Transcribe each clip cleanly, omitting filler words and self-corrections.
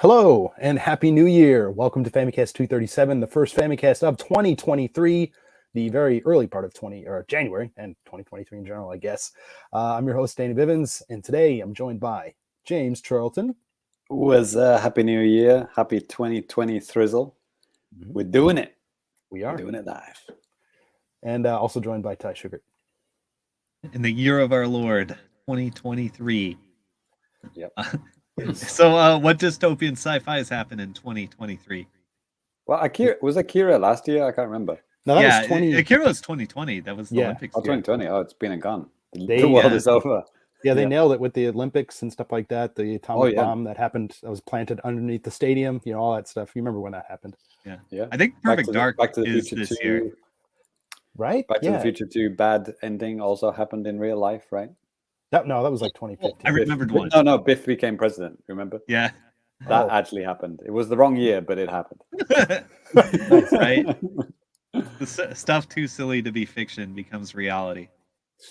Hello and Happy New Year. Welcome to Famicast 237, the first Famicast of 2023, the very early part of January and 2023 in general, I guess. I'm your host, Danny Bivens, and today I'm joined by James Charlton. Happy New Year. Happy 2020 thrizzle. Mm-hmm. We're doing it. We're doing it live. And also joined by Ty Sugar. In the year of our Lord, 2023. Yep. So what dystopian sci-fi has happened in 2023? Well, Akira last year? I can't remember. No, that was 20... Akira was 2020. That was the Olympics. Oh, 2020. Oh, it's been and gone. The world is over. Yeah, they nailed it with the Olympics and stuff like that. The atomic bomb that happened, that was planted underneath the stadium, all that stuff. You remember when that happened? Yeah. I think Perfect Dark is this year. Right? Back to the Future 2 bad ending also happened in real life, right? No, that was like 2015. I remembered one. No, Biff became president, remember? Yeah. That actually happened. It was the wrong year, but it happened. That's right. The stuff too silly to be fiction becomes reality.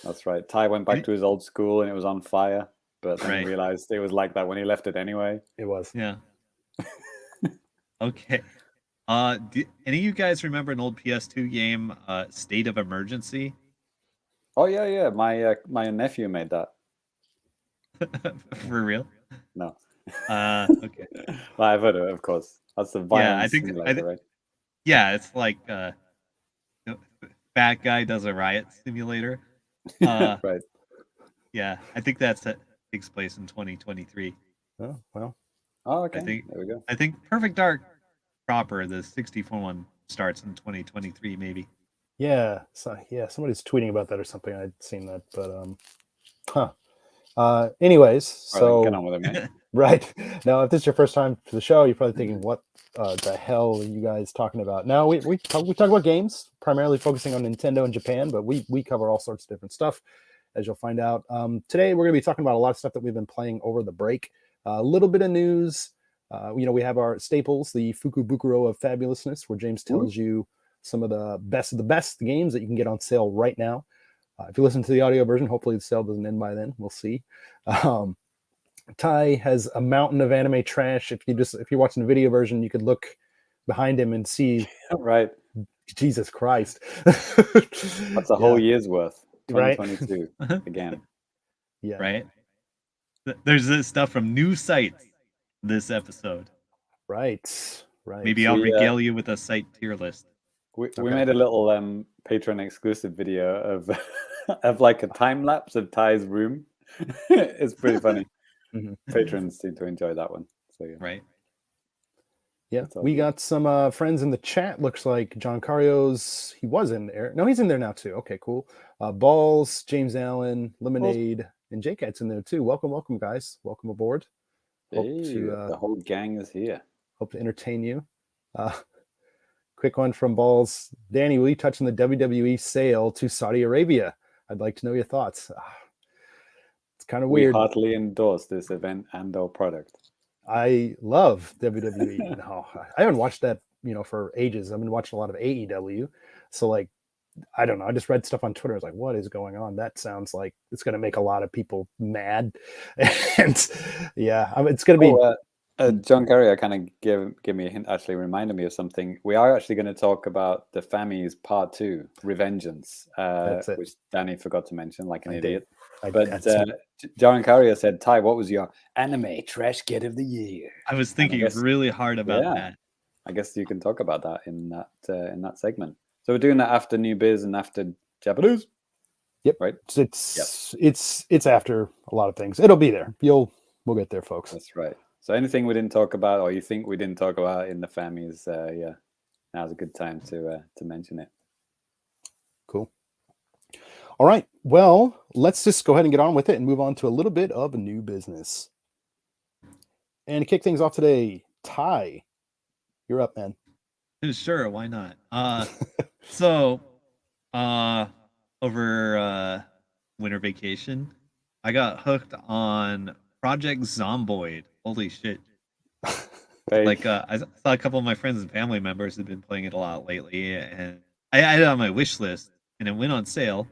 That's right. Ty went back to his old school and it was on fire, but then he realized it was like that when he left it anyway. It was. Yeah. Okay. Do any of you guys remember an old PS2 game, State of Emergency? Oh yeah. My nephew made that. For real? No. Okay. Well, I've heard of it, of course. That's the violence simulator, right? Yeah, it's like fat guy does a riot simulator. Right. Yeah, I think that takes place in 2023. Oh, well. Oh, okay. There we go. I think Perfect Dark proper, the 64 one, starts in 2023, maybe. Yeah. So somebody's tweeting about that or something. I'd seen that, but anyways, so get on with it, man. Right now, if this is your first time to the show, you're probably thinking, "What the hell are you guys talking about?" Now we talk about games, primarily focusing on Nintendo and Japan, but we cover all sorts of different stuff, as you'll find out. Today we're going to be talking about a lot of stuff that we've been playing over the break. A little bit of news. We have our staples, the Fukubukuro of Fabulousness, where James tells you some of the best games that you can get on sale right now. If you listen to the audio version, hopefully the sale doesn't end by then. We'll see. Ty has a mountain of anime trash. If you're watching the video version, you could look behind him and see. Right. Jesus Christ. That's a whole year's worth. 2022 again. Yeah. Right. There's this stuff from new sites this episode. Right. Maybe I'll regale you with a site tier list. We made a little Patreon exclusive video of like a time lapse of Ty's room. It's pretty funny. Patrons seem to enjoy that one. So yeah. Right. Yeah, we got some friends in the chat. Looks like John Cario's. He was in there. No, he's in there now too. Okay, cool. Balls, James Lemonade, and J-Cat's in there too. Welcome, guys. Welcome aboard. The whole gang is here. Hope to entertain you. Quick one from Balls. Danny, will you touch on the WWE sale to Saudi Arabia? I'd like to know your thoughts. It's kind of weird. We heartily endorse this event and/or product. I love WWE. No, I haven't watched that, for ages. I've been watching a lot of AEW. So I don't know. I just read stuff on Twitter. I was like, what is going on? That sounds like it's going to make a lot of people mad. And yeah, it's going to be. John Carrier kind of gave me a hint, actually reminded me of something. We are actually going to talk about the Fammies Part 2, Revengeance, which Danny forgot to mention like an idiot. But John Carrier said, Ty, what was your anime trash get of the year? I was thinking really hard about that. I guess you can talk about that in that segment. So we're doing that after New Biz and after JAPANews. Yep. Right. It's after a lot of things. It'll be there. We'll get there, folks. That's right. So anything we didn't talk about, or you think we didn't talk about in the Fammies, now's a good time to mention it. Cool. All right. Well, let's just go ahead and get on with it and move on to a little bit of new business. And to kick things off today, Ty, you're up, man. Sure, why not? So, over winter vacation, I got hooked on Project Zomboid. Holy shit. I saw a couple of my friends and family members have been playing it a lot lately, and I had it on my wish list, and it went on sale,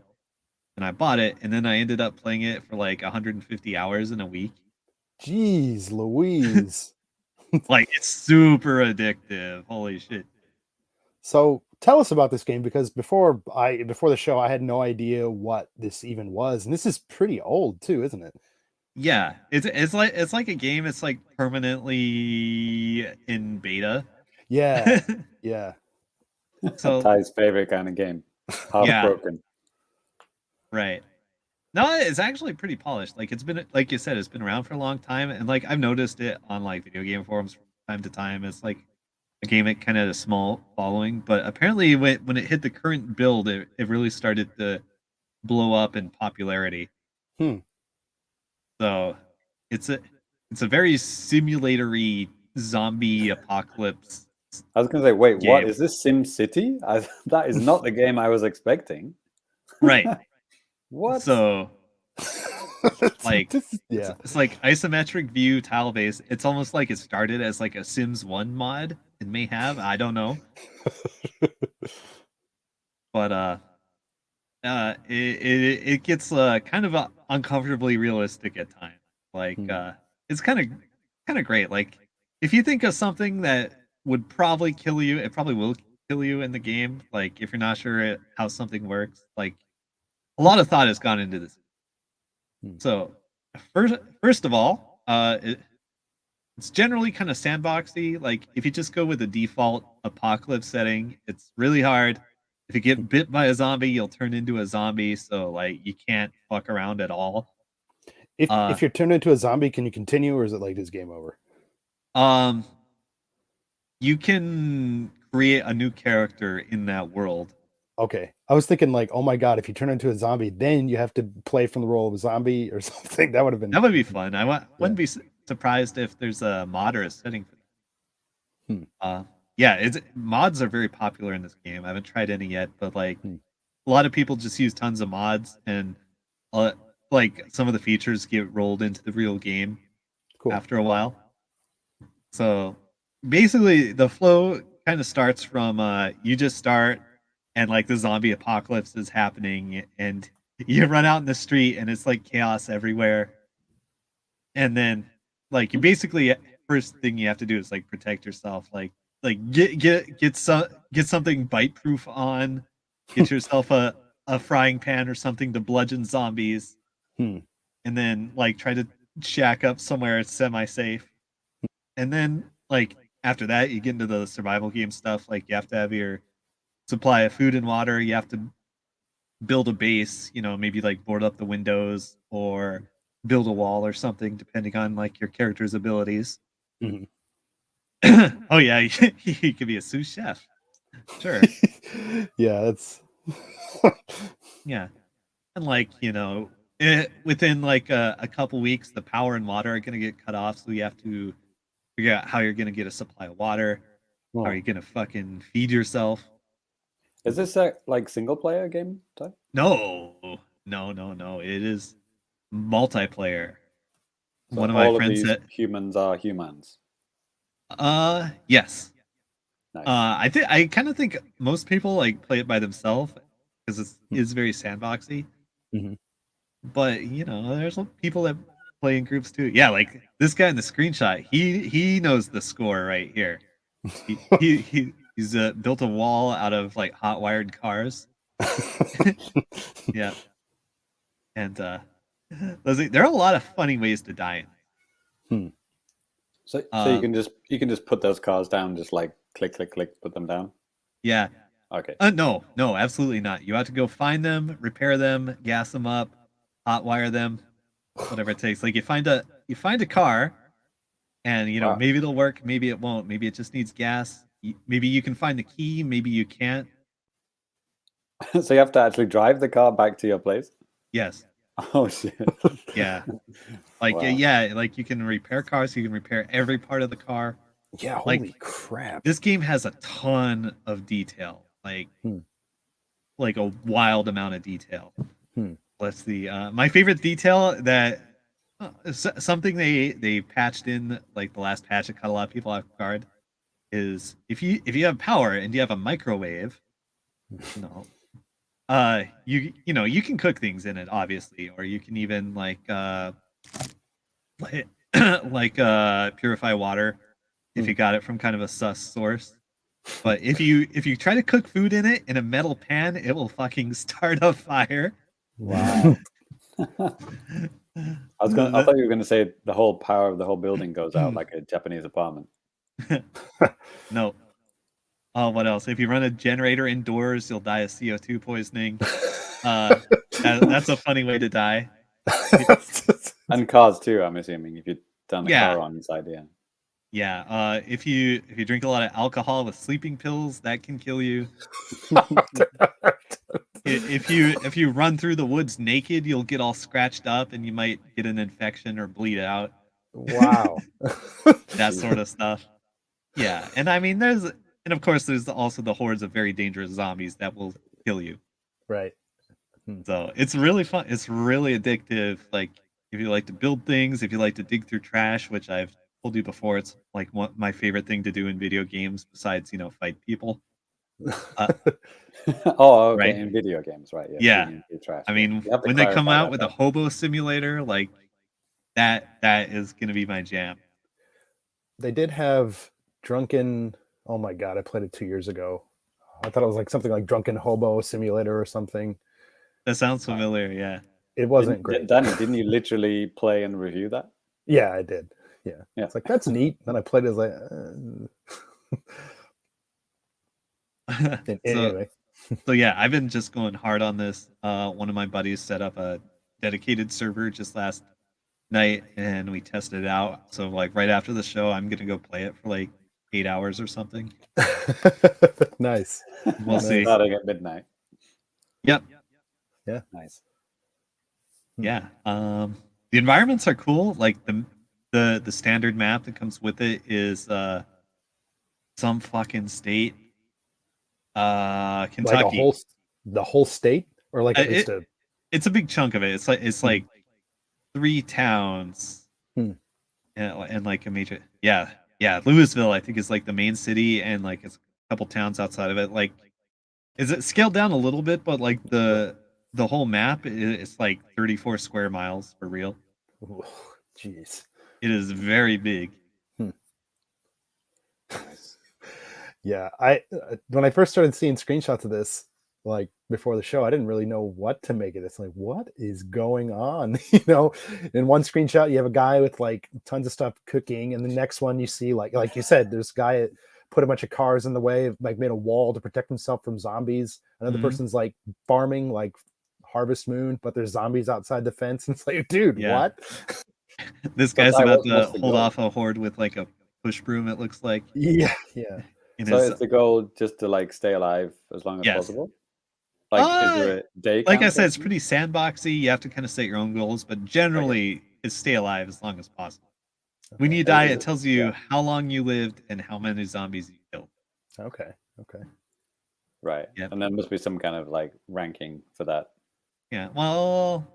and I bought it, and then I ended up playing it for 150 hours in a week. Jeez Louise. Like, it's super addictive. Holy shit. So tell us about this game, because before the show, I had no idea what this even was, and this is pretty old too, isn't it? Yeah, it's like a game. It's like permanently in beta. Yeah, yeah. So Ty's favorite kind of game, heartbroken. Right. No, it's actually pretty polished. Like, it's been, like you said, it's been around for a long time, and like I've noticed it on like video game forums from time to time. It's like a game that kind of had a small following, but apparently when it hit the current build, it really started to blow up in popularity. So it's a very simulatory zombie apocalypse. I was gonna say, wait, game. What is this? Sim City? That is not the game I was expecting. Right. What? So like it's like isometric view tile based. It's almost like it started as like a Sims 1 mod. It may have, I don't know. But it gets kind of uncomfortably realistic at times. Like it's kind of great. Like, if you think of something that would probably kill you, it probably will kill you in the game. Like, if you're not sure how something works, like, a lot of thought has gone into this. So first of all, it's generally kind of sandboxy. Like, if you just go with the default apocalypse setting, it's really hard. If you get bit by a zombie, you'll turn into a zombie. So like, you can't fuck around at all. If you're turned into a zombie, can you continue, or is it like this game over? You can create a new character in that world. Okay, I was thinking like, oh my god, if you turn into a zombie, then you have to play from the role of a zombie or something. That would have been. That would be fun. I wouldn't be surprised if there's a mod or a setting for that. Yeah, mods are very popular in this game. I haven't tried any yet, but like a lot of people just use tons of mods, and like some of the features get rolled into the real game after a while. So basically, the flow kind of starts from you just start, and like the zombie apocalypse is happening, and you run out in the street, and it's like chaos everywhere. And then, like, you basically, first thing you have to do is like protect yourself. Like get something bite proof on. Get yourself a frying pan or something to bludgeon zombies. And then like try to shack up somewhere semi safe. And then like after that, you get into the survival game stuff. Like, you have to have your supply of food and water. You have to build a base, maybe like board up the windows or build a wall or something, depending on like your character's abilities. Oh yeah, he could be a sous chef. Sure. Yeah, that's yeah. And like, within like a couple weeks, the power and water are going to get cut off, so you have to figure out how you're going to get a supply of water. How are you going to fucking feed yourself? Is this a like single player game type? No. It is multiplayer. So one of my friends said humans are humans. Yes. Nice. I kind of think most people like play it by themselves because it is very sandboxy. But there's people that play in groups too. Yeah, like this guy in the screenshot, he knows the score right here. He's built a wall out of like hot wired cars. Yeah. And there are a lot of funny ways to die. So you can just put those cars down, just like click, put them down. Yeah. Okay. No, absolutely not. You have to go find them, repair them, gas them up, hot wire them, whatever it takes. Like, you find a car, and maybe it'll work, maybe it won't. Maybe it just needs gas. Maybe you can find the key, maybe you can't. So you have to actually drive the car back to your place? Yes. Oh shit. Yeah. Like, yeah, like you can repair cars, you can repair every part of the car. Yeah, holy crap. This game has a ton of detail. Like a wild amount of detail. Let's see. My favorite detail that something they patched in like the last patch that caught a lot of people off guard is if you have power and you have a microwave, you can cook things in it, obviously, or you can even purify water. if you got it from kind of a sus source. But if you try to cook food in it in a metal pan, it will fucking start a fire. Wow. I thought you were gonna say the whole power of the whole building goes out like a Japanese apartment. No. Oh, what else? If you run a generator indoors, you'll die of CO2 poisoning. That's a funny way to die. And cars too, I'm assuming, if you turn the car on inside, Yeah. If you drink a lot of alcohol with sleeping pills, that can kill you. If you run through the woods naked, you'll get all scratched up and you might get an infection or bleed out. Wow. That sort of stuff. Yeah. And I mean and of course there's also the hordes of very dangerous zombies that will kill you. Right. So it's really fun. It's really addictive. Like if you like to build things, if you like to dig through trash, which I've told you before, it's like my favorite thing to do in video games besides, fight people. Oh, okay. Right? In video games, right? Yeah. Trash. I mean, when they come out with a hobo simulator, like that is gonna be my jam. They did have drunken. Oh my god! I played it 2 years ago. I thought it was like something like Drunken Hobo Simulator or something. That sounds familiar. Yeah. It wasn't great. Danny, didn't you literally play and review that? Yeah, I did. Yeah. It's like, that's neat. Then I played it, like anyway. So yeah, I've been just going hard on this. One of my buddies set up a dedicated server just last night and we tested it out. So like right after the show, I'm gonna go play it for like 8 hours or something. Nice. We'll see. Starting at midnight. Yep. Yeah. Nice. Yeah. The environments are cool. Like the standard map that comes with it is some fucking state. Kentucky. Like the whole state, or like it's a big chunk of it. It's like 3 towns and like a major Louisville, I think, is like the main city, and like it's a couple towns outside of it. Like, is it scaled down a little bit, but like the whole map is like 34 square miles for real. Jeez. It is very big. Yeah, when I first started seeing screenshots of this, like before the show, I didn't really know what to make of this. Like, what is going on? In one screenshot, you have a guy with like tons of stuff cooking, and the next one you see, like you said, there's a guy that put a bunch of cars in the way, like made a wall to protect himself from zombies. Another person's like farming, like Harvest Moon, but there's zombies outside the fence. And it's like, dude, what? This guy's about to hold off a horde with like a push broom, it looks like. Yeah. So is the goal just to like stay alive as long as possible? Like, is there a day? Like I said, it's pretty sandboxy. You have to kind of set your own goals, but generally, it's stay alive as long as possible. When you die, it tells you how long you lived and how many zombies you killed. Okay. Right. Yep. And there must be some kind of like ranking for that. Yeah. Well,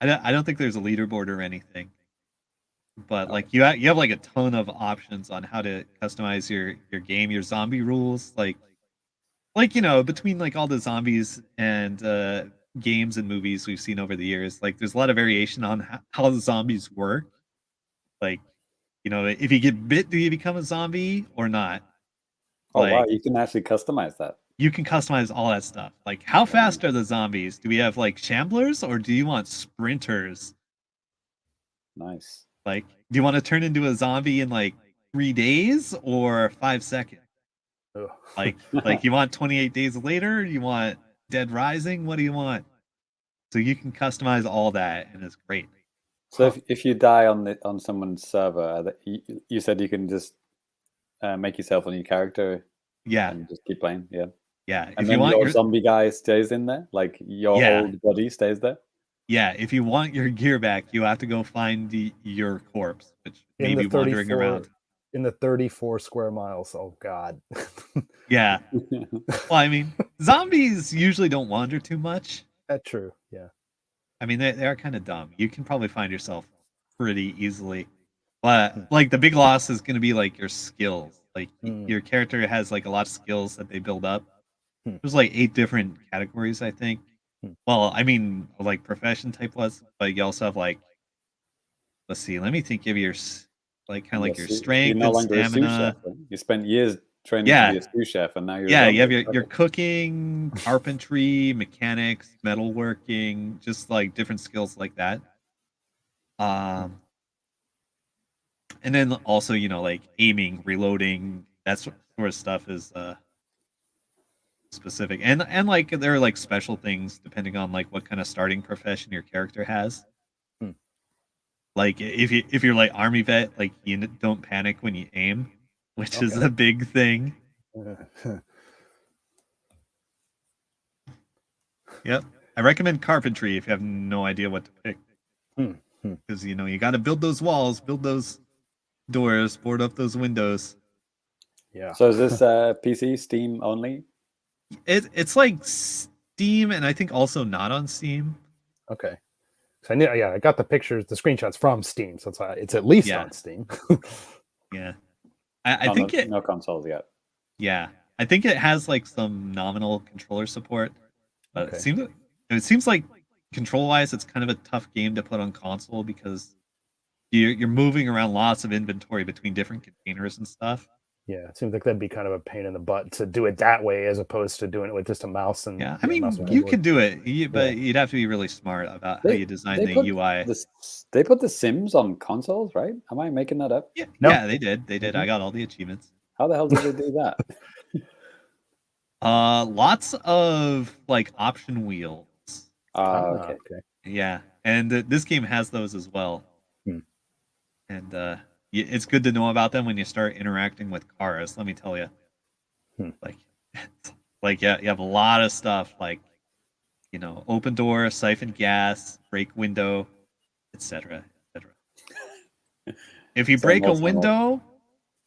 I don't think there's a leaderboard or anything. But like you have like a ton of options on how to customize your game, your zombie rules, like between like all the zombies and games and movies we've seen over the years, like there's a lot of variation on how the zombies work. Like, if you get bit, do you become a zombie or not? Oh, wow, you can actually customize that. You can customize all that stuff. Like, how fast are the zombies? Do we have like shamblers or do you want sprinters? Nice. Like, do you want to turn into a zombie in like 3 days or 5 seconds? Like you want 28 days later? You want Dead Rising? What do you want? So you can customize all that, and it's great. So if you die on someone's server, you said you can just make yourself a new character. Yeah. And just keep playing. Yeah. Yeah. And then your zombie guy stays in there, like your old body stays there. Yeah, if you want your gear back, you have to go find your corpse, which may be wandering around. In the 34 square miles. Oh, God. Yeah. Well, I mean, zombies usually don't wander too much. That's true, yeah. I mean, they are kind of dumb. You can probably find yourself pretty easily. But, like, the big loss is going to be, like, your skills. Like, your character has, like, a lot of skills that they build up. There's, like, 8 different categories, I think. Well, I mean, like profession type was, but you also have like, let's see, let me think of your like kind of like your strength no and longer stamina. A sous chef, right? You spent years training to be a sous chef, and now you're you have your cooking, carpentry, mechanics, metalworking, just like different skills like that. And then also, you know, like aiming, reloading, that sort of stuff is specific. And like there are like special things depending on like what kind of starting profession your character has. Like if you're like army vet, like you don't panic when you aim, which is a big thing. Yep. I recommend carpentry if you have no idea what to pick. Because you know you got to build those walls, build those doors, board up those windows. Yeah. So is this PC, Steam only? It's like Steam, and I think also not on Steam. Okay. So I got the pictures, the screenshots from Steam, so it's at least on Steam. Yeah. I think no consoles yet. Yeah, I think it has like some nominal controller support. But it seems like control-wise, it's kind of a tough game to put on console because you're moving around lots of inventory between different containers and stuff. Yeah, it seems like that'd be kind of a pain in the butt to do it that way as opposed to doing it with just a mouse and I mean, you could do it, but you'd have to be really smart about how you design the UI. They put the Sims on consoles, right? Am I making that up? Yeah, yeah, they did. They did. I got all the achievements. How the hell did they do that? Lots of like option wheels. Okay. Yeah, and this game has those as well. And it's good to know about them when you start interacting with cars. Let me tell you, like you have a lot of stuff like, you know, open door, siphon gas, break window, etc., etc. If you break a window,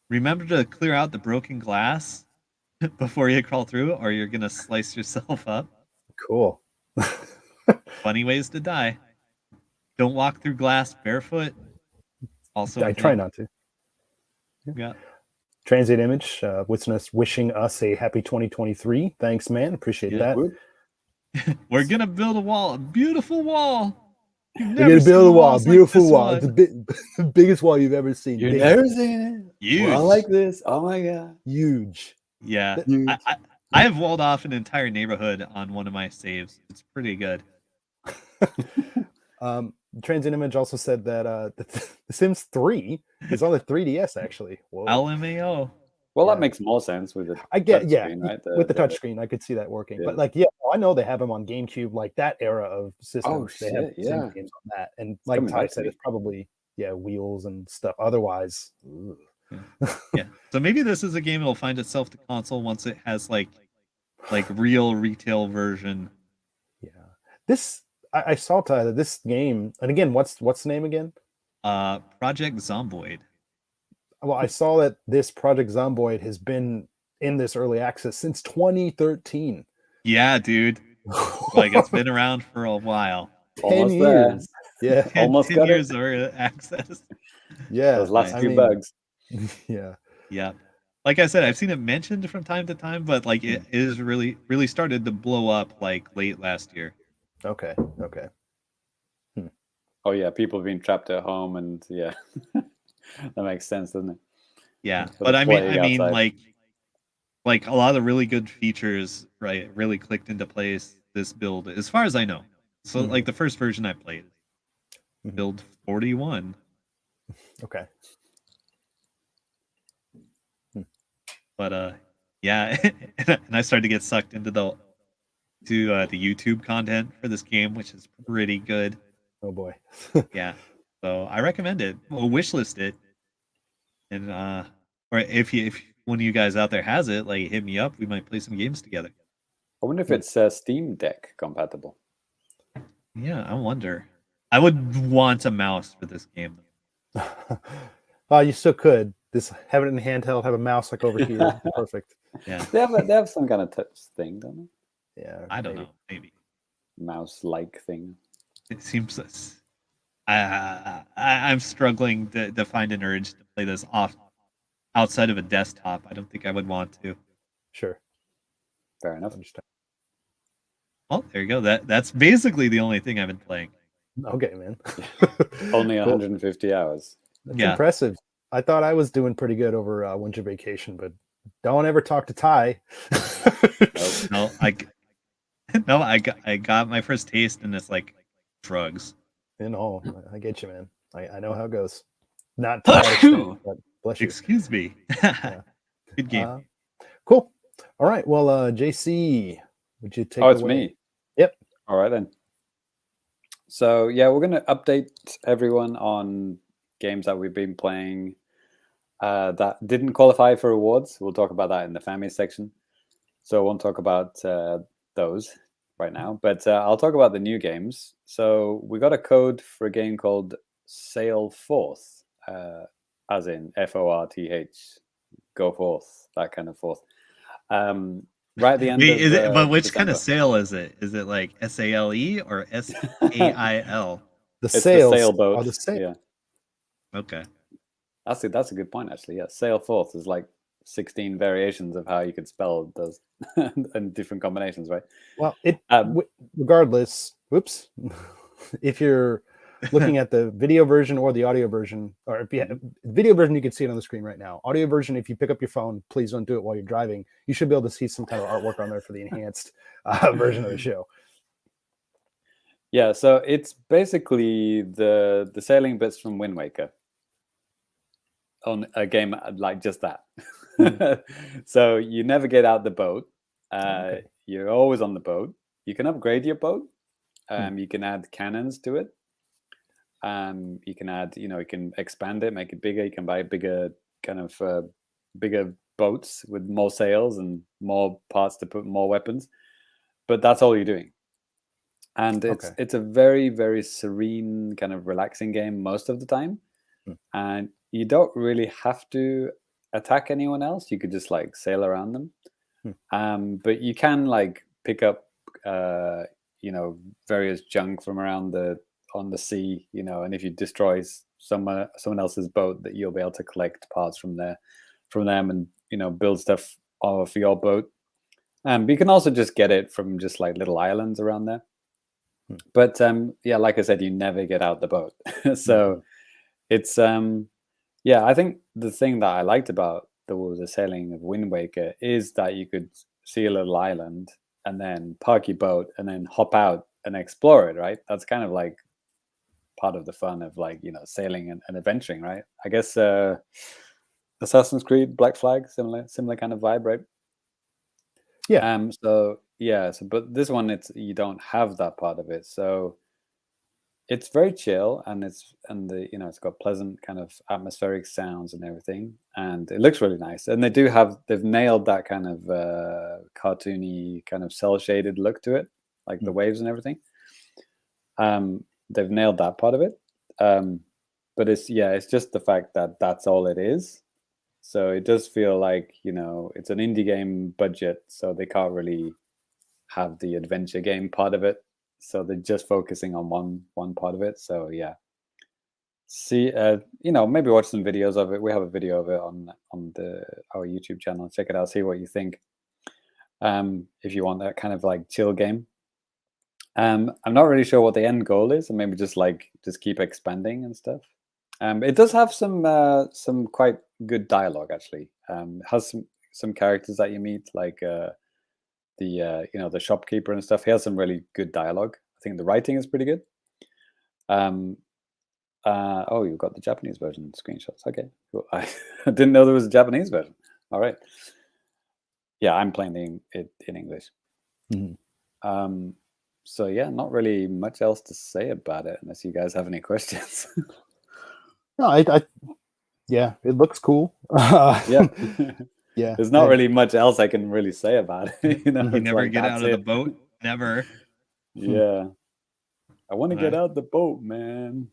remember to clear out the broken glass before you crawl through, or you're gonna slice yourself up. Cool. Funny ways to die. Don't walk through glass barefoot. Also, I try not to. Yeah. Transient Image, wishing us a happy 2023. Thanks, man. Appreciate that. We're gonna build a wall, a beautiful wall. We're gonna build a wall, beautiful wall. It's the biggest wall you've ever seen. You've never seen it. Huge. Wall like this. Oh my god. Huge. Yeah. Huge. I have walled off an entire neighborhood on one of my saves. It's pretty good. Transient Image also said that the Sims 3 is on the 3DS actually. Whoa. LMAO. Well, that makes more sense with the touchscreen, right? With the touchscreen, I could see that working. But like, I know they have them on GameCube, like that era of systems. They have Sim games on that, and like Ty said, it's probably wheels and stuff. Otherwise, So maybe this is a game that'll find itself to console once it has like real retail version. Yeah, this. I saw Tyler, this game, and again, what's the name again? Project Zomboid. Well, I saw that this Project Zomboid has been in this early access since 2013. Yeah, dude. Like it's been around for a while. 10 years. Yeah. Almost 10 years of access. Yeah. Those last few bugs. Yeah. Yeah. Like I said, I've seen it mentioned from time to time, but like it is really started to blow up like late last year. Okay. Oh yeah, people have been trapped at home, and that makes sense, doesn't it? Yeah, but I mean, like a lot of the really good features, right, really clicked into place this build, as far as I know. So like the first version I played, build 41. Okay. But and I started to get sucked into the YouTube content for this game, which is pretty good. Oh boy. Yeah. So I recommend it. We'll wishlist it. And or if one of you guys out there has it, like hit me up. We might play some games together. I wonder if it's Steam Deck compatible. Yeah, I wonder. I would want a mouse for this game. You still could. Have it in handheld, have a mouse like over here. Perfect. Yeah. They have some kind of touch thing, don't they? Yeah, I don't know. Maybe mouse-like thing. It seems this. I'm struggling to find an urge to play this outside of a desktop. I don't think I would want to. Sure. Fair enough. Understand. Oh, there you go. That's basically the only thing I've been playing. Okay, man. Only 150 hours. That's impressive. I thought I was doing pretty good over winter vacation, but don't ever talk to Ty. No, I got my first taste, and it's like drugs. I get you, man. I know how it goes. Not to that extent, but bless you. Excuse me. Yeah. Good game. Cool. All right. Well, JC, would you take it away? It's me. Yep. All right then. So yeah, we're going to update everyone on games that we've been playing that didn't qualify for awards. We'll talk about that in the Fammies section. So I won't talk about those right now, but I'll talk about the new games. So we got a code for a game called Sail Forth, as in Forth, go forth, that kind of forth. Right at the end of but which December. kind of sail is it? Is it like SALE or SAIL? The sailboat. Are the sail. Yeah. Okay. That's a good point, actually. Yeah, Sail Forth is like 16 variations of how you could spell those and different combinations, right? Well, regardless, whoops. If you're looking at the video version or the audio version, or if you have video version, you can see it on the screen right now. Audio version, if you pick up your phone, please don't do it while you're driving. You should be able to see some kind of artwork on there for the enhanced version of the show. Yeah, so it's basically the sailing bits from Wind Waker on a game like just that. So you never get out the boat. Okay. You're always on the boat. You can upgrade your boat. You can add cannons to it. You can add, you can expand it, make it bigger. You can buy bigger kind of bigger boats with more sails and more parts to put more weapons. But that's all you're doing. And it's a very, very serene, kind of relaxing game most of the time. And you don't really have to attack anyone else. You could just like sail around them. But you can like pick up, various junk from around on the sea, and if you destroy someone else's boat, that you'll be able to collect parts from them and build stuff off your boat. But you can also just get it from just like little islands around there. But like I said, you never get out the boat. So it's I think the thing that I liked about the sailing of Wind Waker is that you could see a little island and then park your boat and then hop out and explore it, right? That's kind of like part of the fun of like, sailing and adventuring, right? I guess Assassin's Creed, Black Flag, similar kind of vibe, right? Yeah. But this one, you don't have that part of it. So it's very chill, and it's got pleasant kind of atmospheric sounds and everything, and it looks really nice. And they've nailed that kind of cartoony kind of cell shaded look to it, like the waves and everything. They've nailed that part of it. But it's just the fact that that's all it is. So it does feel like, it's an indie game budget, so they can't really have the adventure game part of it. So they're just focusing on one part of it. So yeah, see, maybe watch some videos of it. We have a video of it on our YouTube channel. Check it out. See what you think. If you want that kind of like chill game. I'm not really sure what the end goal is, and maybe just keep expanding and stuff. It does have some quite good dialogue, actually. It has some characters that you meet, like the shopkeeper and stuff. He has some really good dialogue. I think the writing is pretty good. You've got the Japanese version screenshots. Okay, cool. I didn't know there was a Japanese version. All right. Yeah, I'm playing it in English. So yeah, not really much else to say about it, unless you guys have any questions. No, it looks cool. Yeah. Yeah. There's not really much else I can really say about it. You never get out of the boat? Never. Yeah. I want to get out the boat, man.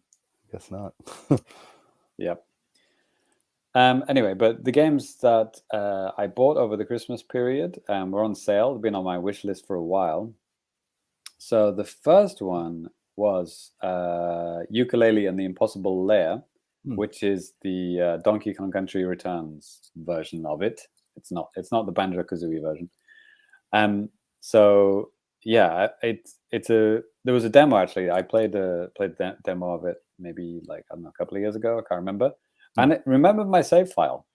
Guess not. Yep. Anyway, but the games that I bought over the Christmas period were on sale. They've been on my wish list for a while. So the first one was Yooka-Laylee and the Impossible Lair, which is the Donkey Kong Country Returns version of it. It's not the Banjo Kazooie version. So yeah, there was a demo, actually. I played the demo of it maybe like, I don't know, a couple of years ago. I can't remember. And remember my save file.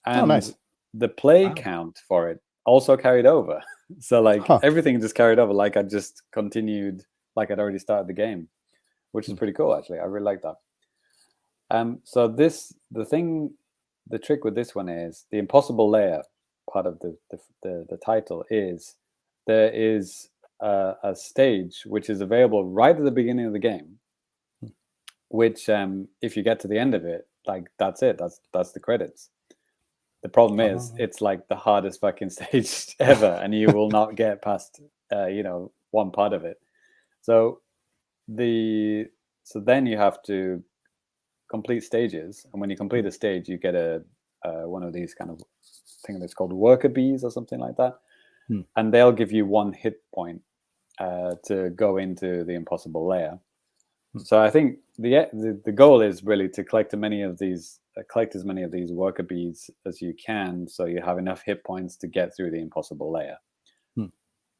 And nice. The play count for it also carried over. So like everything just carried over. Like I just continued, like I'd already started the game, which is pretty cool, actually. I really like that. So the trick with this one is the impossible layer part of the title is there is a stage which is available right at the beginning of the game, which if you get to the end of it, like that's it. That's the credits. The problem is it's like the hardest fucking stage ever, and you will not get past one part of it. So then you have to complete stages, and when you complete a stage, you get a one of these kind of thing that's called worker bees or something like that, and they'll give you 1 hit point to go into the impossible layer. So I think the goal is really to collect as many of these worker bees as you can, so you have enough hit points to get through the impossible layer,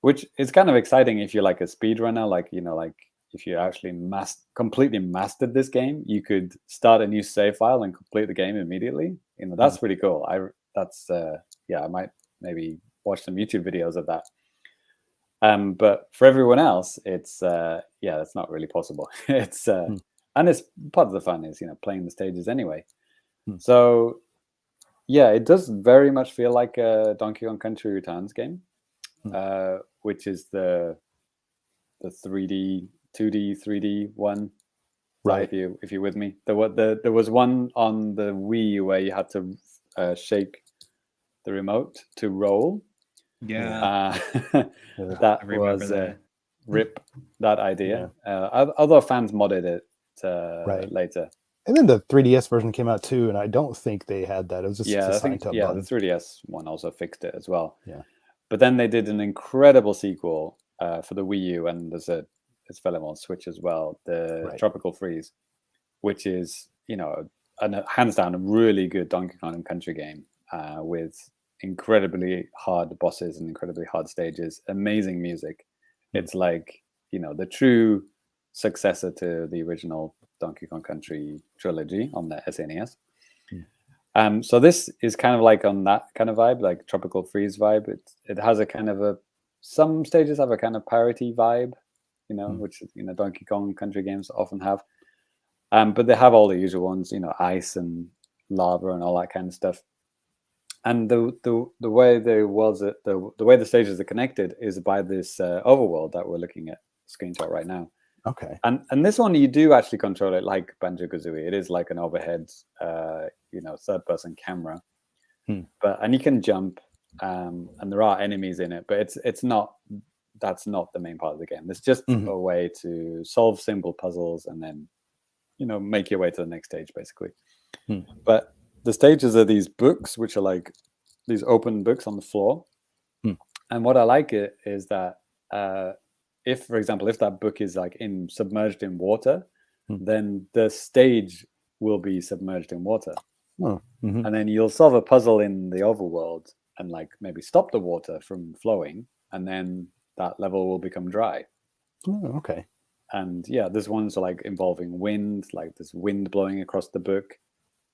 which is kind of exciting if you're like a speedrunner, like if you actually completely mastered this game, you could start a new save file and complete the game immediately. That's pretty cool. I might maybe watch some YouTube videos of that. But for everyone else, it's that's not really possible. It's and it's part of the fun is playing the stages anyway. So yeah, it does very much feel like a Donkey Kong Country Returns game, which is the 3D, 2D, 3D one. Right. If you're with me, there was one on the Wii where you had to shake the remote to roll. Yeah, that was rip that idea. Other fans modded it later. And then the 3DS version came out too, and I don't think they had that. It was just assigned to a button. The 3DS one also fixed it as well. Yeah, but then they did an incredible sequel for the Wii U, and it's available on Switch as well. The Tropical Freeze, which is hands down a really good Donkey Kong Country game with incredibly hard bosses and incredibly hard stages, amazing music. It's like the true successor to the original Donkey Kong Country trilogy on the SNES. So this is kind of like on that kind of vibe, like Tropical Freeze vibe. It has a kind of some stages have a kind of parody vibe, which Donkey Kong Country games often have. But they have all the usual ones, ice and lava and all that kind of stuff. And the way the way the stages are connected is by this overworld that we're looking at screenshot right now. Okay. And this one you do actually control it like Banjo Kazooie. It is like an overhead, third person camera. And you can jump, and there are enemies in it, but that's not the main part of the game. It's just a way to solve simple puzzles and then, make your way to the next stage, basically. But the stages are these books, which are like these open books on the floor. And what I like it is that if, for example, if that book is like submerged in water, then the stage will be submerged in water. And then you'll solve a puzzle in the overworld and like maybe stop the water from flowing, and then that level will become dry. Okay. And yeah, this one's like involving wind, like there's wind blowing across the book.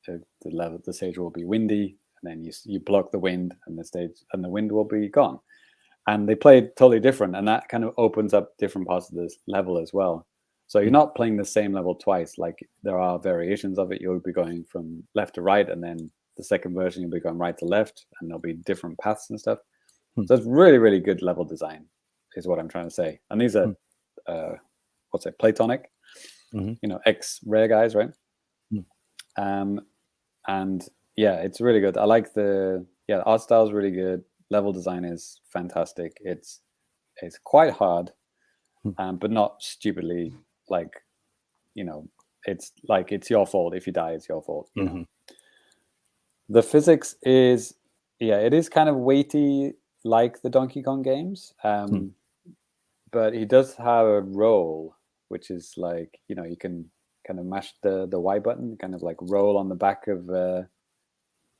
The stage will be windy, and then you block the wind, and the wind will be gone. And they play totally different, and that kind of opens up different parts of this level as well. So you're not playing the same level twice. Like there are variations of it. You'll be going from left to right, and then the second version you'll be going right to left, and there'll be different paths and stuff. So it's really, really good level design, is what I'm trying to say. And these are Platonic, ex-Rare guys, right? And yeah, it's really good. I like the art style is really good. Level design is fantastic. It's quite hard, but not stupidly like, it's like it's your fault if you die. It's your fault. You know? The physics is it is kind of weighty like the Donkey Kong games, but he does have a roll, which is like you can kind of mash the Y button, kind of like roll on the back of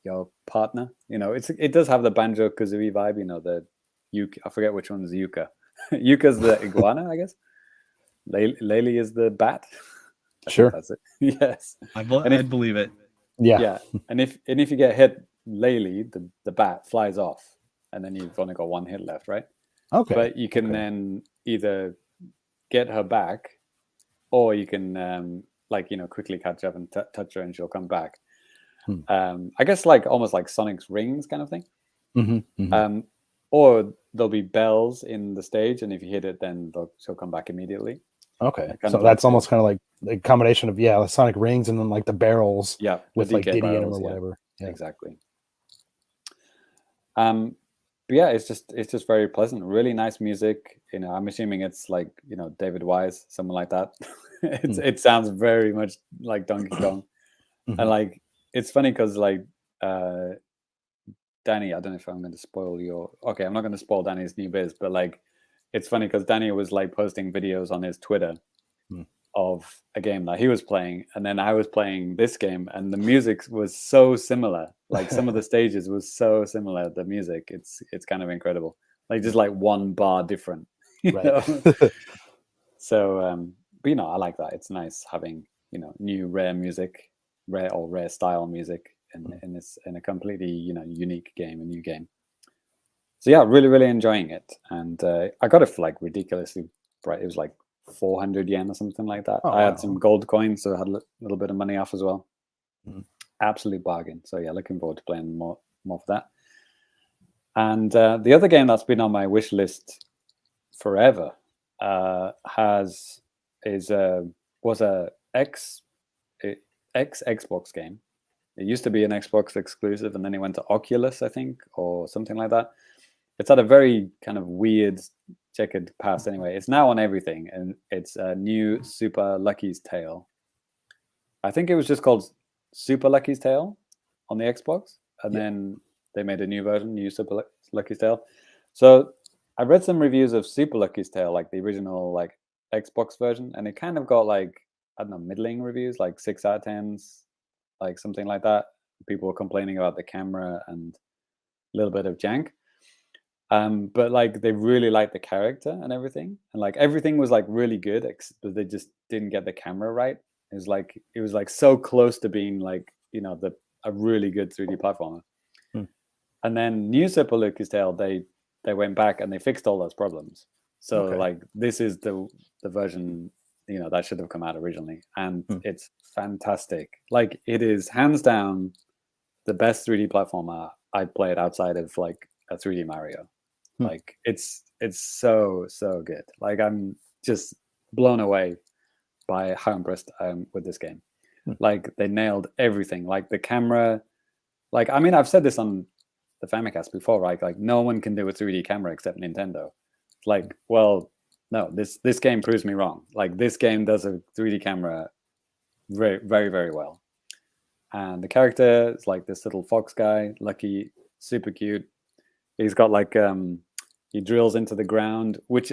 your partner. It does have the Banjo Kazooie vibe. The Yooka, I forget which one's Yooka. Yooka's the iguana, I guess. Laylee is the bat. Sure, that's it. Yes, I'd believe it. Yeah. And if you get hit, Laylee, the bat flies off, and then you've only got one hit left, right? Okay. But you can then either get her back, or you can quickly catch up and touch her, and she'll come back. I guess almost like Sonic's rings kind of thing. Or there'll be bells in the stage, and if you hit it, then she'll come back immediately. Okay, so that's almost kind of like a combination of the Sonic rings and then like the barrels, with like Diddy in them or whatever. Yeah. Exactly. But yeah, it's just very pleasant, really nice music. I'm assuming it's like David Wise, someone like that. It sounds very much like Donkey Kong, and it's funny because Danny, I don't know if I'm going to spoil okay, I'm not going to spoil Danny's new biz, but it's funny because Danny was posting videos on his Twitter of a game that he was playing, and then I was playing this game, and the music was so similar. Some of the stages was so similar. The music, it's kind of incredible. Just one bar different. Right. So, but I like that. It's nice having new rare music, rare style music in a completely unique game, a new game. So yeah, really enjoying it, and I got it for ridiculously bright. It was 400 yen or something like that. I had some gold coins, so I had a little bit of money off as well. Absolute bargain. So yeah, looking forward to playing more of that. And the other game that's been on my wish list forever was a ex Xbox game. It used to be an Xbox exclusive, and then it went to Oculus, I think, or something like that. It's had a very kind of weird checkered past anyway. It's now on everything, and it's a new Super Lucky's Tale. I think it was just called Super Lucky's Tale on the Xbox, and then they made a new version, new Super Lucky's Tale. So I read some reviews of Super Lucky's Tale, the original Xbox version, and it kind of got I don't know, middling reviews, 6 out of 10s, something like that. People were complaining about the camera and a little bit of jank. But they really liked the character and everything, and everything was really good, but they just didn't get the camera right. It was so close to being a really good 3D platformer. And then new Super Lucky's Tale, they went back and they fixed all those problems. So this is the version that should have come out originally, and it's fantastic. It is hands down the best 3D platformer I'd played outside of a 3D Mario. It's so good. I'm just blown away by how impressed I am with this game. They nailed everything. The camera. I mean, I've said this on the Famicast before, right? No one can do a 3D camera except Nintendo. Well, no, this game proves me wrong. This game does a 3D camera very, very, very well. And the character is this little fox guy, Lucky, super cute. He's got he drills into the ground, which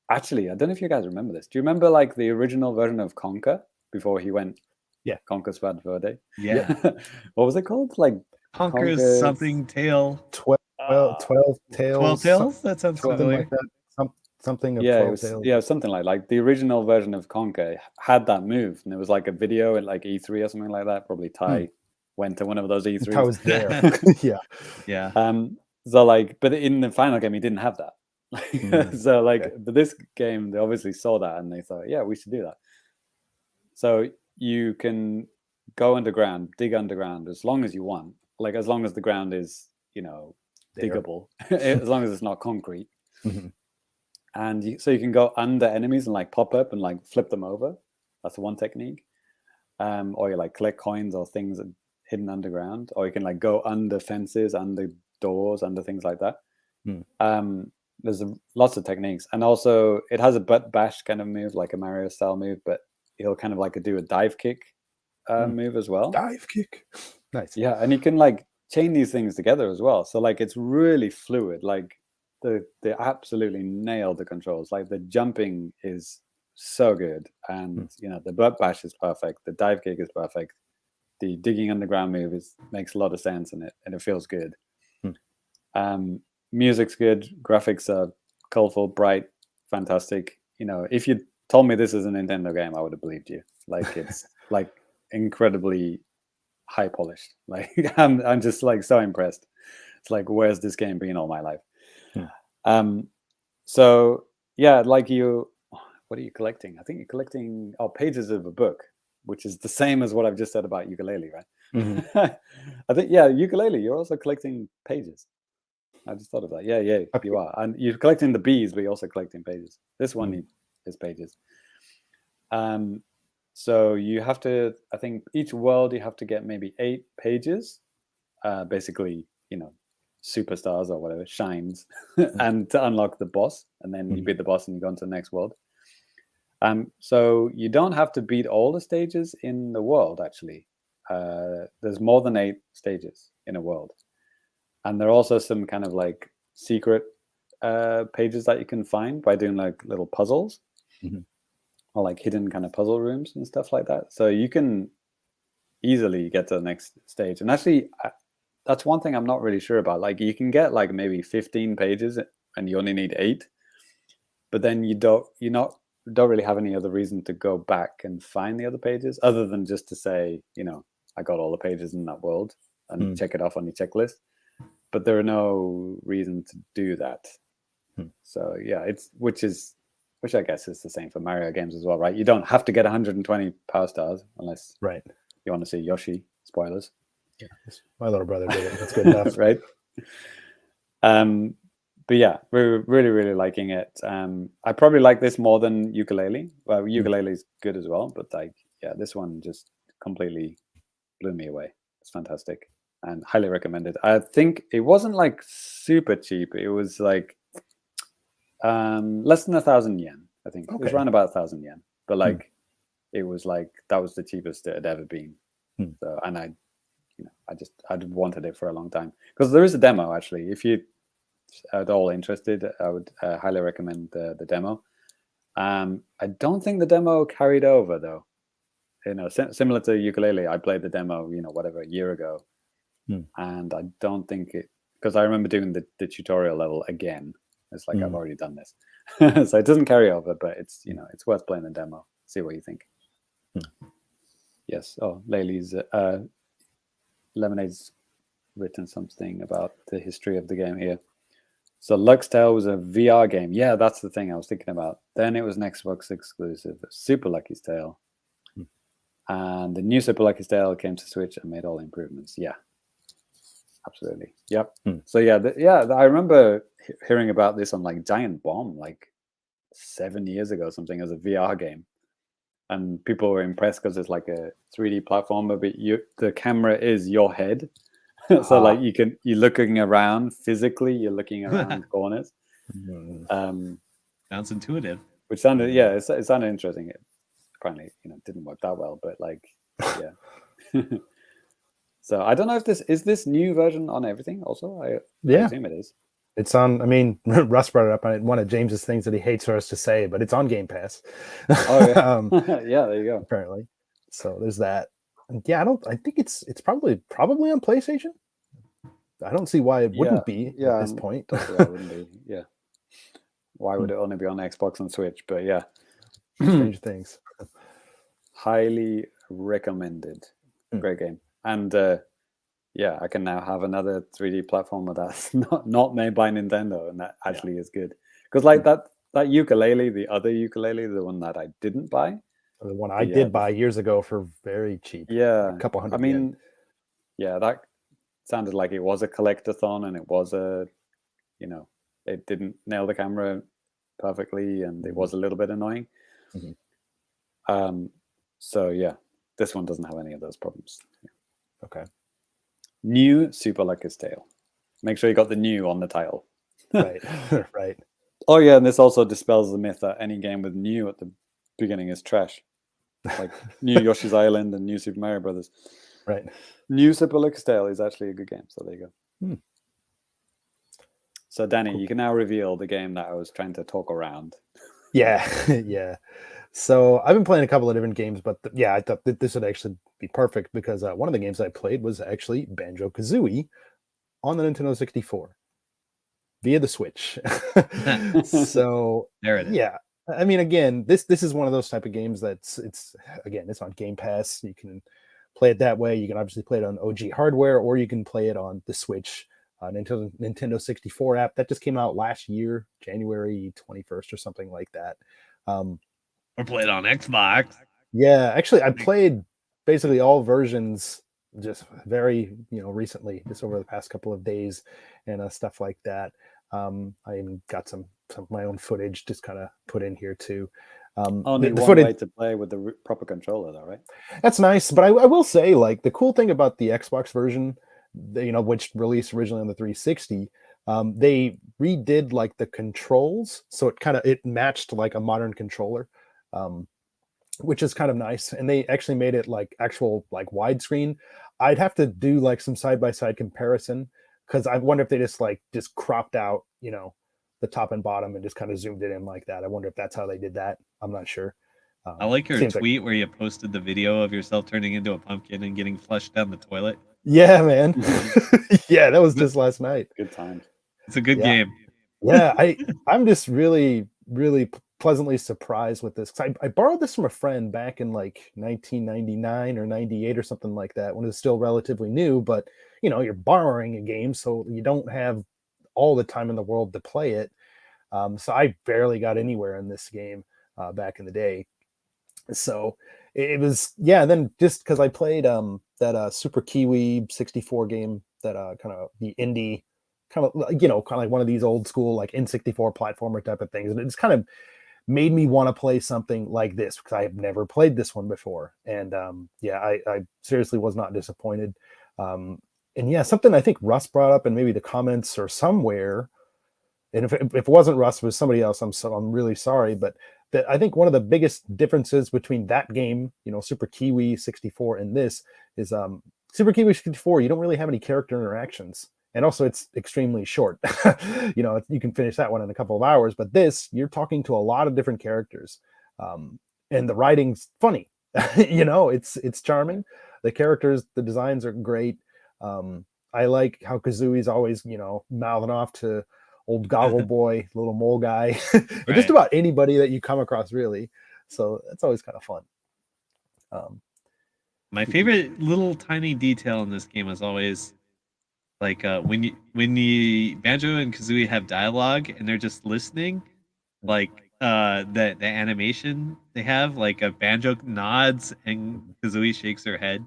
actually, I don't know if you guys remember this. Do you remember the original version of Conker before he went? Yeah, Conker's Bad Fur Day. Yeah. What was it called? Conker's something tail. 12 tails. 12 tails. That sounds familiar. Like that. Something of yeah, 12 tails. Yeah, something like the original version of Conker had that move, and it was a video at E3 or something like that. Probably Ty went to one of those E3s. I was there. Yeah. So but in the final game, he didn't have that. So but this game, they obviously saw that and they thought, yeah, we should do that. So you can go underground, dig underground as long as you want, as long as the ground is, diggable, as long as it's not concrete. And so you can go under enemies and pop up and flip them over. That's one technique. Or you collect coins or things hidden underground, or you can go under fences, under doors, under things like that. There's lots of techniques, and also it has a butt bash kind of move, like a Mario style move, but he'll kind of do a dive kick move as well. Dive kick, nice. Yeah, and you can chain these things together as well. So it's really fluid. They absolutely nailed the controls. The jumping is so good, and the butt bash is perfect. The dive kick is perfect. The digging underground move makes a lot of sense, and it feels good. Music's good. Graphics are colorful, bright, fantastic. If you told me this is a Nintendo game, I would have believed you. It's incredibly high polished. Like I'm just like so impressed. It's like, where's this game been all my life? So yeah, like what are you collecting? I think you're collecting pages of a book, which is the same as what I've just said about Yooka-Laylee, right? Mm-hmm. I think Yooka-Laylee, you're also collecting pages. I just thought of that. Yeah, okay. You are, and you're collecting the bees, but you're also collecting pages. This one is pages. So you have to, I think each world you have to get maybe 8 pages, basically, superstars or whatever, shines, and to unlock the boss, and then you beat the boss and you go on to the next world. So you don't have to beat all the stages in the world, actually. There's more than 8 stages in a world. And there are also some kind of like secret pages that you can find by doing like little puzzles. Or like hidden kind of puzzle rooms and stuff like that. So you can easily get to the next stage. And actually, that's one thing I'm not really sure about. Like you can get like maybe 15 pages and you only need 8, but then you don't really have any other reason to go back and find the other pages other than just to say, I got all the pages in that world and check it off on your checklist. But there are no reason to do that. So yeah, which I guess is the same for Mario games as well, right? You don't have to get 120 power stars unless you want to see Yoshi. Spoilers. Yeah, my little brother did it. That's good enough, right? But yeah, we're really, really liking it. I probably like this more than Yooka-Laylee. Well, Yooka-Laylee is good as well, but like, yeah, this one just completely blew me away. It's fantastic and highly recommended. I think it wasn't like super cheap. It was like less than 1,000 yen. I think it was around about 1,000 yen. But like, it was like that was the cheapest it had ever been. So, and I wanted it for a long time because there is a demo actually. If you at all interested, I would highly recommend the demo. I don't think the demo carried over though. Similar to Yooka-Laylee, I played the demo, whatever, a year ago, and I don't think it, because I remember doing the tutorial level again. It's like I've already done this, so it doesn't carry over, but it's it's worth playing the demo. See what you think. Yes. Oh, Laylee's Lemonade's written something about the history of the game here. So Lux Tale was a VR game. Yeah, that's the thing I was thinking about. Then it was an Xbox exclusive, Super Lucky's Tale. And the new Super Lucky's Tale came to Switch and made all improvements. Yeah, absolutely. Yep. So yeah, I remember hearing about this on like Giant Bomb like 7 years ago, something, as a VR game. And people were impressed because it's like a 3D platformer, but the camera is your head. So like you're looking around physically, you're looking around corners. Sounds intuitive. Which sounded, it sounded interesting. It apparently, didn't work that well, but like, yeah. So I don't know if this new version on everything also. I assume it is. It's on, I mean, Russ brought it up on it, one of James's things that he hates for us to say, but it's on Game Pass. Oh, yeah. Yeah, there you go. Apparently. So there's that. And yeah, I think it's probably on PlayStation. I don't see why it wouldn't be at this point. It wouldn't be. Yeah. Why would it only be on Xbox and Switch? But yeah. Strange things. Highly recommended. Great game. And I can now have another 3D platformer that's not made by Nintendo, and that actually is good. Because like that Yooka-Laylee, the other Yooka-Laylee, the one that I didn't buy, the one I did buy years ago for very cheap. Yeah, a couple hundred. I mean, that sounded like it was a collectathon, and it was it didn't nail the camera perfectly, and it was a little bit annoying. So yeah, this one doesn't have any of those problems. Okay. New Super Lucky's Tale. Make sure you got the new on the title. Right. Right. Oh yeah, and this also dispels the myth that any game with new at the beginning is trash. Like New Yoshi's Island and New Super Mario Brothers. Right. New Super Lucky's Tale is actually a good game. So there you go. So Danny, you can now reveal the game that I was trying to talk around. Yeah. Yeah. So I've been playing a couple of different games, but I thought that this would actually be perfect because one of the games I played was actually Banjo Kazooie on the Nintendo 64 via the Switch. So there it is. Yeah, I mean, again, this is one of those type of games it's on Game Pass. You can play it that way. You can obviously play it on OG hardware, or you can play it on the Switch. Nintendo 64 app that just came out last year, January 21st or something like that. Or play it on Xbox. Yeah, actually, I played basically all versions just very, recently, just over the past couple of days and stuff like that. I even got some of my own footage just kind of put in here too. Only one way to play with the proper controller, though, right? That's nice, but I will say, like, the cool thing about the Xbox version, which released originally on the 360, they redid like the controls, so it matched like a modern controller, which is kind of nice. And they actually made it like actual like widescreen. I'd have to do like some side-by-side comparison, because I wonder if they just cropped out, the top and bottom and just kind of zoomed it in like that. I wonder if that's how they did that. I'm not sure. I like your tweet where you posted the video of yourself turning into a pumpkin and getting flushed down the toilet. Yeah, man. Yeah, that was just last night. Good time. It's a good game. Yeah, I'm just really, really pleasantly surprised with this. I borrowed this from a friend back in like 1999 or 98 or something like that, when it was still relatively new. But you're borrowing a game, so you don't have all the time in the world to play it. So I barely got anywhere in this game back in the day. So it was, and then just because I played that Super Kiwi 64 game, that kind of the indie kind of like one of these old school like N64 platformer type of things, and it's kind of made me want to play something like this, because I have never played this one before. And I seriously was not disappointed. And something I think Russ brought up, and maybe the comments or somewhere, and if it wasn't Russ, it was somebody else, I'm really sorry, but that I think one of the biggest differences between that game, Super Kiwi 64, and this is Super Kiwi 64, you don't really have any character interactions. And also it's extremely short. You can finish that one in a couple of hours, but this, you're talking to a lot of different characters. And the writing's funny. It's charming. The characters, the designs are great. I like how Kazooie's always, mouthing off to old Goggle Boy, little mole guy, or just about anybody that you come across, really. So that's always kind of fun. My favorite little tiny detail in this game is always like when the Banjo and Kazooie have dialogue and they're just listening, like the animation they have, like a Banjo nods and Kazooie shakes her head.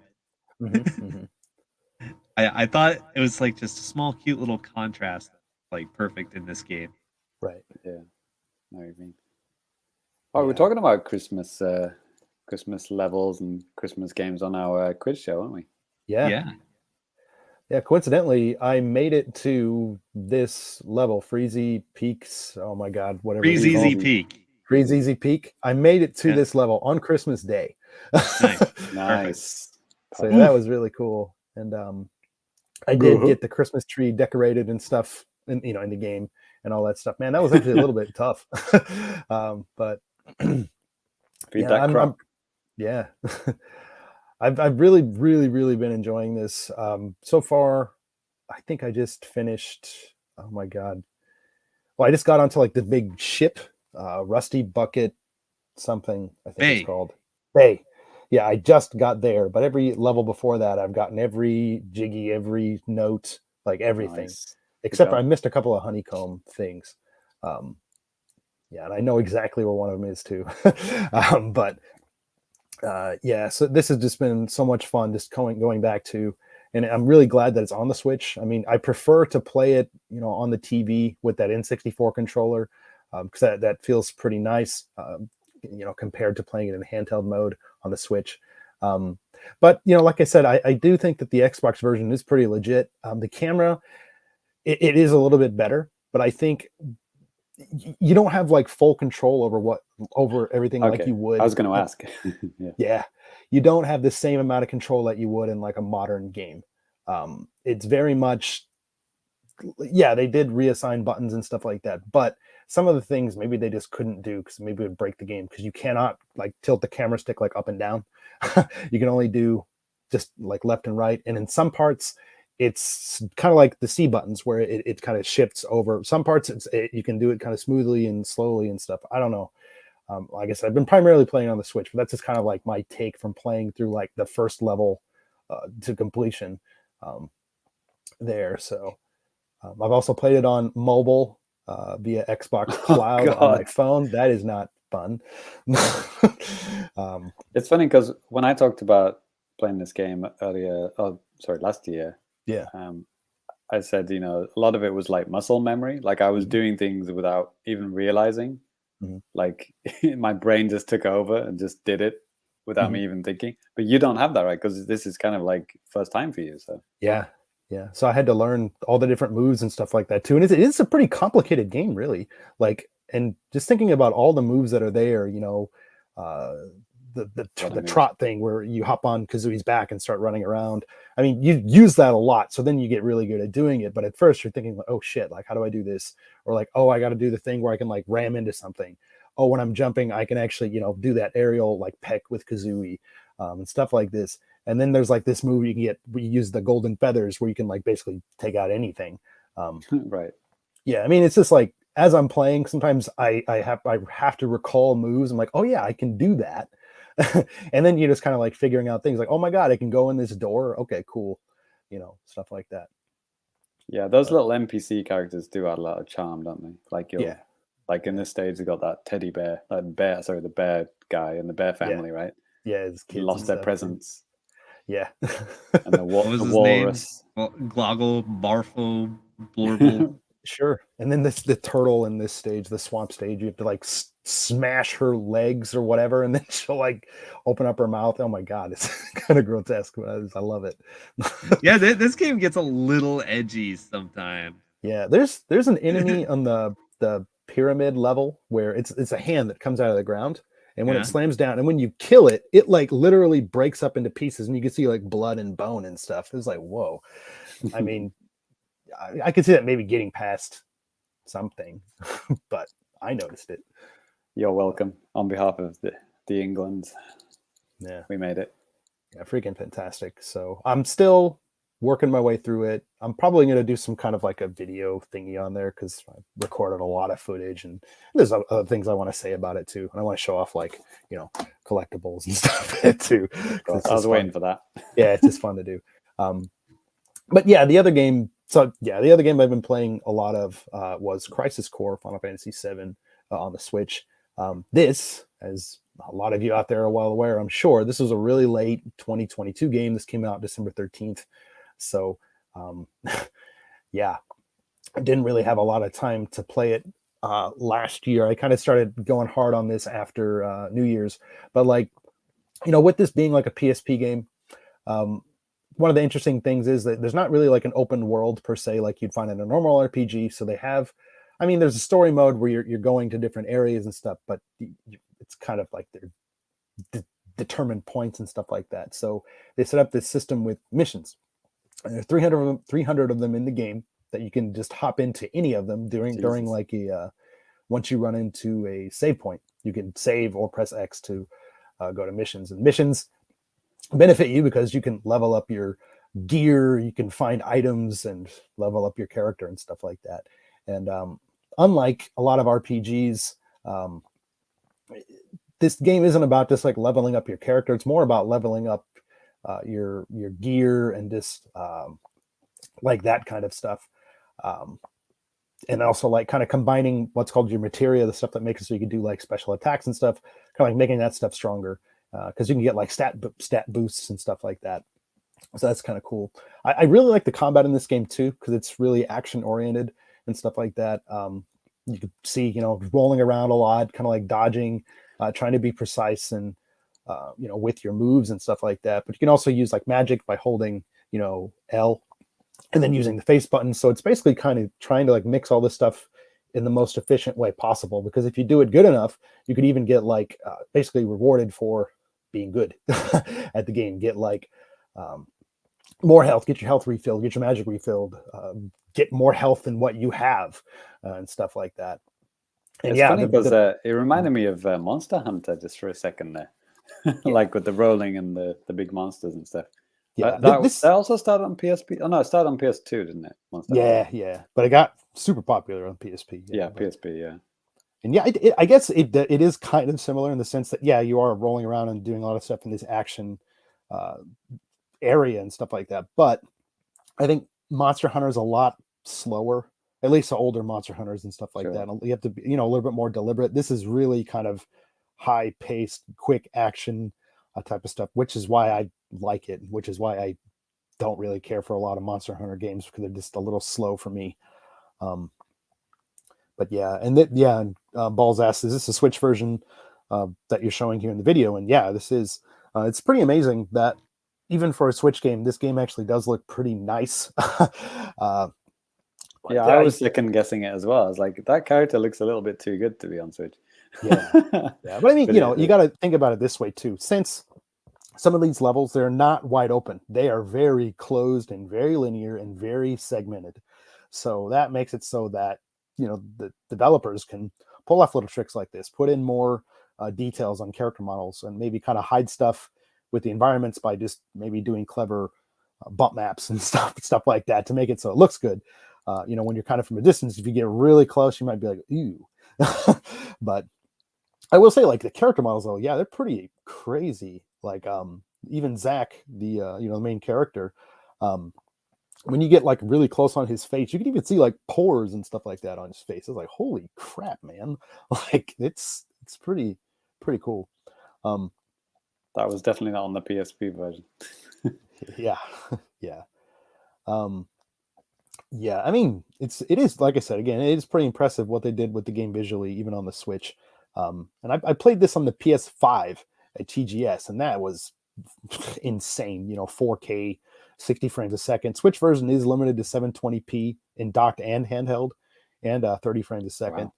I thought it was like just a small, cute little contrast, like perfect in this game. Right. Yeah. I know what you mean. Oh, we're talking about Christmas levels and Christmas games on our quiz show, aren't we? Yeah. Coincidentally, I made it to this level, Freezy Peaks. Oh my God, whatever. Freezy Peak. Freezy Peak. I made it to this level on Christmas Day. Nice. So that was really cool. And I did get the Christmas tree decorated and stuff, in the game and all that stuff. Man, that was actually a little bit tough. But I've really, really, really been enjoying this. So far, I think I just finished. Oh my God! Well, I just got onto like the big ship, Rusty Bucket, something I think it's called. Bay. Yeah, I just got there, but every level before that, I've gotten every jiggy, every note, like everything, except I missed a couple of honeycomb things. And I know exactly where one of them is too. So this has just been so much fun, just going back to, and I'm really glad that it's on the Switch. I mean, I prefer to play it, on the TV with that N64 controller, because that feels pretty nice, compared to playing it in handheld mode on the Switch. But like I said, I do think that the Xbox version is pretty legit. The camera, it is a little bit better, but I think you don't have like full control over everything like you would. I was going to ask. Yeah, you don't have the same amount of control that you would in like a modern game. It's very much, they did reassign buttons and stuff like that, but some of the things maybe they just couldn't do because maybe it would break the game, because you cannot like tilt the camera stick like up and down. You can only do just like left and right, and in some parts it's kind of like the C buttons where it kind of shifts over. Some parts you can do it kind of smoothly and slowly and stuff. I don't know. Like I said, I've been primarily playing on the Switch, but that's just kind of like my take from playing through like the first level to completion there. So I've also played it on mobile via Xbox Cloud on my phone. That is not fun. It's funny because when I talked about playing this game last year, I said, you know, a lot of it was like muscle memory. Like I was doing things without even realizing. Like my brain just took over and just did it without me even thinking. But you don't have that, right? Because this is kind of like first time for you. So yeah. So I had to learn all the different moves and stuff like that too. And it is a pretty complicated game, really. Like, and just thinking about all the moves that are there, you know, the trot thing where you hop on Kazooie's back and start running around. I mean, you use that a lot, so then you get really good at doing it. But at first you're thinking, like, oh shit, like how do I do this? Or like, oh, I got to do the thing where I can like ram into something. Oh, when I'm jumping, I can actually, you know, do that aerial like peck with Kazooie and stuff like this. And then there's like this move you can get where you use the golden feathers where you can like basically take out anything. Right. Yeah, I mean, it's just like as I'm playing, sometimes I have to recall moves. I'm like, oh yeah, I can do that. And then you're just kind of like figuring out things like, oh my god, I can go in this door. Okay, cool. You know, stuff like that. Yeah, those little NPC characters do add a lot of charm, don't they? Like like in this stage, they got that teddy bear, the bear guy and the bear family, right? Yeah, his kids lost their presence. Yeah. And the walrus. Well, Gloggle, Barfo, Blorble. Sure. And then the turtle in this stage, the swamp stage, you have to like smash her legs or whatever, and then she'll like open up her mouth. Oh my god, it's kind of grotesque, but I love it. Yeah, this game gets a little edgy sometimes. Yeah, there's an enemy on the pyramid level where it's a hand that comes out of the ground, and when it slams down and when you kill it, it like literally breaks up into pieces, and you can see like blood and bone and stuff. It's like, whoa. I mean, I could see that maybe getting past something, but I noticed it. You're welcome. On behalf of the England. Yeah. We made it. Yeah, freaking fantastic. So I'm still working my way through it. I'm probably going to do some kind of like a video thingy on there because I recorded a lot of footage, and there's other things I want to say about it too. And I want to show off like, you know, collectibles and stuff too. I was waiting for that. Yeah, it's just fun to do. But yeah, the other game I've been playing a lot of was Crisis Core Final Fantasy VII on the Switch. This, as a lot of you out there are well aware, I'm sure, this was a really late 2022 game. This came out December 13th. So, yeah, I didn't really have a lot of time to play it last year. I kind of started going hard on this after New Year's. But, like, you know, with this being like a PSP game, one of the interesting things is that there's not really like an open world per se like you'd find in a normal RPG. So they have, I mean, there's a story mode where you're going to different areas and stuff, but it's kind of like they're determined points and stuff like that. So they set up this system with missions. And there are 300 of them in the game that you can just hop into any of them during like once you run into a save point, you can save or press X to go to missions. And missions benefit you because you can level up your gear, you can find items and level up your character and stuff like that. And unlike a lot of RPGs, this game isn't about just like leveling up your character. It's more about leveling up your gear and just like that kind of stuff. And also like kind of combining what's called your materia, the stuff that makes it so you can do like special attacks and stuff, kind of like making that stuff stronger. Because you can get like stat boosts and stuff like that. So that's kind of cool. I really like the combat in this game too, because it's really action oriented and stuff like that. You can see, you know, rolling around a lot, kind of like dodging, trying to be precise and, you know, with your moves and stuff like that. But you can also use like magic by holding, you know, L and then using the face button. So it's basically kind of trying to like mix all this stuff in the most efficient way possible. Because if you do it good enough, you could even get like basically rewarded for being good at the game. Get like more health, get your health refilled, get your magic refilled, get more health than what you have, and stuff like that. And it's funny because it reminded me of Monster Hunter just for a second there, like with the rolling and the big monsters and stuff. Yeah, that also started on PSP. Oh no, it started on PS2, didn't it? Monster Hunter. Yeah, but it got super popular on PSP. Yeah, PSP, yeah. And yeah, I guess it is kind of similar in the sense that, yeah, you are rolling around and doing a lot of stuff in this action area and stuff like that. But I think Monster Hunter is a lot slower, at least the older Monster Hunters and stuff like that. You have to be, a little bit more deliberate. This is really kind of high paced, quick action type of stuff, which is why I like it, which is why I don't really care for a lot of Monster Hunter games, because they're just a little slow for me. But yeah, and Balls asks, is this a Switch version that you're showing here in the video? And yeah, this is. It's pretty amazing that even for a Switch game, this game actually does look pretty nice. I was second guessing it as well. I was like, that character looks a little bit too good to be on Switch. Yeah. But I mean, you got to think about it this way too. Since some of these levels, they're not wide open. They are very closed and very linear and very segmented. So that makes it so that, the developers can pull off little tricks like this, put in more details on character models, and maybe kind of hide stuff with the environments by just maybe doing clever bump maps and stuff like that to make it so it looks good. When you're kind of from a distance, if you get really close, you might be like, ew. But I will say, like, the character models, though, yeah, they're pretty crazy. Like, even Zach, the the main character, when you get like really close on his face, you can even see like pores and stuff like that on his face. It's like, holy crap, man! Like, it's pretty cool. That was definitely not on the PSP version. Yeah. Yeah, I mean, it is, like I said, again, it is pretty impressive what they did with the game visually, even on the Switch. And I played this on the PS5 at TGS, and that was insane. 4K, 60 frames a second. Switch version is limited to 720p in docked and handheld, and 30 frames a second. Wow.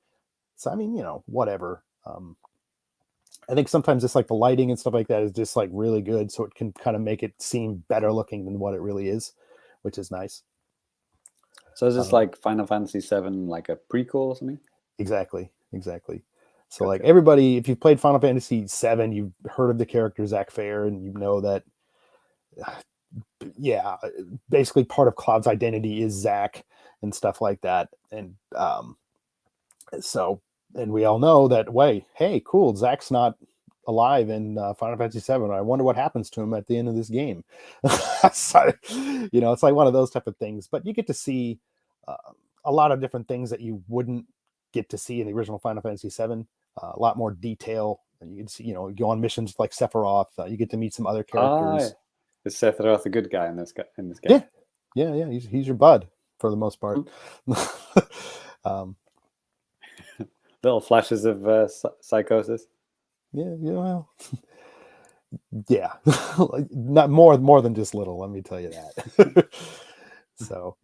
So I mean, whatever. I think sometimes it's like the lighting and stuff like that is just like really good, so it can kind of make it seem better looking than what it really is, which is nice. So is this like Final Fantasy VII, like a prequel or something? Exactly. So like everybody, if you've played Final Fantasy VII, you've heard of the character Zack Fair, and you know that, basically part of Cloud's identity is Zack and stuff like that. And and we all know that, hey, cool, Zack's not alive in Final Fantasy VII. I wonder what happens to him at the end of this game. So, it's like one of those type of things. But you get to see a lot of different things that you wouldn't get to see in the original Final Fantasy VII. A lot more detail. And you can see, you go on missions like Sephiroth. You get to meet some other characters. Is Sephiroth a good guy in this game? Yeah. He's your bud for the most part. Little flashes of psychosis. Yeah. Not more than just little. Let me tell you that. So,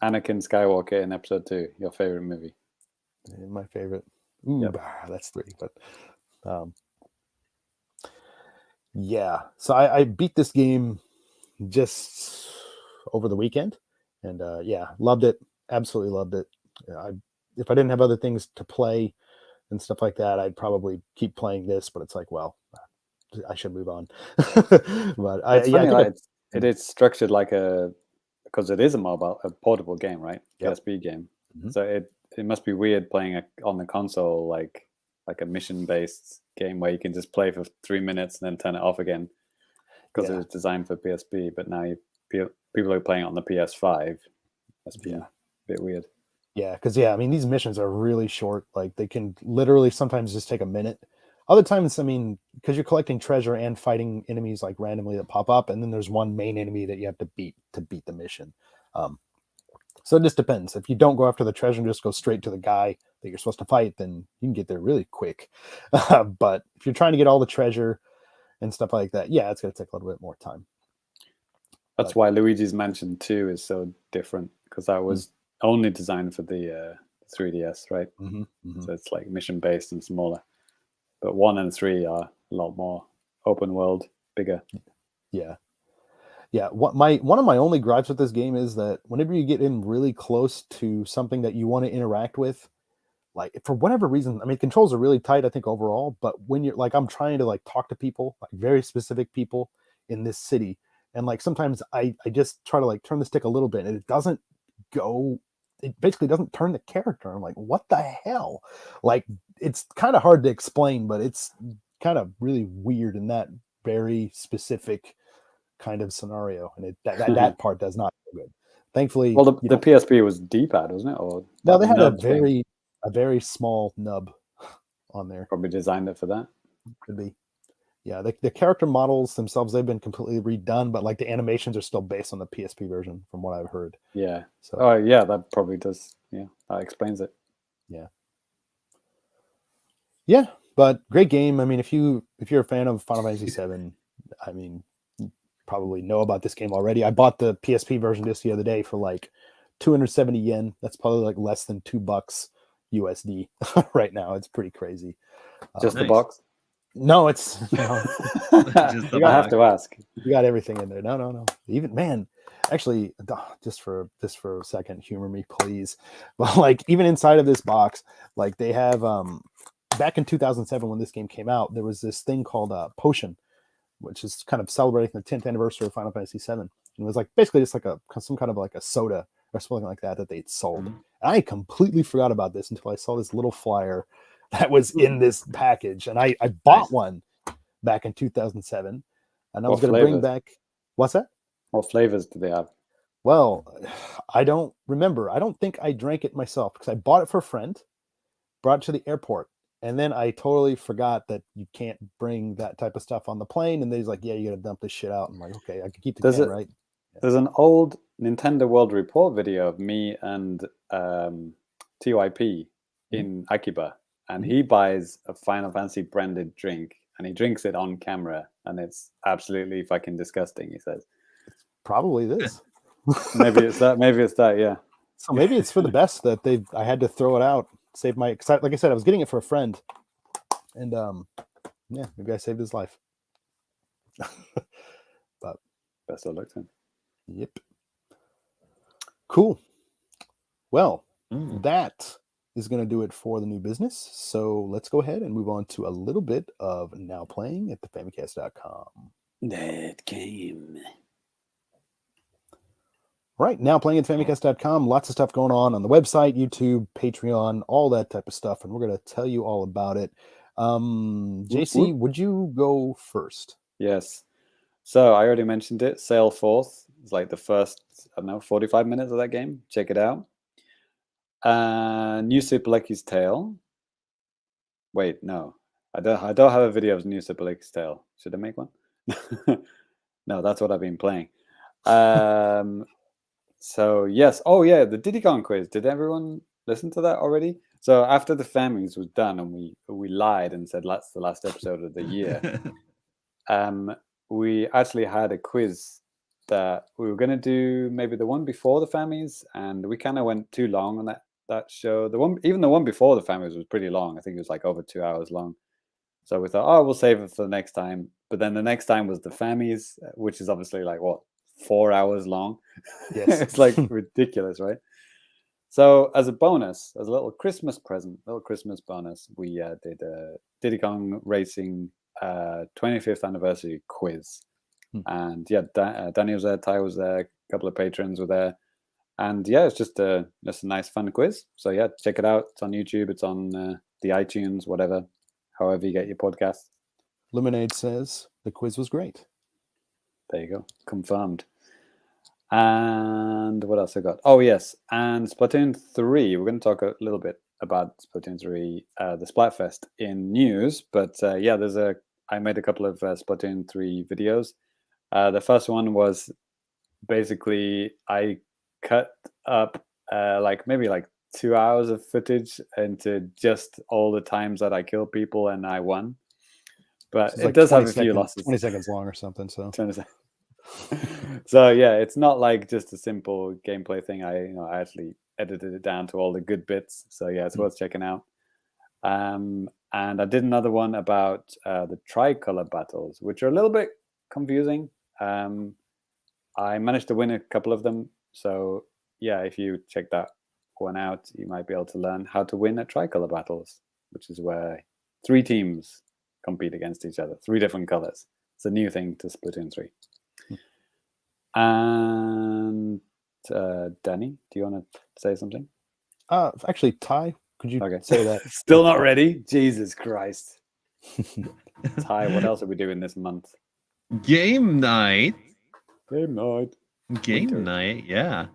Anakin Skywalker in Episode 2, your favorite movie? My favorite. Ooh, yep. That's 3. But so I beat this game just over the weekend, and loved it. Absolutely loved it. If I didn't have other things to play and stuff like that, I'd probably keep playing this, but it's like, well, I should move on. But it is structured like because it is a portable game, right? Yep. PSP game. Mm-hmm. So it must be weird playing on the console, like a mission-based game where you can just play for 3 minutes and then turn it off again, because it was designed for PSP. But now people are playing it on the PS5. Must be a bit weird. Yeah, because I mean, these missions are really short. Like, they can literally sometimes just take a minute. Other times, I mean, because you're collecting treasure and fighting enemies like randomly that pop up, and then there's one main enemy that you have to beat the mission. So it just depends. If you don't go after the treasure and just go straight to the guy that you're supposed to fight, then you can get there really quick. But if you're trying to get all the treasure and stuff like that, it's going to take a little bit more time. That's why Luigi's Mansion 2 is so different, because that was only designed for the 3DS, right? Mm-hmm, mm-hmm. So it's like mission-based and smaller. But 1 and 3 are a lot more open world, bigger. Yeah. One of my only gripes with this game is that whenever you get in really close to something that you want to interact with, like, for whatever reason, I mean, controls are really tight, I think, overall. But when you're like, I'm trying to like talk to people, like very specific people in this city, and like sometimes I just try to like turn the stick a little bit, and it doesn't go. It basically doesn't turn the character. I'm like, what the hell? Like, it's kind of hard to explain, but it's kind of really weird in that very specific kind of scenario, and that part does not feel good. Thankfully, well, the PSP was D-pad, wasn't it? Or no, they had a very small nub on there. Probably designed it for that. Could be. Yeah, the character models themselves, they've been completely redone, but like the animations are still based on the PSP version, from what I've heard. Yeah. So, oh yeah, that probably does. Yeah, that explains it. Yeah. Yeah, but great game. I mean, if you're a fan of Final Fantasy VII, I mean, you probably know about this game already. I bought the PSP version just the other day for like 270 yen. That's probably like less than $2 USD right now. It's pretty crazy. Just the box? No, it's you have to ask. You got everything in there. No. Even man, actually, just for a second, humor me, please. But like even inside of this box, like they have back in 2007 when this game came out, there was this thing called Potion, which is kind of celebrating the 10th anniversary of Final Fantasy VII. And it was like basically just like some kind of like a soda or something like that they'd sold. Mm-hmm. And I completely forgot about this until I saw this little flyer that was in this package, and I bought one back in 2007, and I was going to bring back. What's that? What flavors do they have? Well, I don't remember. I don't think I drank it myself because I bought it for a friend, brought it to the airport, and then I totally forgot that you can't bring that type of stuff on the plane. And he's like, "Yeah, you got to dump this shit out." I'm like, "Okay, I can keep the can, right?" Yeah. There's an old Nintendo World Report video of me and TYP in Akiba. And he buys a Final Fantasy branded drink, and he drinks it on camera, and it's absolutely fucking disgusting. He says, "Probably this. maybe it's that. Yeah. So maybe it's for the best that I had to throw it out, save my. Like I said, I was getting it for a friend, and yeah, maybe I saved his life. But best of luck to him. Yep. Cool. Well, that is going to do it for the new business. So let's go ahead and move on to a little bit of Now Playing at thefamicast.com. That game. Right, Now Playing at Famicast.com. Lots of stuff going on the website, YouTube, Patreon, all that type of stuff. And we're going to tell you all about it. JC, would you go first? Yes. So I already mentioned it. Sail Forth. It's like the first, 45 minutes of that game. Check it out. New Super Lucky's Tale. Wait, no, I don't have a video of New Super Lucky's Tale. Should I make one? No, that's what I've been playing. So yes, the Diddy Kong quiz. Did everyone listen to that already? So after the Fammies was done, and we lied and said that's the last episode of the year. We actually had a quiz that we were going to do, maybe the one before the Fammies, and we kind of went too long on that show. The one before the Fammies was pretty long. I think it was like over 2 hours long. So we thought, we'll save it for the next time. But then the next time was the Fammies, which is obviously like 4 hours long. Yes. It's like ridiculous, right? So as a bonus, as a little Christmas bonus, we did a Diddy Kong Racing 25th anniversary quiz. And yeah, Danny was there, Ty was there, a couple of patrons were there. And yeah, it's just a nice, fun quiz. So yeah, check it out. It's on YouTube. It's on the iTunes, whatever, however you get your podcasts. Lemonade says the quiz was great. There you go. Confirmed. And what else I got? Oh, yes. And Splatoon 3. We're going to talk a little bit about Splatoon 3, the Splatfest in news. But yeah, I made a couple of Splatoon 3 videos. The first one was basically I cut up maybe 2 hours of footage into just all the times that I killed people and I won. But it does have a few losses. 20 seconds long or something. So 20 seconds. So yeah, it's not like just a simple gameplay thing. I actually edited it down to all the good bits. So yeah, it's worth checking out. And I did another one about the tricolor battles, which are a little bit confusing. I managed to win a couple of them. So yeah, if you check that one out, you might be able to learn how to win at tricolor battles, which is where 3 teams compete against each other, 3 different colors. It's a new thing to Splatoon 3. And Danny, do you want to say something? Actually, Ty, could you say that? Still not ready? Jesus Christ. Ty, what else are we doing this month? Game night Game night, yeah.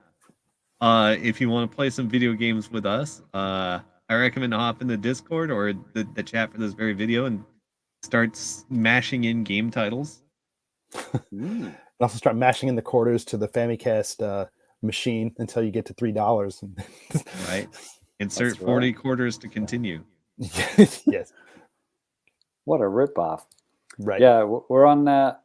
If you want to play some video games with us, I recommend hop in the Discord or the chat for this very video and start smashing in game titles. And also start mashing in the quarters to the Famicast machine until you get to $3. Right. Insert 40 quarters to continue. Yes. What a ripoff. Right. Yeah, we're on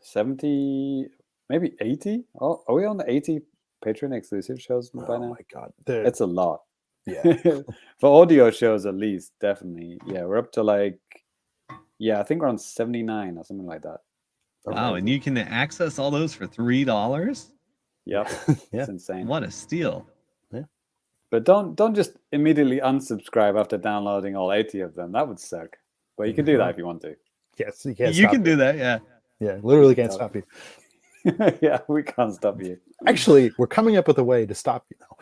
70, maybe 80. Oh, are we on the 80 Patreon exclusive shows by now? Oh my god, it's a lot. Yeah. For audio shows, at least, definitely. Yeah, we're up to I think we're on 79 or something like that. Wow, and you can access all those for $3? Yep. Yeah. It's insane. What a steal. Yeah. But don't just immediately unsubscribe after downloading all 80 of them. That would suck. But you can do that if you want to. Yes, you can do that, yeah. Yeah, literally can't stop you. Yeah, we can't stop you. Actually, we're coming up with a way to stop you now.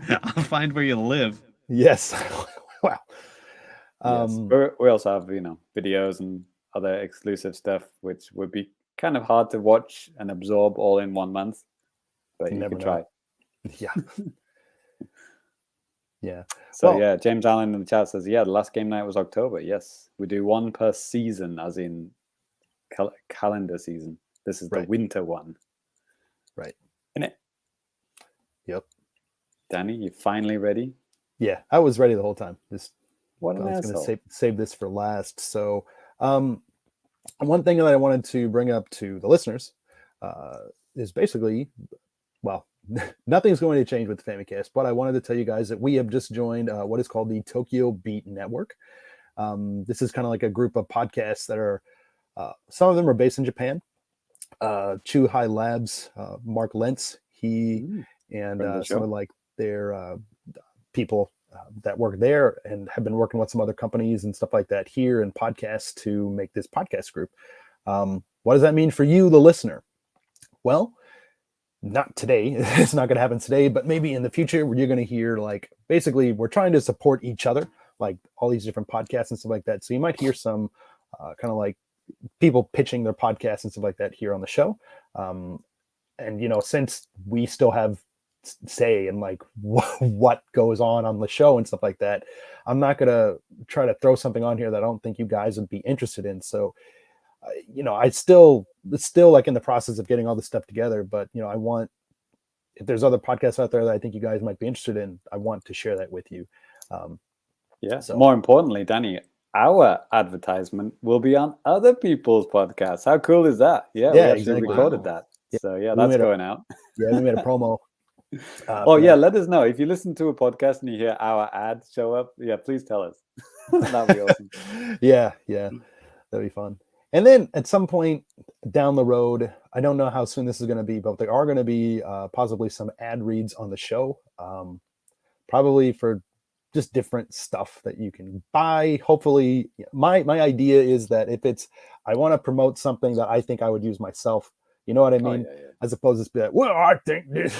No. I'll find where you live. Yes. Wow. Yes. We also have, videos and other exclusive stuff, which would be kind of hard to watch and absorb all in 1 month. But you can try. Yeah. Yeah. So James Allen in the chat says, the last game night was October. Yes, we do one per season, as in calendar season. This is the winter one. Right. Innit? Yep. Danny, you finally ready? Yeah, I was ready the whole time. I was asshole. going to save this for last. So, one thing that I wanted to bring up to the listeners is basically, nothing's going to change with the Famicast, but I wanted to tell you guys that we have just joined what is called the Tokyo Beat Network. This is kind of like a group of podcasts that are, some of them are based in Japan. Chu High Labs, Mark Lentz, and some of their people that work there and have been working with some other companies and stuff like that here in podcasts to make this podcast group. What does that mean for you, the listener? Well, not today. It's not going to happen today, but maybe in the future where you're going to hear basically we're trying to support each other, like all these different podcasts and stuff like that. So you might hear some kind of people pitching their podcasts and stuff like that here on the show. And, since we still have say in what goes on the show and stuff like that, I'm not going to try to throw something on here that I don't think you guys would be interested in. So, it's still in the process of getting all this stuff together, but I want, if there's other podcasts out there that I think you guys might be interested in, I want to share that with you. So more importantly, Danny, our advertisement will be on other people's podcasts. How cool is that? Yeah, we actually recorded that. Yeah. So that's going out. Yeah, we made a promo. Let us know if you listen to a podcast and you hear our ads show up. Yeah, please tell us. That'd be awesome. Yeah, that'd be fun. And then at some point down the road, I don't know how soon this is going to be, but there are going to be possibly some ad reads on the show, probably for just different stuff that you can buy. Hopefully, my idea is that if I want to promote something that I think I would use myself, you know what I mean? As opposed to be like, well, I think this,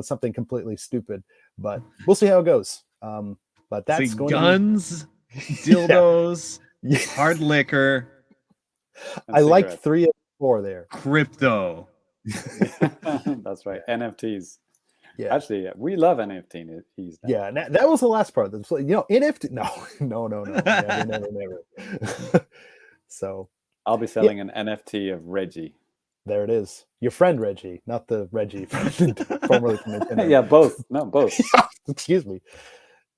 something completely stupid, but we'll see how it goes. But that's going guns, dildos, hard liquor. I liked 3 of 4 there. Crypto. That's right. NFTs. Yeah. Actually, we love NFTs. Yeah, that was the last part. NFT. No. Never. So I'll be selling an NFT of Reggie. There it is. Your friend Reggie, not the Reggie formerly from Nintendo. Yeah, both. No, both. Excuse me.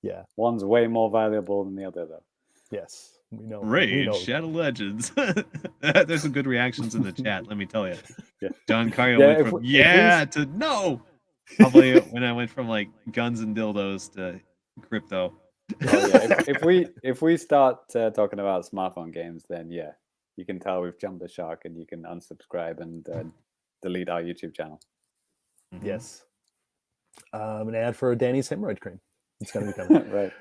Yeah. One's way more valuable than the other, though. Yes. We know. Raid Shadow Legends. There's some good reactions in the chat, let me tell you. Yeah. John Cario went from to no. Probably when I went from guns and dildos to crypto. If we start talking about smartphone games, then you can tell we've jumped the shark, and you can unsubscribe and delete our YouTube channel. Mm-hmm. Yes. An ad for Danny's hemorrhoid cream. It's going to be coming. Right.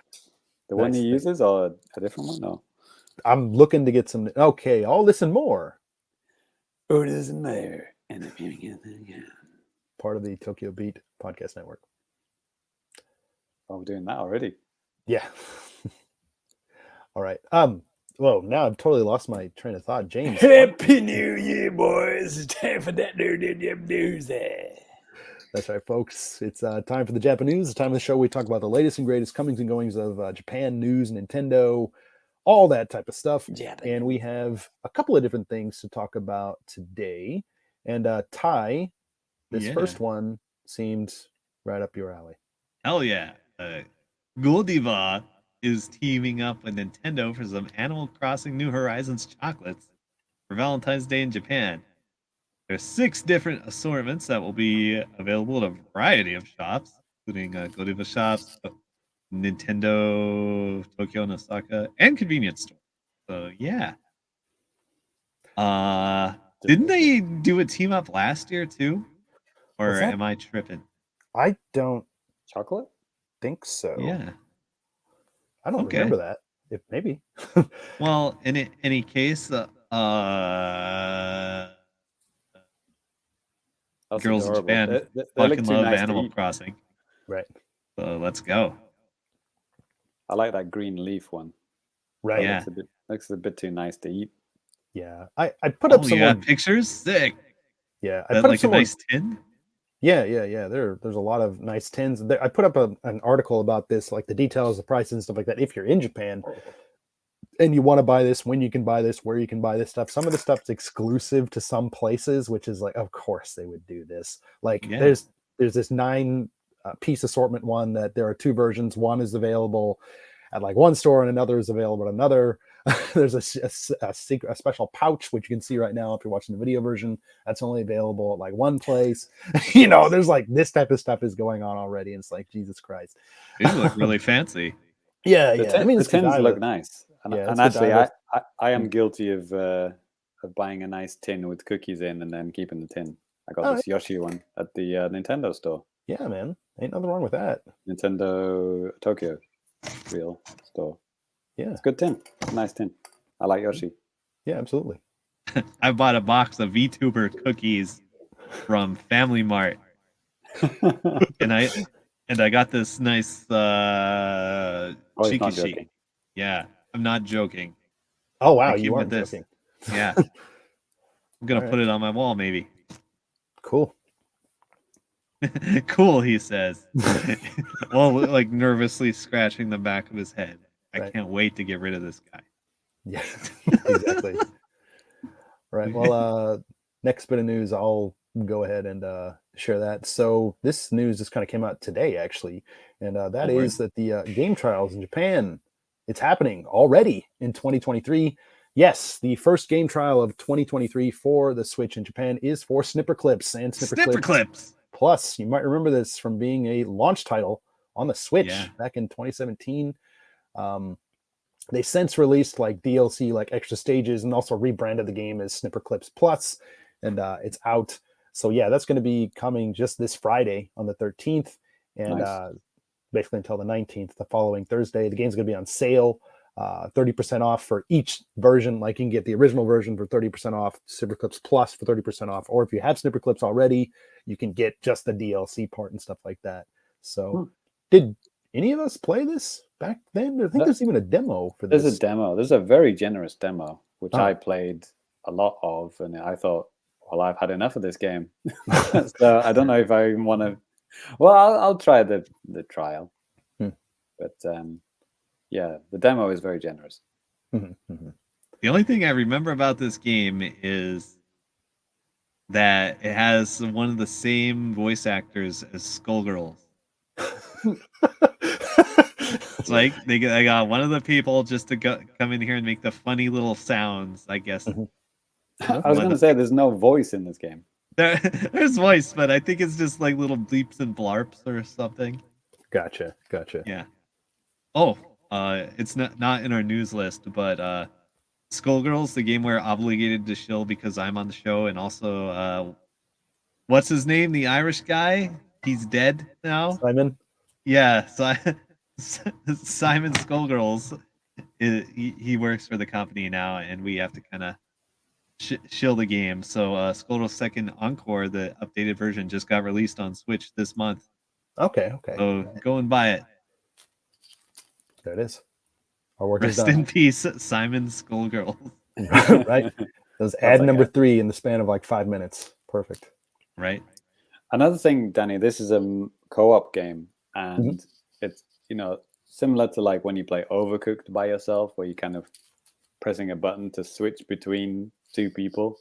The one he uses, or a different one? No. I'm looking to get some. Okay, all this and more. Orders and more. And part of the Tokyo Beat Podcast Network. Oh, we're doing that already. Yeah. All right. Whoa, now I've totally lost my train of thought. James. Happy New Year, boys. It's time for that news. That's right, folks. It's time for the JAPANews. The time of the show we talk about the latest and greatest comings and goings of Japan news, Nintendo, all that type of stuff. And we have a couple of different things to talk about today. And Ty, this first one seemed right up your alley. Hell yeah. Godiva is teaming up with Nintendo for some Animal Crossing New Horizons chocolates for Valentine's Day in Japan. There's 6 different assortments that will be available at a variety of shops, including Godiva shops, Nintendo, Tokyo and Osaka, and convenience stores. So yeah. Didn't they do a team up last year too? Or am I tripping? I don't chocolate think so. Yeah. I don't remember that. If maybe. Well, in any case, girls in Japan fucking love Animal Crossing. Right. So let's go. I like that green leaf one. Right. Yeah. Looks a bit too nice to eat. Yeah. I put up some more pictures. Sick. Yeah. I put up some a nice tin. Yeah. There's a lot of nice tins. I put up an article about this, like the details, the prices, and stuff like that. If you're in Japan and you want to buy this, when you can buy this, where you can buy this stuff. Some of the stuff's exclusive to some places, which is like, of course they would do this. Like there's this 9-piece assortment one that there are 2 versions. One is available at like one store and another is available at another. There's a special pouch, which you can see right now if you're watching the video version. That's only available at like one place. There's like this type of stuff is going on already. And it's like, Jesus Christ. These look really fancy. Yeah. I mean, the tins look nice. And actually, I am guilty of buying a nice tin with cookies in and then keeping the tin. I got this Yoshi one at the Nintendo store. Yeah, man. Ain't nothing wrong with that. Nintendo Tokyo real store. Yeah. It's a good tin. Nice tin. I like Yoshi. Yeah, absolutely. I bought a box of VTuber cookies from Family Mart. and I got this nice cheeky. Yeah. I'm not joking. Oh wow, you aren't joking. Yeah. I'm gonna put it on my wall, maybe. Cool. Cool, he says. While like nervously scratching the back of his head. I can't wait to get rid of this guy. Yeah, exactly. Right. Well, next bit of news, I'll go ahead and share that. So this news just kind of came out today, actually, and that is that the game trials in Japan, it's happening already in 2023. Yes, the first game trial of 2023 for the Switch in Japan is for Snipper Clips and Snipper Clips Plus. You might remember this from being a launch title on the Switch back in 2017. They since released like DLC, like extra stages, and also rebranded the game as Snipper Clips Plus, and it's out. So yeah, that's going to be coming just this Friday on the 13th, and basically until the 19th, the following Thursday. The game's going to be on sale, 30% off for each version. Like you can get the original version for 30% off, Snipper Clips Plus for 30% off, or if you have Snipper Clips already, you can get just the DLC part and stuff like that. So did any of us play this back then? I think there's even a demo for this. There's a demo. There's a very generous demo, which I played a lot of, and I thought, well, I've had enough of this game. So I don't know if I even want to. Well, I'll try the trial. But yeah, the demo is very generous. The only thing I remember about this game is that it has one of the same voice actors as Skullgirls. It's like they got one of the people just to come in here and make the funny little sounds, I guess. I was going to say there's no voice in this game. There's voice, but I think it's just like little bleeps and blarps or something. Gotcha. Yeah. Oh, it's not in our news list, but Skullgirls, the game we're obligated to shill because I'm on the show, and also what's his name? The Irish guy? He's dead now. Simon. Yeah, Simon Skullgirls. He works for the company now, and we have to kind of shill the game. So Skullgirls Second Encore, the updated version, just got released on Switch this month. Okay. So go and buy it. There it is. Our work is Rest done. in peace, Simon Skullgirl. Right? That was ad number 3 in the span of like 5 minutes. Perfect. Right. Another thing, Danny, this is a co-op game, and it's, you know, similar to like when you play Overcooked by yourself, where you kind of pressing a button to switch between two people.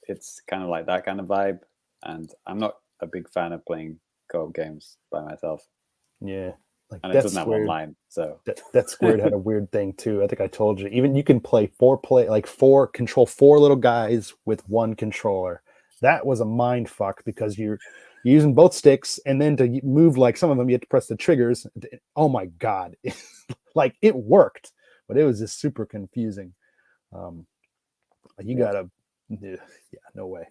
It's kind of like that kind of vibe, and I'm not a big fan of playing co-op games by myself. Yeah, like and it doesn't have online, so that Squared had a weird thing too. I think I told you. Even you can play control 4 little guys with one controller. That was a mind fuck because you're using both sticks, and then to move like some of them, you have to press the triggers. Oh my god, like it worked, but it was just super confusing. You gotta, yeah, no way.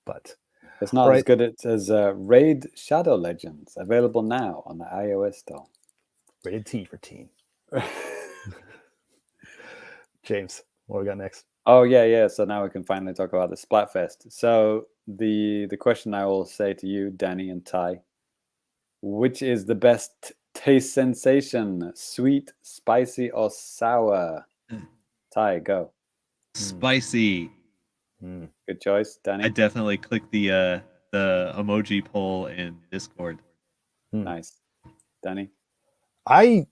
But it's not as good as Raid Shadow Legends, available now on the iOS store. Rated T for teen. James, what we got next? Oh yeah. So now we can finally talk about the Splatfest. So the question I will say to you, Danny and Ty, which is the best taste sensation? Sweet, spicy, or sour? Ty, go. Spicy. Good choice, Danny. I definitely clicked the emoji poll in Discord. Nice. Danny? I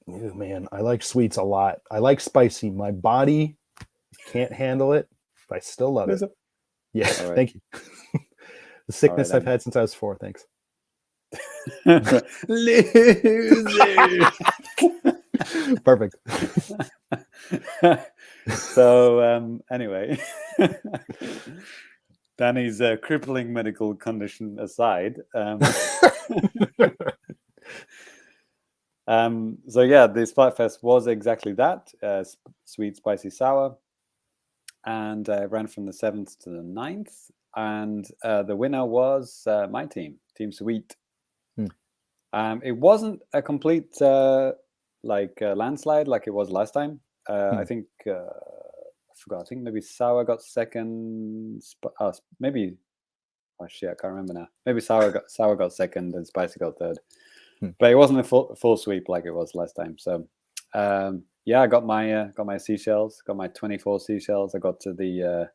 like sweets a lot. I like spicy. My body can't handle it, but I still love it. Yeah, right. Thank you. The sickness I've had since I was 4, thanks. Loser. Perfect. So anyway, Danny's crippling medical condition aside, so yeah, the Splatfest was exactly that, sweet, spicy, sour, and ran from the 7th to the 9th, and the winner was my team, Team Sweet. It wasn't a complete landslide like it was last time. I think I forgot. I think maybe Sour got second. Maybe I can't remember now. Maybe Sour got second and Spicy got third. But it wasn't a full sweep like it was last time. So yeah, I got my seashells. Got my 24 seashells. I got to the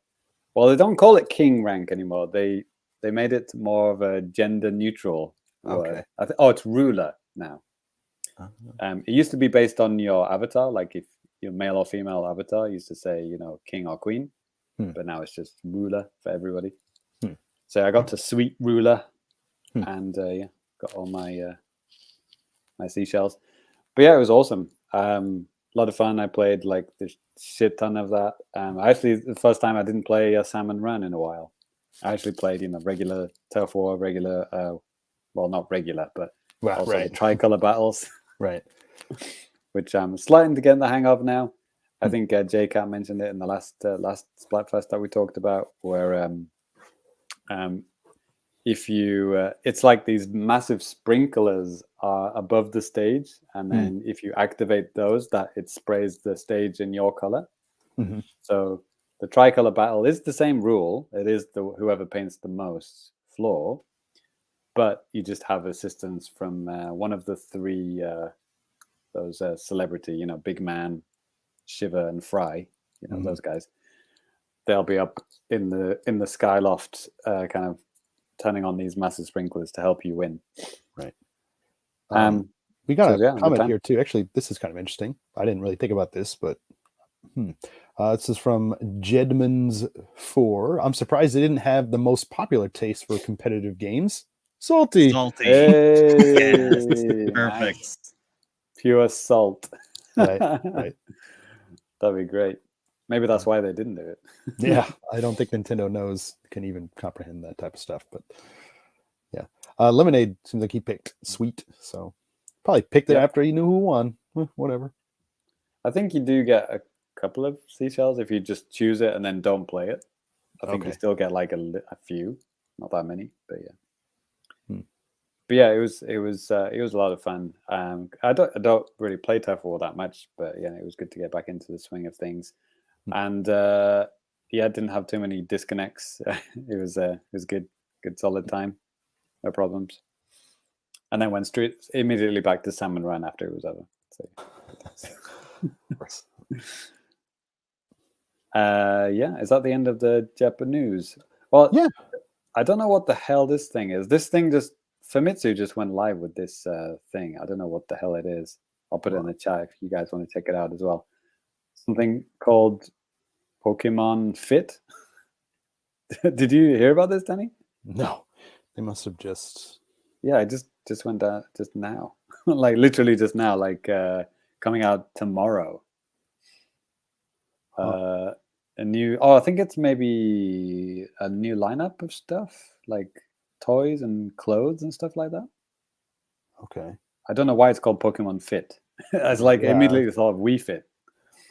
well, they don't call it king rank anymore. They made it more of a gender neutral. Okay. It's ruler now. It used to be based on your avatar, like if your male or female avatar used to say, you know, king or queen, but now it's just ruler for everybody. So I got to sweet ruler, and yeah, got all my my seashells. But yeah, it was awesome. A lot of fun. I played like the shit ton of that. Actually, the first time I didn't play a salmon run in a while. I actually played, you know, regular turf war, regular. Well, not regular, but also the tricolor battles. Right. Which I'm starting to get the hang of now. I think JCat mentioned it in the last Splatfest that we talked about, where if you, it's like these massive sprinklers are above the stage, and then if you activate those, that it sprays the stage in your color. So the tricolor battle is the same rule. It is whoever paints the most floor. But you just have assistance from one of the 3 those celebrity, you know, Big Man, Shiver, and Fry. You know, those guys. They'll be up in the skyloft, kind of turning on these massive sprinklers to help you win. Right. We got a comment here too. Actually, this is kind of interesting. I didn't really think about this, but this is from Jedmans4. I'm surprised they didn't have the most popular taste for competitive games. Salty. Hey, yes. Perfect. Nice. Pure salt. Right. That'd be great. Maybe that's why they didn't do it. Yeah, I don't think Nintendo can even comprehend that type of stuff. But yeah, Lemonade seems like he picked sweet, so probably picked it after he knew who won. Whatever. I think you do get a couple of seashells if you just choose it and then don't play it. I think you still get like a few, not that many, but yeah. But yeah, it was a lot of fun. I don't really play turf war that much, but yeah, it was good to get back into the swing of things. And yeah, didn't have too many disconnects. It was good solid time, no problems. And then went immediately back to salmon run after it was over. So Yeah, is that the end of the JAPANews? Well, yeah. I don't know what the hell this thing is. This thing Famitsu just went live with this thing. I don't know what the hell it is. I'll put it in the chat if you guys want to check it out as well. Something called Pokemon Fit. Did you hear about this, Danny? No, they must have just. Yeah, I just went down just now, like literally just now, like coming out tomorrow. A new. Oh, I think it's maybe a new lineup of stuff, like toys and clothes and stuff like that. Okay. I don't know why it's called Pokemon Fit. I was like immediately thought of Wii Fit.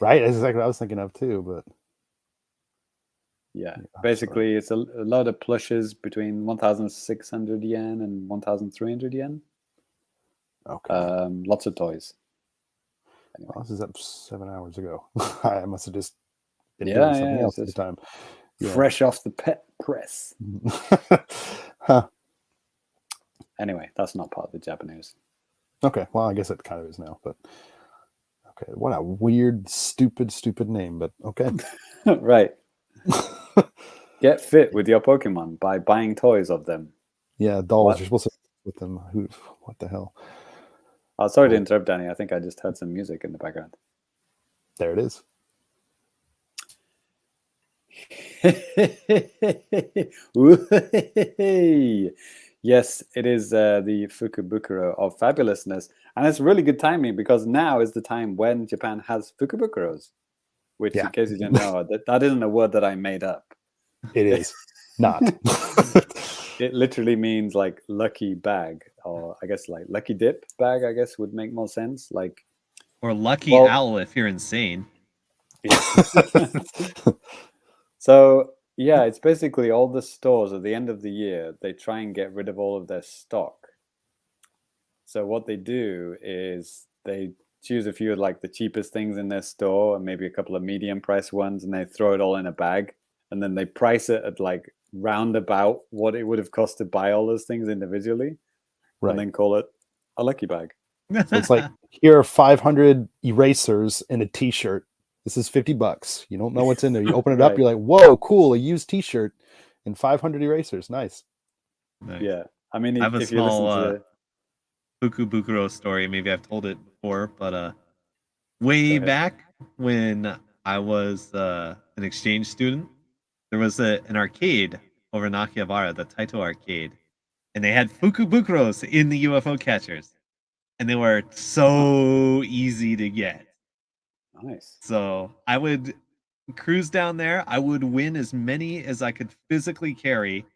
Right, that's exactly what I was thinking of too, but. Yeah, basically it's a lot of plushes between 1,600 yen and 1,300 yen. Okay. Lots of toys. Anyway. Well, this is up 7 hours ago. I must have just been doing something else at the time. Fresh off the pet press. Huh. Anyway, that's not part of the JAPANews. Okay, well, I guess it kind of is now, but okay. What a weird, stupid name, but okay. Right. Get fit with your Pokemon by buying toys of them. Yeah, dolls. You're supposed to with them. What the hell? Oh, sorry to interrupt, Danny. I think I just heard some music in the background. There it is. Yes, it is the Fukubukuro of Fabulousness. And it's really good timing because now is the time when Japan has Fukubukuros. Which, in case you didn't know, that isn't a word that I made up. It is not. It literally means like lucky bag, or I guess like lucky dip bag, I guess would make more sense. Like, or lucky owl if you're insane. Yeah. So, yeah, it's basically all the stores at the end of the year, they try and get rid of all of their stock. So what they do is they choose a few of like the cheapest things in their store and maybe a couple of medium price ones, and they throw it all in a bag, and then they price it at like roundabout what it would have cost to buy all those things individually, and then call it a lucky bag. So it's like, here are 500 erasers and a t-shirt. This is $50. You don't know what's in there. You open it up, you're like, whoa, cool, a used t-shirt and 500 erasers. Nice. Yeah. I mean, I have a if small, you listen to Fukubukuro story. Maybe I've told it before, but way back when I was an exchange student, there was an arcade over in Akihabara, the Taito arcade, and they had Fukubukuros in the UFO catchers, and they were so easy to get. Nice. So I would cruise down there. I would win as many as I could physically carry,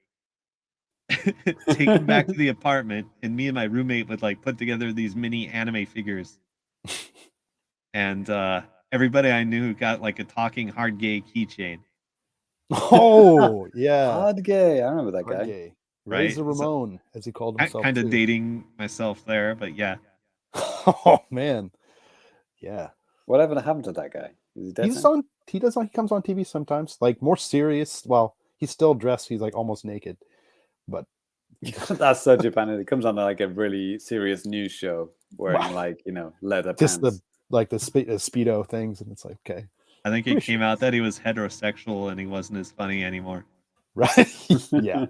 take them back to the apartment, and me and my roommate would like put together these mini anime figures. And everybody I knew got like a talking hard gay keychain. Oh yeah, hard gay. I remember that guy. Gay. Razor Ramon, as he called himself. Kind of dating myself there, but yeah. Oh man, yeah. Whatever happened to that guy? Is he dead? He comes on TV sometimes, like more serious. Well, he's still dressed. He's like almost naked, but that's so Japan. It comes on like a really serious news show wearing like leather just pants. the speedo things, and it's like, okay. I think it came out that he was heterosexual and he wasn't as funny anymore. Right? Yeah.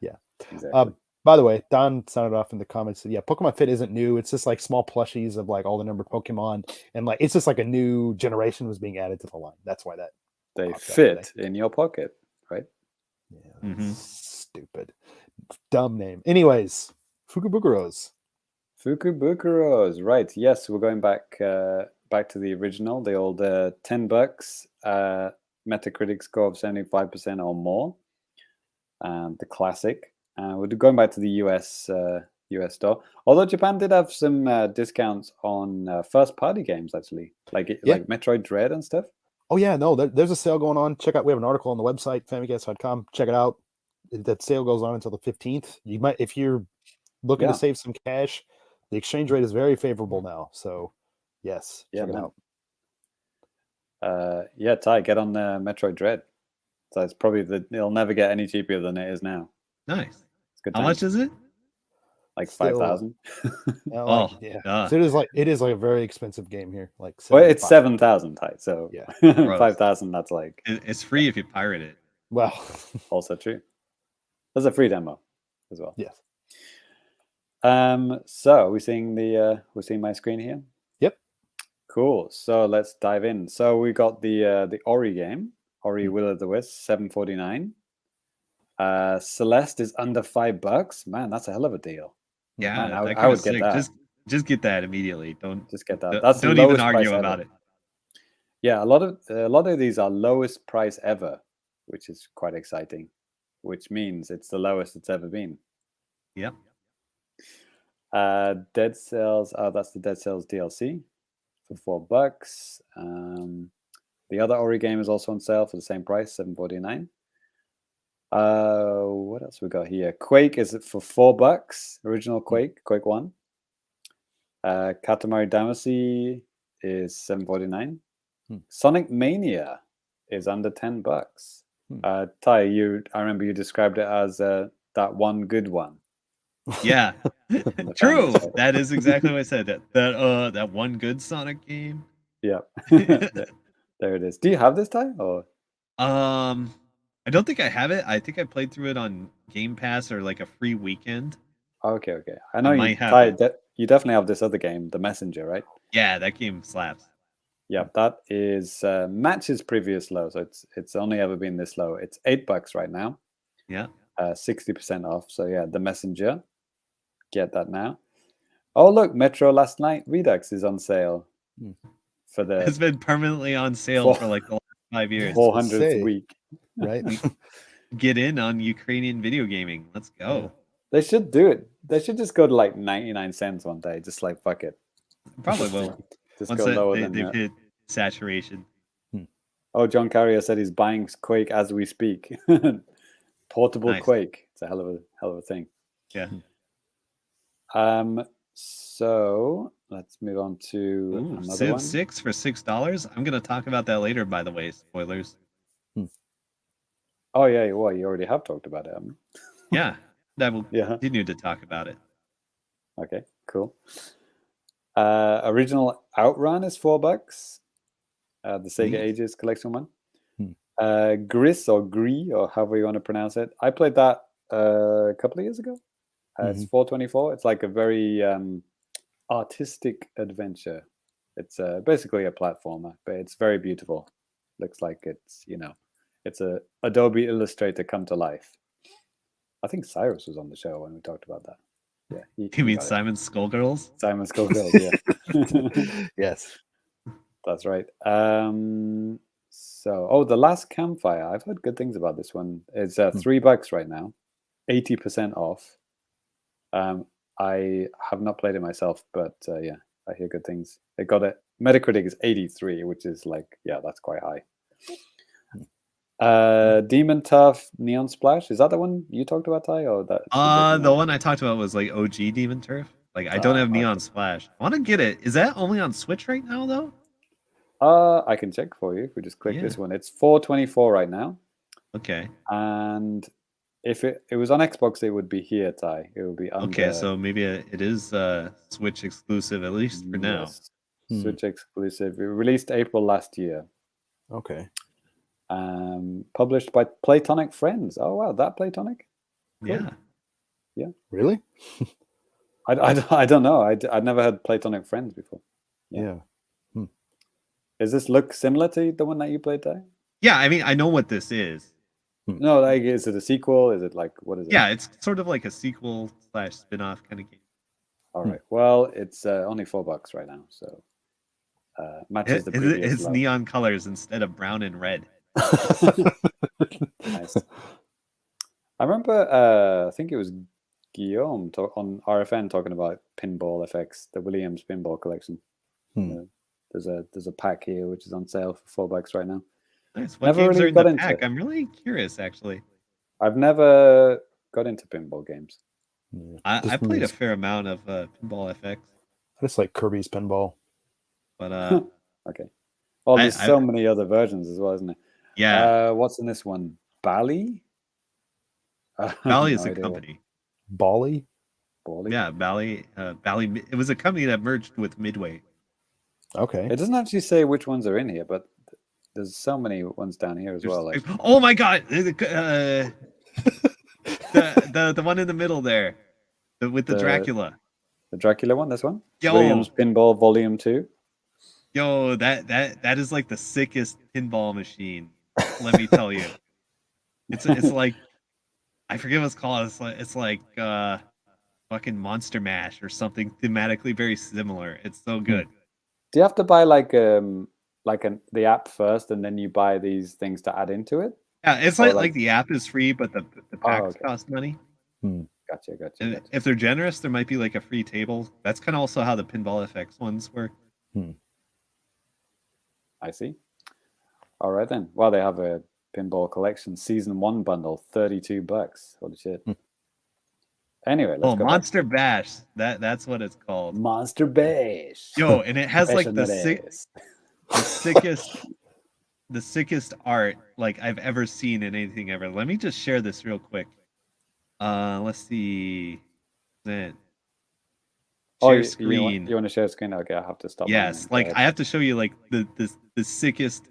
Yeah. Exactly. By the way, Don sounded off in the comments that Pokemon Fit isn't new. It's just like small plushies of like all the numbered Pokemon, and like it's just like a new generation was being added to the line. That's why they fit in your pocket, right? Yeah. Stupid, dumb name. Anyways, Fukubukuros. Right? Yes, we're going back to the original, the old $10. Metacritic score of 75% or more. The classic. We're going back to the US store. Although Japan did have some discounts on first-party games, actually, like Metroid Dread and stuff. Oh yeah, no, there's a sale going on. Check out. We have an article on the website, famicast.com. Check it out. That sale goes on until the 15th. You might, if you're looking to save some cash, the exchange rate is very favorable now. So, yes, check it out. Ty, get on Metroid Dread. So it's probably it'll never get any cheaper than it is now. Nice. How much is it? like 5,000. So it is like a very expensive game here. Like well, it's 7,000 type. So yeah, 5,000. That's like it's free if you pirate it. Well, also true. There's a free demo as well. Yes. So we're seeing my screen here. Yep. Cool. So let's dive in. So we got the Ori game, Ori Will of the Wisps, $7.49. Celeste is under $5. Man, that's a hell of a deal. Yeah, man, I would get that. Just get that immediately. Don't just get that. That's don't even argue about it. Yeah, a lot of these are lowest price ever, which is quite exciting. Which means it's the lowest it's ever been. Yep. Dead Cells. Oh, that's the Dead Cells DLC for $4. The other Ori game is also on sale for the same price, $7.49. What else we got here? Quake is for $4. Original Quake 1. Katamari Damacy is $7.49. Sonic Mania is under $10. Ty, I remember you described it as that one good one. Yeah, true. That is exactly what I said. That one good Sonic game. Yeah, there it is. Do you have this, Ty? Or I don't think I have it. I think I played through it on Game Pass or like a free weekend. Okay. I know you, Ty, you definitely have this other game, The Messenger, right? Yeah, that game slaps. Yeah, that is matches previous low, so it's only ever been this low. It's $8 right now. Yeah, 60% off. So yeah, The Messenger, get that now. Oh look, Metro Last Night Redux is on sale for the. It's been permanently on sale for like the last 5 years. 400th week, right? Get in on Ukrainian video gaming. Let's go. Yeah. They should do it. They should just go to like 99 cents one day. Just like fuck it. Probably will. Just once go lower they've than hit saturation. Oh, John Carrier said he's buying Quake as we speak. Portable Nice. Quake. It's a hell of a thing. Yeah. So let's move on to another Civ one. 6 for $6. I'm gonna talk about that later, by the way. Spoilers. Oh yeah, well, you already have talked about it, haven't you? Yeah. That will continue to talk about it. Okay, cool. Original Outrun is $4. The Sega Ages collection one. Gris or Gris, or however you want to pronounce it. I played that a couple of years ago. It's $4.24. It's like a very artistic adventure. It's basically a platformer, but it's very beautiful. Looks like it's a Adobe Illustrator come to life. I think Cyrus was on the show when we talked about that. Yeah, you mean Simon Skullgirls? Simon Skullgirls, yeah. Yes, that's right. So, The Last Campfire. I've heard good things about this one. It's $3 right now, 80% off. I have not played it myself, but I hear good things. They got it. Metacritic is 83, which is like, that's quite high. Demon Tough Neon Splash. Is that the one you talked about, Ty? Or that? The one I talked about was like OG Demon Turf. Like I don't have Neon Splash. I want to get it. Is that only on Switch right now though? I can check for you if we just click this one. It's $4.24 right now. Okay. And if it was on Xbox, it would be here, Ty. It would be under... Okay, so maybe it is Switch exclusive at least for now. Switch exclusive. It released April last year. Okay. Published by Playtonic Friends. Oh wow, that Playtonic? Cool. Yeah. Really? I don't know. I'd never heard Playtonic Friends before. Yeah. Does this look similar to the one that you played there? Yeah, I mean, I know what this is. No, like, is it a sequel? Is it like, what is it? Yeah, it's sort of like a sequel / spin-off kind of game. All right. Well, it's only $4 right now, so matches the previous It's low. neon colors instead of brown and red. Nice. I remember, I think it was Guillaume on RFN talking about Pinball FX, the Williams Pinball Collection. There's a pack here which is on sale for $4 right now. Nice. What games are in the pack? I'm really curious, actually. I've never got into pinball games. I played a fair amount of Pinball FX. I just like Kirby's Pinball. But okay. Well, there's so many other versions as well, isn't it? Yeah. What's in this one? Bally? Bally is a company. Bally? Bally? Yeah, Bally. It was a company that merged with Midway. Okay. It doesn't actually say which ones are in here, but there's so many ones down here as well. Like, oh my god, the one in the middle there, with the Dracula. The Dracula one, this one? Yo. Williams Pinball Volume 2. Yo, that is like the sickest pinball machine. Let me tell you. It's like, I forget what it's called. It's like fucking Monster Mash or something thematically very similar. It's so good. Do you have to buy the app first and then you buy these things to add into it? Yeah, it's like the app is free, but the packs cost money. Gotcha. If they're generous, there might be like a free table. That's kind of also how the Pinball FX ones work. I see. All right then. Well, they have a Pinball Collection Season 1 bundle, $32. Holy shit. Anyway, let's go Monster Bash. That's what it's called. Monster Bash. Yo, and it has like the sickest art like I've ever seen in anything ever. Let me just share this real quick. Let's see. Share screen. You want to share screen? Okay, I have to stop. Yes, like I have to show you like the sickest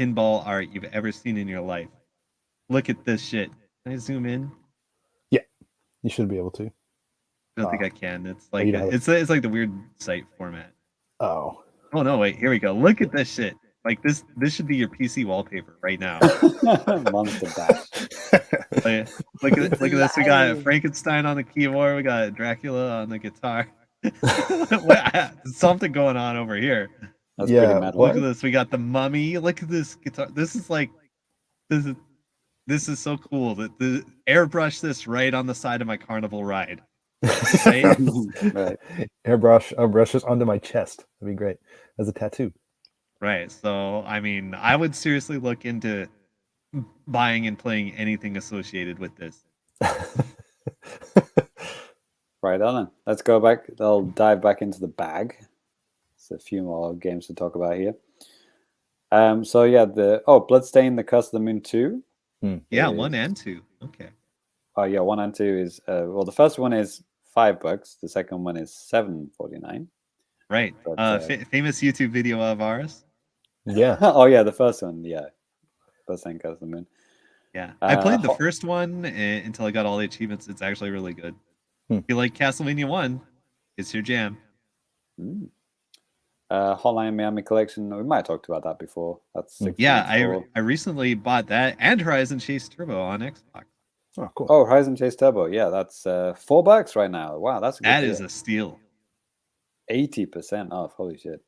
pinball art you've ever seen in your life. Look at this shit. Can I zoom in? Yeah, you should be able to. I don't think I can. It's like it's like the weird site format. Oh no, wait, here we go. Look at this shit. Like this should be your PC wallpaper right now. Monster Bash. Look at this. We got Frankenstein on the keyboard. We got Dracula on the guitar. Something going on over here. That's pretty metal. Look at this. We got the Mummy. Look at this guitar. This is so cool. That the airbrush this right on the side of my carnival ride. Right? Right. Airbrush this onto my chest. That'd be great as a tattoo. Right. So I mean, I would seriously look into buying and playing anything associated with this. Right on. Let's go back. I'll dive back into the bag. There's a few more games to talk about here. So yeah, Bloodstained: The Curse of the Moon 2. Yeah, 1 and 2. Okay. Oh yeah, 1 and 2 is the first one is $5. The second one is $7.49. Right. But, famous YouTube video of ours. Yeah. Oh yeah, the first one. Yeah. Bloodstained: Curse of the Moon. Yeah, I played the first one until I got all the achievements. It's actually really good. If you like Castlevania 1, it's your jam. Hotline Miami Collection. We might have talked about that before. That's I recently bought that and Horizon Chase Turbo on Xbox. Oh, cool. Oh, Horizon Chase Turbo. Yeah, that's $4 right now. Wow, that's a good deal. Is a steal. 80% off. Holy shit.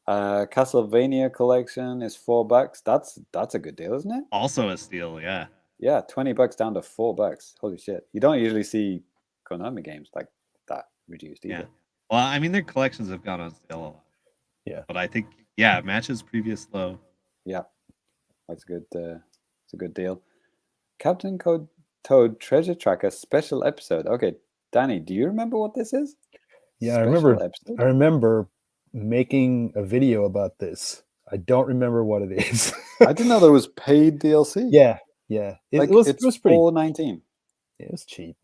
Castlevania Collection is $4. That's a good deal, isn't it? Also a steal, yeah. Yeah, $20 down to $4. Holy shit! You don't usually see Konami games like that reduced either. Yeah. Well, I mean, their collections have gone on sale a lot. Yeah. But I think, it matches previous low. Yeah, that's good. It's a good deal. Captain Toad Treasure Tracker special episode. Okay, Danny, do you remember what this is? Yeah, I remember making a video about this. I don't remember what it is. I didn't know there was paid DLC. Yeah. It was pretty $4.19. It was cheap.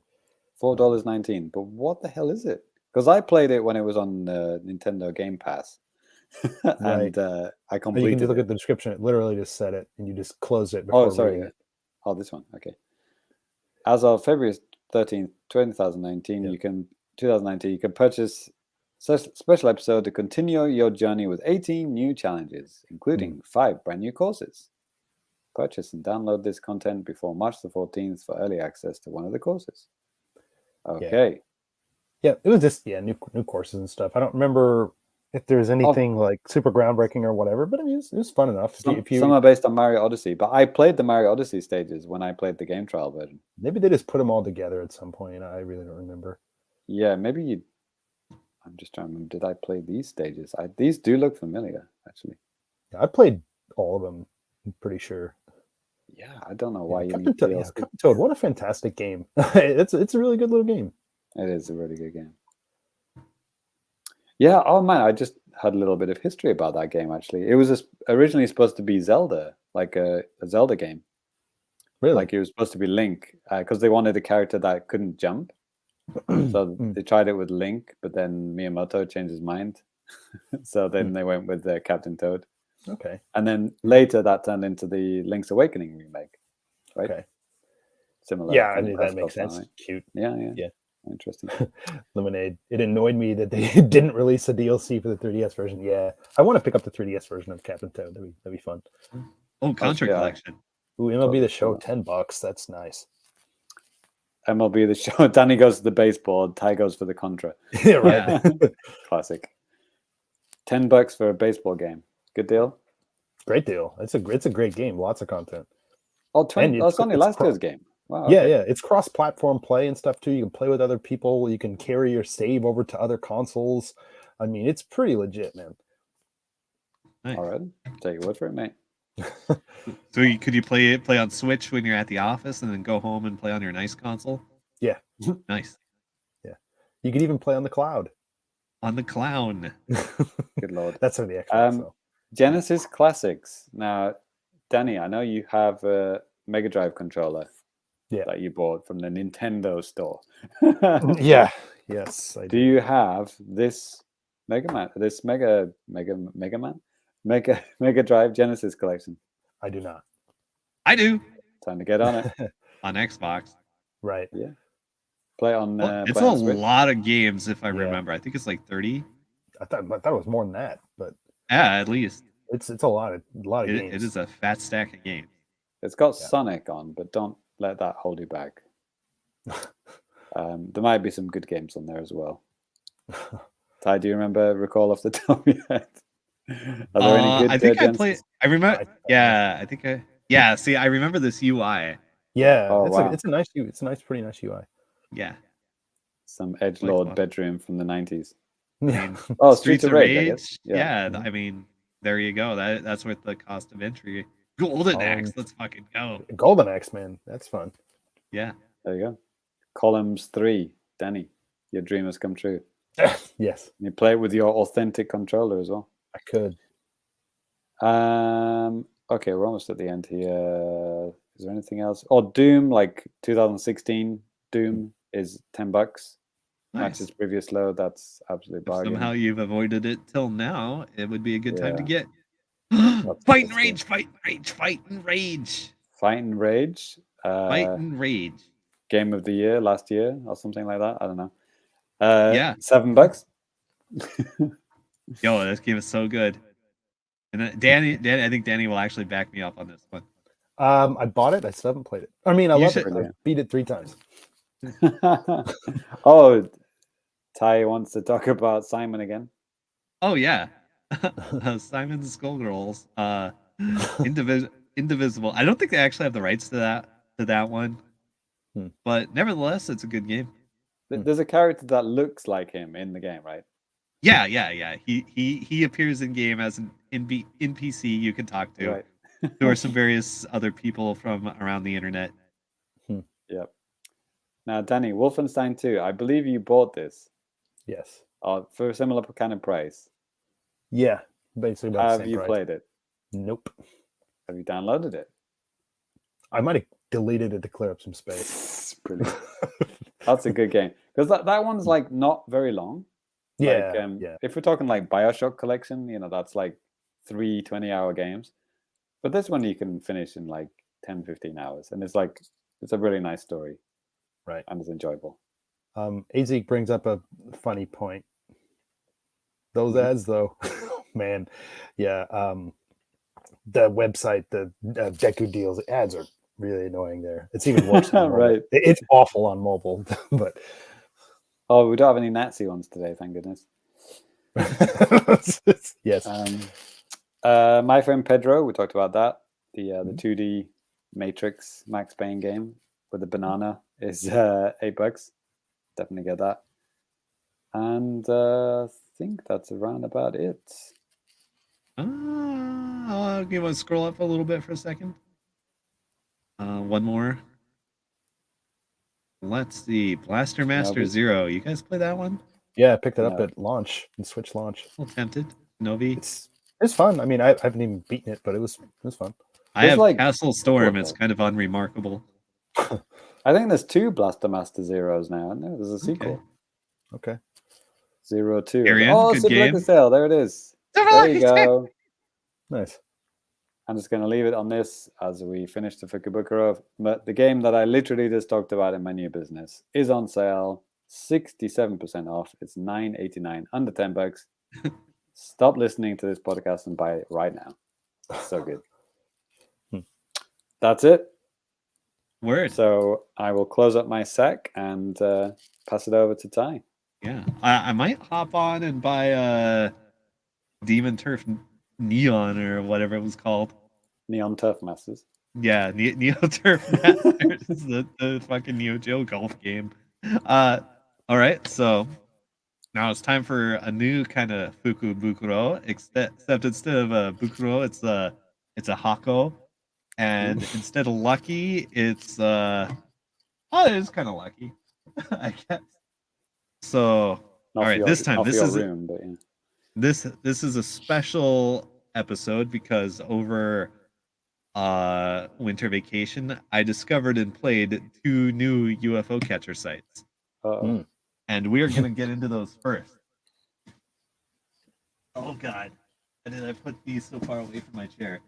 $4.19. But what the hell is it? Because I played it when it was on Nintendo Game Pass, and I completed. You can look at the description. It literally just said it, and you just close it. Oh, sorry. Oh, this one. Okay. As of February 13th, 2019, you can purchase special episode to continue your journey with 18 new challenges, including 5 brand new courses. Purchase and download this content before March the 14th for early access to one of the courses. Okay. Yeah, it was just new courses and stuff. I don't remember if there's anything like super groundbreaking or whatever, but I mean, it was fun enough. Some are based on Mario Odyssey, but I played the Mario Odyssey stages when I played the game trial version. Maybe they just put them all together at some point. I really don't remember. Yeah, maybe I'm just trying to remember. Did I play these stages? These do look familiar, actually. Yeah, I played all of them. I'm pretty sure. Yeah, I don't know why you need DLC. Captain Toad, what a fantastic game! It's a really good little game. It is a really good game. Yeah. Oh man, I just had a little bit of history about that game. Actually, it was originally supposed to be Zelda, like a Zelda game. Really? Like it was supposed to be Link, because they wanted a character that couldn't jump. So they tried it with Link, but then Miyamoto changed his mind. So then they went with Captain Toad. Okay. And then later that turned into the Link's Awakening remake, right? Okay. Similar. Yeah, I mean, that makes sense. Right? Cute. Yeah. Interesting. Lemonade. It annoyed me that they didn't release a DLC for the 3DS version. Yeah, I want to pick up the 3DS version of Captain Toad. That'd be fun. Oh, Contra collection. Ooh, MLB The Show, $10. That's nice. MLB The Show. Danny goes to the baseball. Ty goes for the Contra. Yeah, right. Yeah. Classic. $10 for a baseball game. Good deal. Great deal. It's a great game. Lots of content. Oh, that's only last year's game. Wow. Yeah, yeah. It's cross-platform play and stuff too. You can play with other people. You can carry your save over to other consoles. I mean, it's pretty legit, man. Nice. All right. Take your word for it, mate. So could you play on Switch when you're at the office and then go home and play on your nice console? Yeah. Nice. Yeah. You could even play on the cloud. On the clown. Good lord. That's on the Xbox. Genesis Classics. Now, Danny, I know you have a Mega Drive controller that you bought from the Nintendo store. Yeah. Yes. Do you have this Mega Drive Genesis collection? I do not. I do. Time to get on it. On Xbox. Right. Yeah. Play on. It's a lot of games, if I remember. I think it's like 30. I thought it was more than that, but yeah, at least it's a lot of games. It is a fat stack of games. It's got Sonic on, but don't let that hold you back. There might be some good games on there as well. Ty, do you recall off the top of your head? Are there any good? I think I played. I remember. Yeah. See, I remember this UI. Yeah. It's a nice. It's a pretty nice UI. Yeah. Some edgelord bedroom from the 90s. I mean, Streets of Rage. Yeah. I mean, there you go. That's worth the cost of entry. Golden Axe. Let's fucking go. Golden Axe, man. That's fun. Yeah. There you go. Columns 3. Danny, your dream has come true. Yes. You play it with your authentic controller as well. I could. Okay, we're almost at the end here. Is there anything else? Oh, Doom, like 2016 Doom is $10. Nice. Matches previous low. That's absolutely bargain. Somehow you've avoided it till now. It would be a good time to get. Fight and rage. Fight and rage. Game of the year last year or something like that. I don't know. $7. Yo, this game is so good. And Danny, I think Danny will actually back me up on this one. I bought it. I still haven't played it. I mean, I love it. I beat it 3 times. Oh, Ty wants to talk about Simon again. Oh yeah, Simon's Skullgirls. Indivisible. I don't think they actually have the rights to that one, but nevertheless, it's a good game. There's a character that looks like him in the game, right? Yeah. He appears in game as an NPC you can talk to. Right. There are some various other people from around the internet. Yep. Now, Danny, Wolfenstein 2. I believe you bought this. Yes. For a similar kind of price. Yeah, basically about the same price. Have you played it? Nope. Have you downloaded it? I might have deleted it to clear up some space. Brilliant. That's a good game. Because that one's like not very long. Yeah, If we're talking like BioShock collection, that's like 3 20-hour games. But this one you can finish in like 10, 15 hours. And it's a really nice story. Right. And it's enjoyable. AZ brings up a funny point. Those ads, though, man, yeah. The website, the Deku deals, ads are really annoying there. It's even worse on mobile. Right. It's awful on mobile, but we don't have any Nazi ones today, thank goodness. Yes. My Friend Pedro, we talked about that. The 2D Matrix Max Payne game with the banana is $8. Definitely get that. And I think that's around about it. I'll give a scroll up a little bit for a second. One more. Let's see. Blaster Master Zero. You guys play that one? Yeah, I picked it up at launch, and Switch launch. A little tempted. Novi. It's fun. I mean, I haven't even beaten it, but it was fun. I have Castle Storm. It's kind of unremarkable. I think there's 2 Blaster Master Zeros now, isn't there? There's a sequel. Okay. 02. Arian, Oh, good Super game. Sale. There it is. There you go. Nice. I'm just going to leave it on this as we finish the Fukubukuro. But the game that I literally just talked about in my new business is on sale, 67% off. It's $9.89, under $10. Stop listening to this podcast and buy it right now. It's so good. That's it. Word. So I will close up my sack and pass it over to Ty. Yeah, I might hop on and buy Demon Turf Neon or whatever it was called. Neon Turf Masters. Yeah, Neo Turf Masters, the fucking Neo Geo golf game. All right, so now it's time for a new kind of Fukubukuro, except instead of a Bukuro, it's a Hako, and instead of lucky, it's it's kind of lucky, I guess. So all right, this time this is room, but yeah. this is a special episode because over winter vacation I discovered and played 2 new UFO catcher sites. And we are going to get into those first. Oh god, why did I put these so far away from my chair?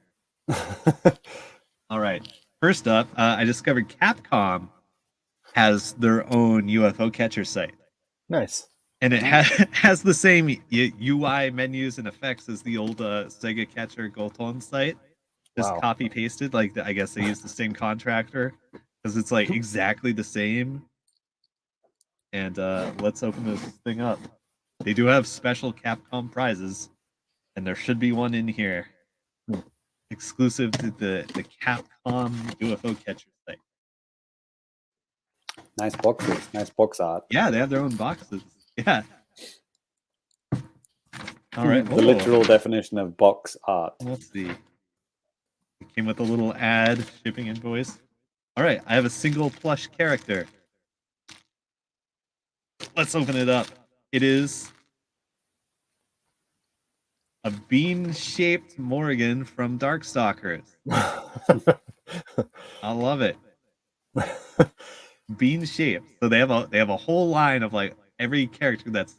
All right, first up, I discovered Capcom has their own UFO catcher site. Nice. And it has the same UI menus and effects as the old Sega Catcher Goton site. Just copy pasted. Like I guess they use the same contractor because it's like exactly the same. And let's open this thing up. They do have special Capcom prizes, and there should be one in here, exclusive to the Capcom UFO Catcher site. Nice boxes. Nice box art. Yeah, they have their own boxes. Yeah. All right. The literal definition of box art. Let's see. It came with a little ad, shipping invoice. All right, I have a single plush character. Let's open it up. It is a bean-shaped Morrigan from Darkstalkers. I love it. Bean-shaped. So they have a whole line of like every character that's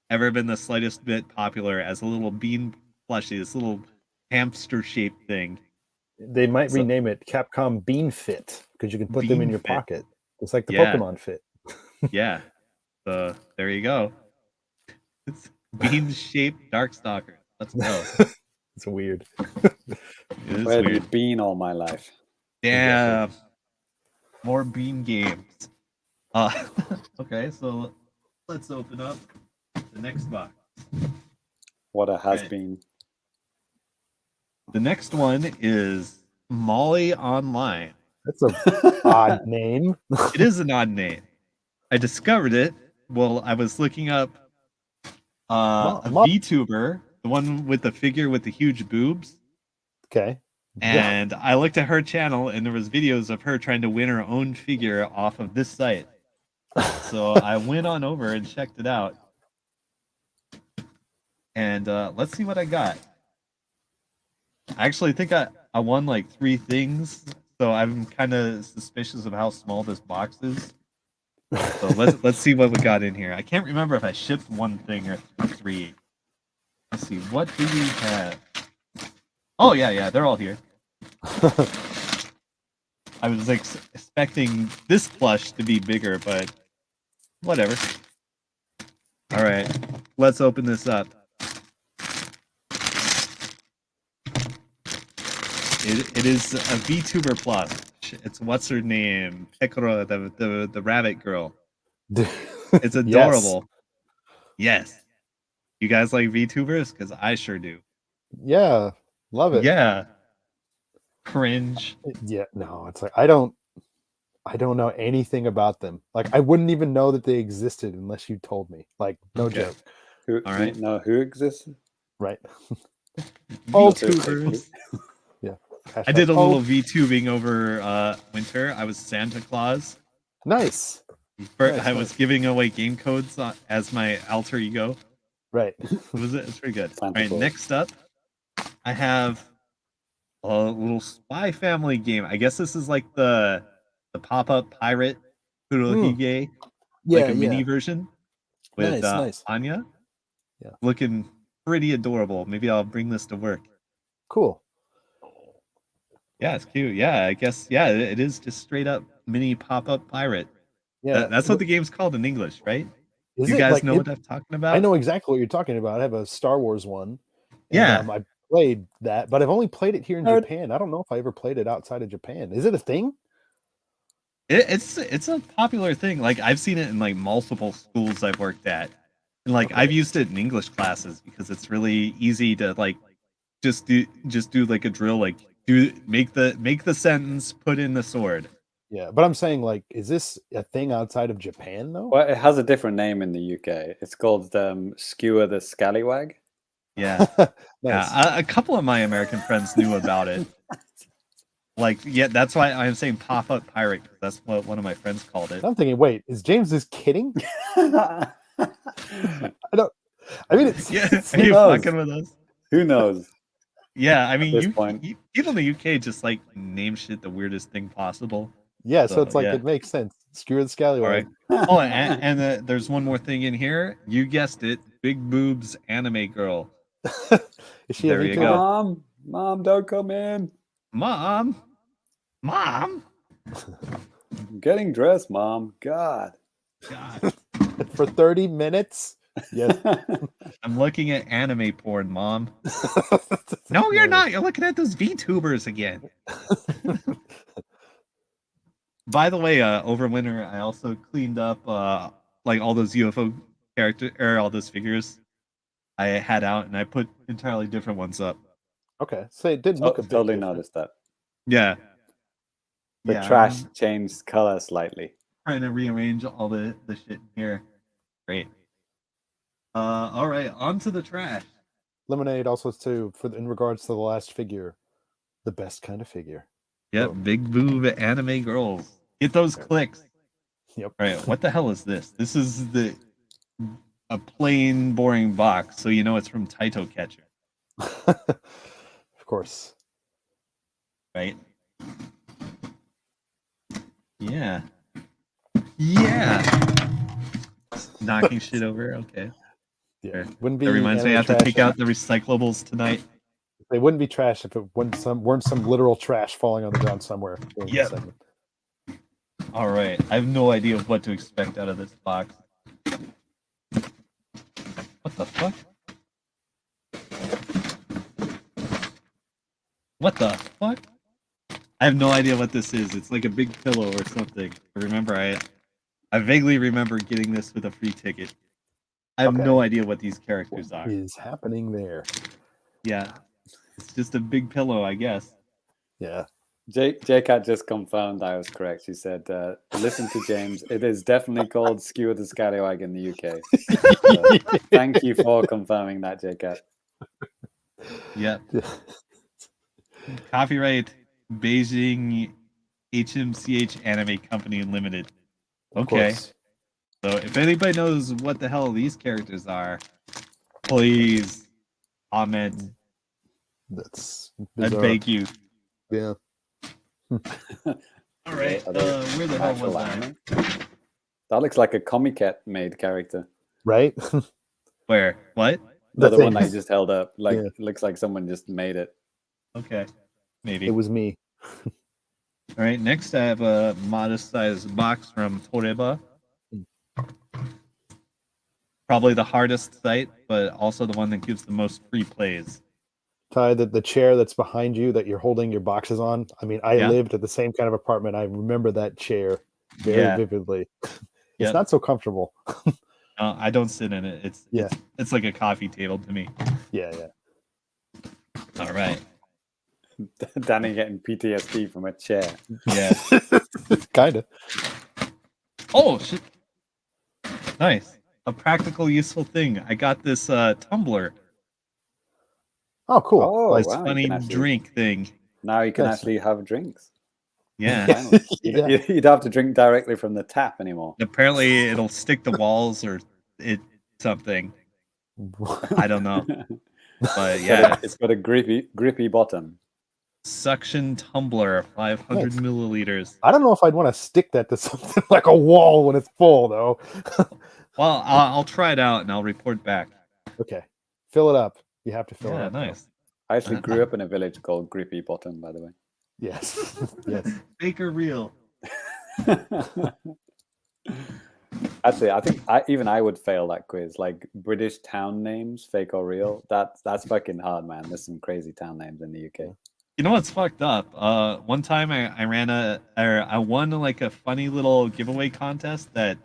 ever been the slightest bit popular as a little bean plushie, this little hamster-shaped thing. They might rename it Capcom Bean Fit because you can put them in your pocket. It's like the Pokemon Fit. Yeah. So there you go. It's bean-shaped Darkstalker. Let's go. It's weird. Where have you been all my life? Yeah. Exactly. More bean games. Okay, so let's open up the next box. What a has-been. The next one is Molly Online. That's an odd name. It is an odd name. I discovered it while I was looking up a VTuber, the one with the figure with the huge boobs. Okay. And I looked at her channel, and there was videos of her trying to win her own figure off of this site. So I went on over and checked it out. And let's see what I got. I actually think I won like 3 things, so I'm kind of suspicious of how small this box is. So let's see what we got in here. I can't remember if I shipped 1 thing or 3. Let's see, what do we have? Oh yeah, they're all here. I was expecting this plush to be bigger, but whatever. All right, let's open this up. It is a VTuber plush. It's what's her name? Pekora, the rabbit girl. It's adorable. Yes. You guys like VTubers? Because I sure do. Yeah, love it. Yeah. Cringe. Yeah, no, it's like I don't know anything about them. Like I wouldn't even know that they existed unless you told me. Like no joke. All right. Know who exists? Right. VTubers. Yeah. I did a little VTubing over winter. I was Santa Claus. Nice. I was giving away game codes as my alter ego. Right. It's pretty good. Santa All right, Claus. next up, I have a little Spy Family game. I guess this is like the the pop-up pirate Kurohige, Yeah, like a mini version with nice. Anya. Yeah. Looking pretty adorable. Maybe I'll bring this to work. Cool. Yeah, it's cute. Yeah, I guess. Yeah, it is just straight up mini pop-up pirate. Yeah, That's what the game's called in English, right? Is you it guys like know what I'm talking about? I know exactly what you're talking about. I have a Star Wars one. And, Yeah. I played that, but I've only played it here in Japan. I don't know if I ever played it outside of Japan. Is it a thing? It's a popular thing. Like I've seen it in like multiple schools I've worked at. And like I've used it in English classes because it's really easy to like just do like a drill, like make the sentence, put in the sword. Yeah, but I'm saying, like, is this a thing outside of Japan though? Well, it has a different name in the UK. It's called Skewer the Scallywag. Yeah. Nice. Yeah, a couple of my American friends knew about it. Like, yeah, that's why I'm saying pop-up pirate, because that's what one of my friends called it. I'm thinking, wait, is James just kidding? I mean, it's yeah. Are you fucking with us? Who knows? Yeah, I mean, people in the UK just like name shit the weirdest thing possible. Yeah, so it's like it makes sense. Skewer the Scallywag. All right. Oh, and there's one more thing in here. You guessed it, big boobs anime girl. Is she there a you VTuber? go. Mom, don't come in. Mom. I'm getting dressed, Mom. God. For 30 minutes? Yes. I'm looking at anime porn, Mom. No, you're not. You're looking at those VTubers again. By the way, over winter, I also cleaned up like all those UFO characters, or all those figures I had out, and I put entirely different ones up. Okay, so it did look a bit totally different. noticed that. Yeah. The trash changed color slightly. Trying to rearrange all the shit here. Great. All right, on to the trash. Lemonade also too, in regards to the last figure, the best kind of figure. Yep, big boob anime girls. Get those clicks. Yep. All right, what the hell is this? This is a plain, boring box, so you know it's from Taito Catcher. Of course. Right? Yeah. Yeah. Knocking shit over. Okay. Yeah. Wouldn't be. That reminds me, I have to take out the recyclables tonight. They wouldn't be trash if it weren't some literal trash falling on the ground somewhere. Yeah. All right. I have no idea what to expect out of this box. What the fuck? What the fuck? I have no idea what this is. It's like a big pillow or something. I vaguely remember getting this with a free ticket. I have no idea what these characters are. What is happening there? Yeah. It's just a big pillow, I guess. Yeah. J-Cat just confirmed I was correct. She said, listen to James. It is definitely called Skewer the Scallywag in the UK. So, thank you for confirming that, J-Cat. Yep. Copyright Beijing HMCH Anime Company Limited. Okay. So if anybody knows what the hell these characters are, please comment. I beg you. Yeah. All right. Where the hell was I? That looks like a Comiket made character. Right? Where? What? The one I just held up. Like looks like someone just made it. Okay. Maybe. It was me. All right. Next, I have a modest sized box from Toreba. Probably the hardest site, but also the one that gives the most free plays. Ty, the chair that's behind you that you're holding your boxes on. I mean, I lived at the same kind of apartment. I remember that chair very vividly. It's not so comfortable. No, I don't sit in it. It's like a coffee table to me. Yeah. All right. Danny getting PTSD from a chair. Yeah. Kind of. Oh, shit. Nice. A practical, useful thing. I got this tumbler. Oh, cool. Oh, nice funny drink thing. Now you can actually have drinks. Yeah. You'd have to drink directly from the tap anymore. Apparently, it'll stick to walls or something. I don't know. But yeah. It's got a grippy bottom. suction tumbler, 500 milliliters. I don't know if I'd want to stick that to something like a wall when it's full, though. Well, I'll try it out and I'll report back. Okay, fill it up. You have to fill it up. Nice. Though. I actually grew up in a village called Grippy Bottom, by the way. Yes. Yes. Fake or real? Actually, I think I would fail that quiz. Like British town names, fake or real. That's fucking hard, man. There's some crazy town names in the UK. You know what's fucked up? One time I won like a funny little giveaway contest that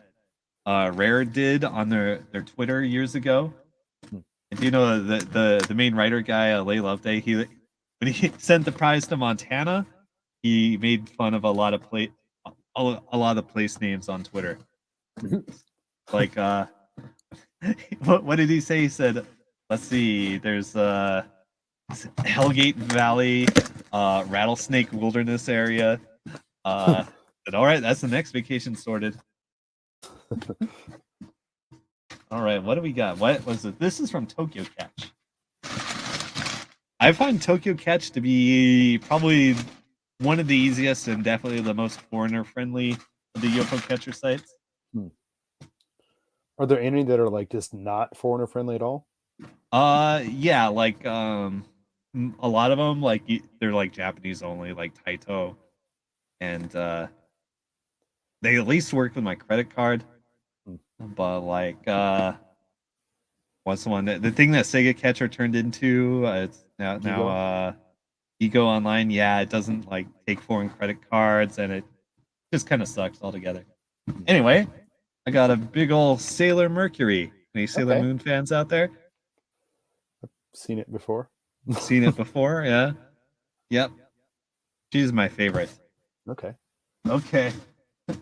Rare did on their Twitter years ago. And you know the main writer guy, Lay Loveday, when he sent the prize to Montana, he made fun of a lot of place names on Twitter. Like what did he say? He said, let's see, there's Hellgate Valley, Rattlesnake Wilderness area. All right, that's the next vacation sorted. All right, what do we got? What was it? This is from Tokyo Catch. I find Tokyo Catch to be probably one of the easiest and definitely the most foreigner-friendly of the UFO catcher sites. Are there any that are like just not foreigner-friendly at all? Yeah, like a lot of them, like they're like Japanese only, like Taito, and they at least work with my credit card. But like what's the one the thing that Sega Catcher turned into? It's now Ego Online. Yeah, it doesn't like take foreign credit cards, and it just kind of sucks altogether. Anyway, I got a big old Sailor Mercury. Any Sailor Moon fans out there? I've seen it before. Seen it before? Yeah. Yep. She's my favorite. Okay.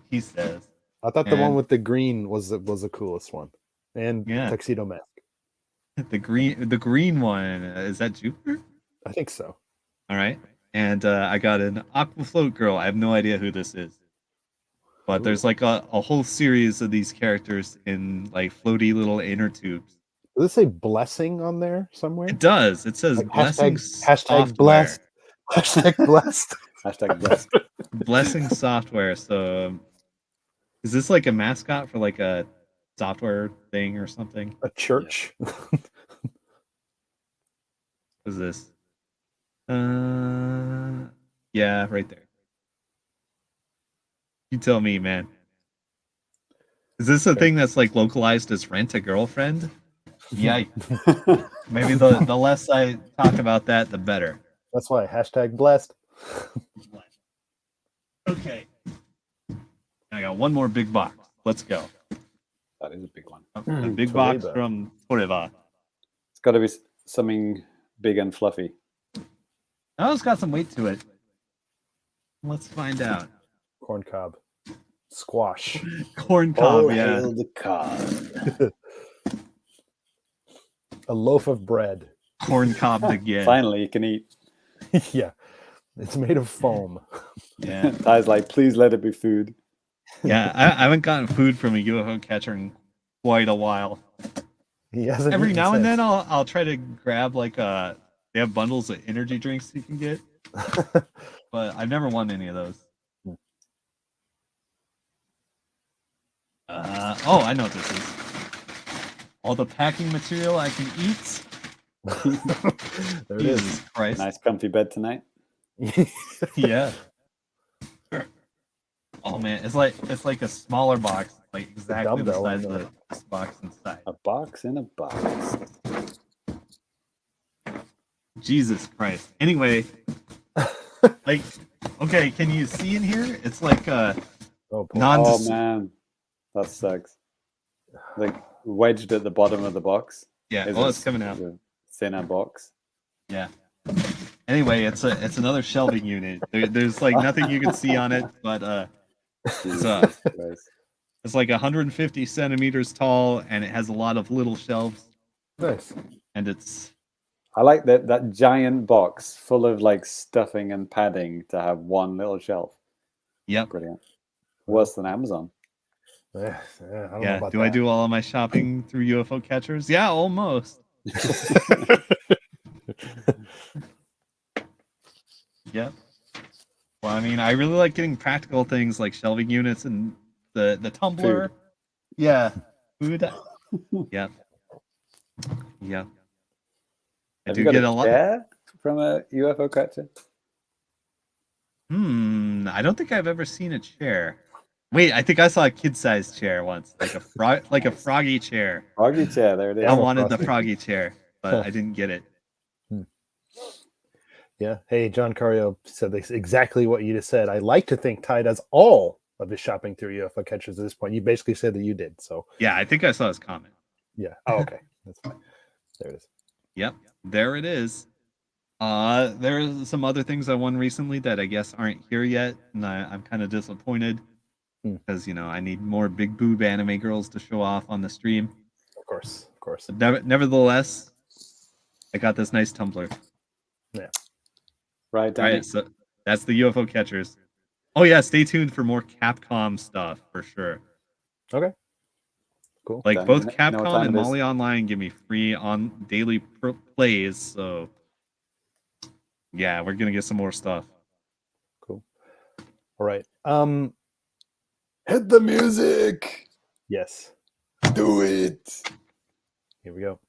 He says. I thought the one with the green was the coolest one, and Tuxedo Mask. The green one, is that Jupiter? I think so. All right, and I got an Aqua Float Girl. I have no idea who this is, but there's like a whole series of these characters in like floaty little inner tubes. Does it say blessing on there somewhere? It does. It says like blessing. Hashtag blessed. Hashtag blessed. Hashtag blessed. Blessing software. So. Is this like a mascot for like a software thing or something? A church? Yeah. What is this? Yeah, right there. You tell me, man. Is this a thing that's like localized as rent a girlfriend? Yikes. Maybe the less I talk about that, the better. That's why. Hashtag blessed. Okay. I got one more big box. Let's go. That is a big one. A big box from Godiva. It's got to be something big and fluffy. Oh, it's got some weight to it. Let's find out. Corn cob. Squash. Corn cob, yeah. The cob. A loaf of bread. Corn cob again. Finally, you can eat. Yeah. It's made of foam. Yeah. Ty's like, please let it be food. Yeah, I haven't gotten food from a UFO catcher in quite a while. He hasn't. Every now and then I'll try to grab like they have bundles of energy drinks you can get. But I've never won any of those. I know what this is. All the packing material I can eat. There it Jesus is. Christ. Nice comfy bed tonight. Yeah. Oh man, it's like a smaller box, like exactly the size of this box inside. A box in a box. Jesus Christ. Anyway, like, okay, can you see in here? It's like oh man, that sucks. Like wedged at the bottom of the box. Yeah, it's coming out. Thinner box. Yeah. Anyway, it's another shelving unit. There's like nothing you can see on it, but it's like 150 centimeters tall, and it has a lot of little shelves. Nice. And it's. I like that giant box full of like stuffing and padding to have one little shelf. Yep. Brilliant. Worse than Amazon. I don't know about do that. I do all of my shopping through UFO catchers? Yeah, almost. mean, I really like getting practical things like shelving units and the tumbler. Food. Yeah, food. Yeah, yeah. Have you got a chair from a UFO catcher? I don't think I've ever seen a chair. Wait, I think I saw a kid-sized chair once, like a froggy chair. Froggy chair, there it is. I wanted the froggy chair, but I didn't get it. Yeah. Hey, John Cario said exactly what you just said. I like to think Ty does all of his shopping through UFO catchers at this point. You basically said that you did. So yeah, I think I saw his comment. Yeah. Oh, okay. That's fine. There it is. Yep. There it is. There's some other things I won recently that I guess aren't here yet, and I'm kind of disappointed because I need more big boob anime girls to show off on the stream. Of course. But nevertheless, I got this nice tumbler. Yeah. Right, Danny. All right, so that's the UFO catchers. Oh yeah, stay tuned for more Capcom stuff for sure. Okay. Cool. Like both Capcom and Molly Online give me free on daily plays, so yeah, we're gonna get some more stuff. Cool. All right. Hit the music. Yes. Do it. Here we go.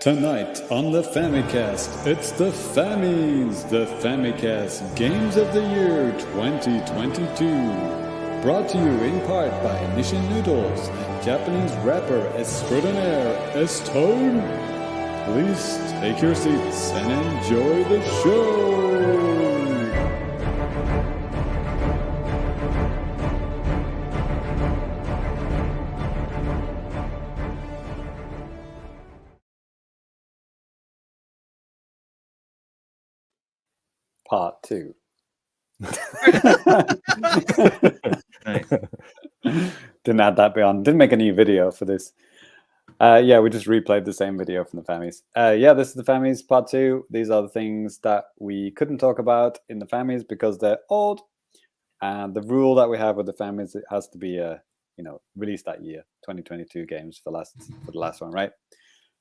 Tonight on the Famicast, it's the Fammies, the Famicast Games of the Year 2022. Brought to you in part by Nishin Noodles and Japanese rapper extraordinaire S-Tone. Please take your seats and enjoy the show. Part 2. Nice. Didn't add that beyond. Didn't make a new video for this. Yeah, we just replayed the same video from the Fammies. Yeah, this is the Fammies Part 2. These are the things that we couldn't talk about in the Fammies because they're old. And the rule that we have with the Fammies, it has to be released that year, 2022 games for the last one, right?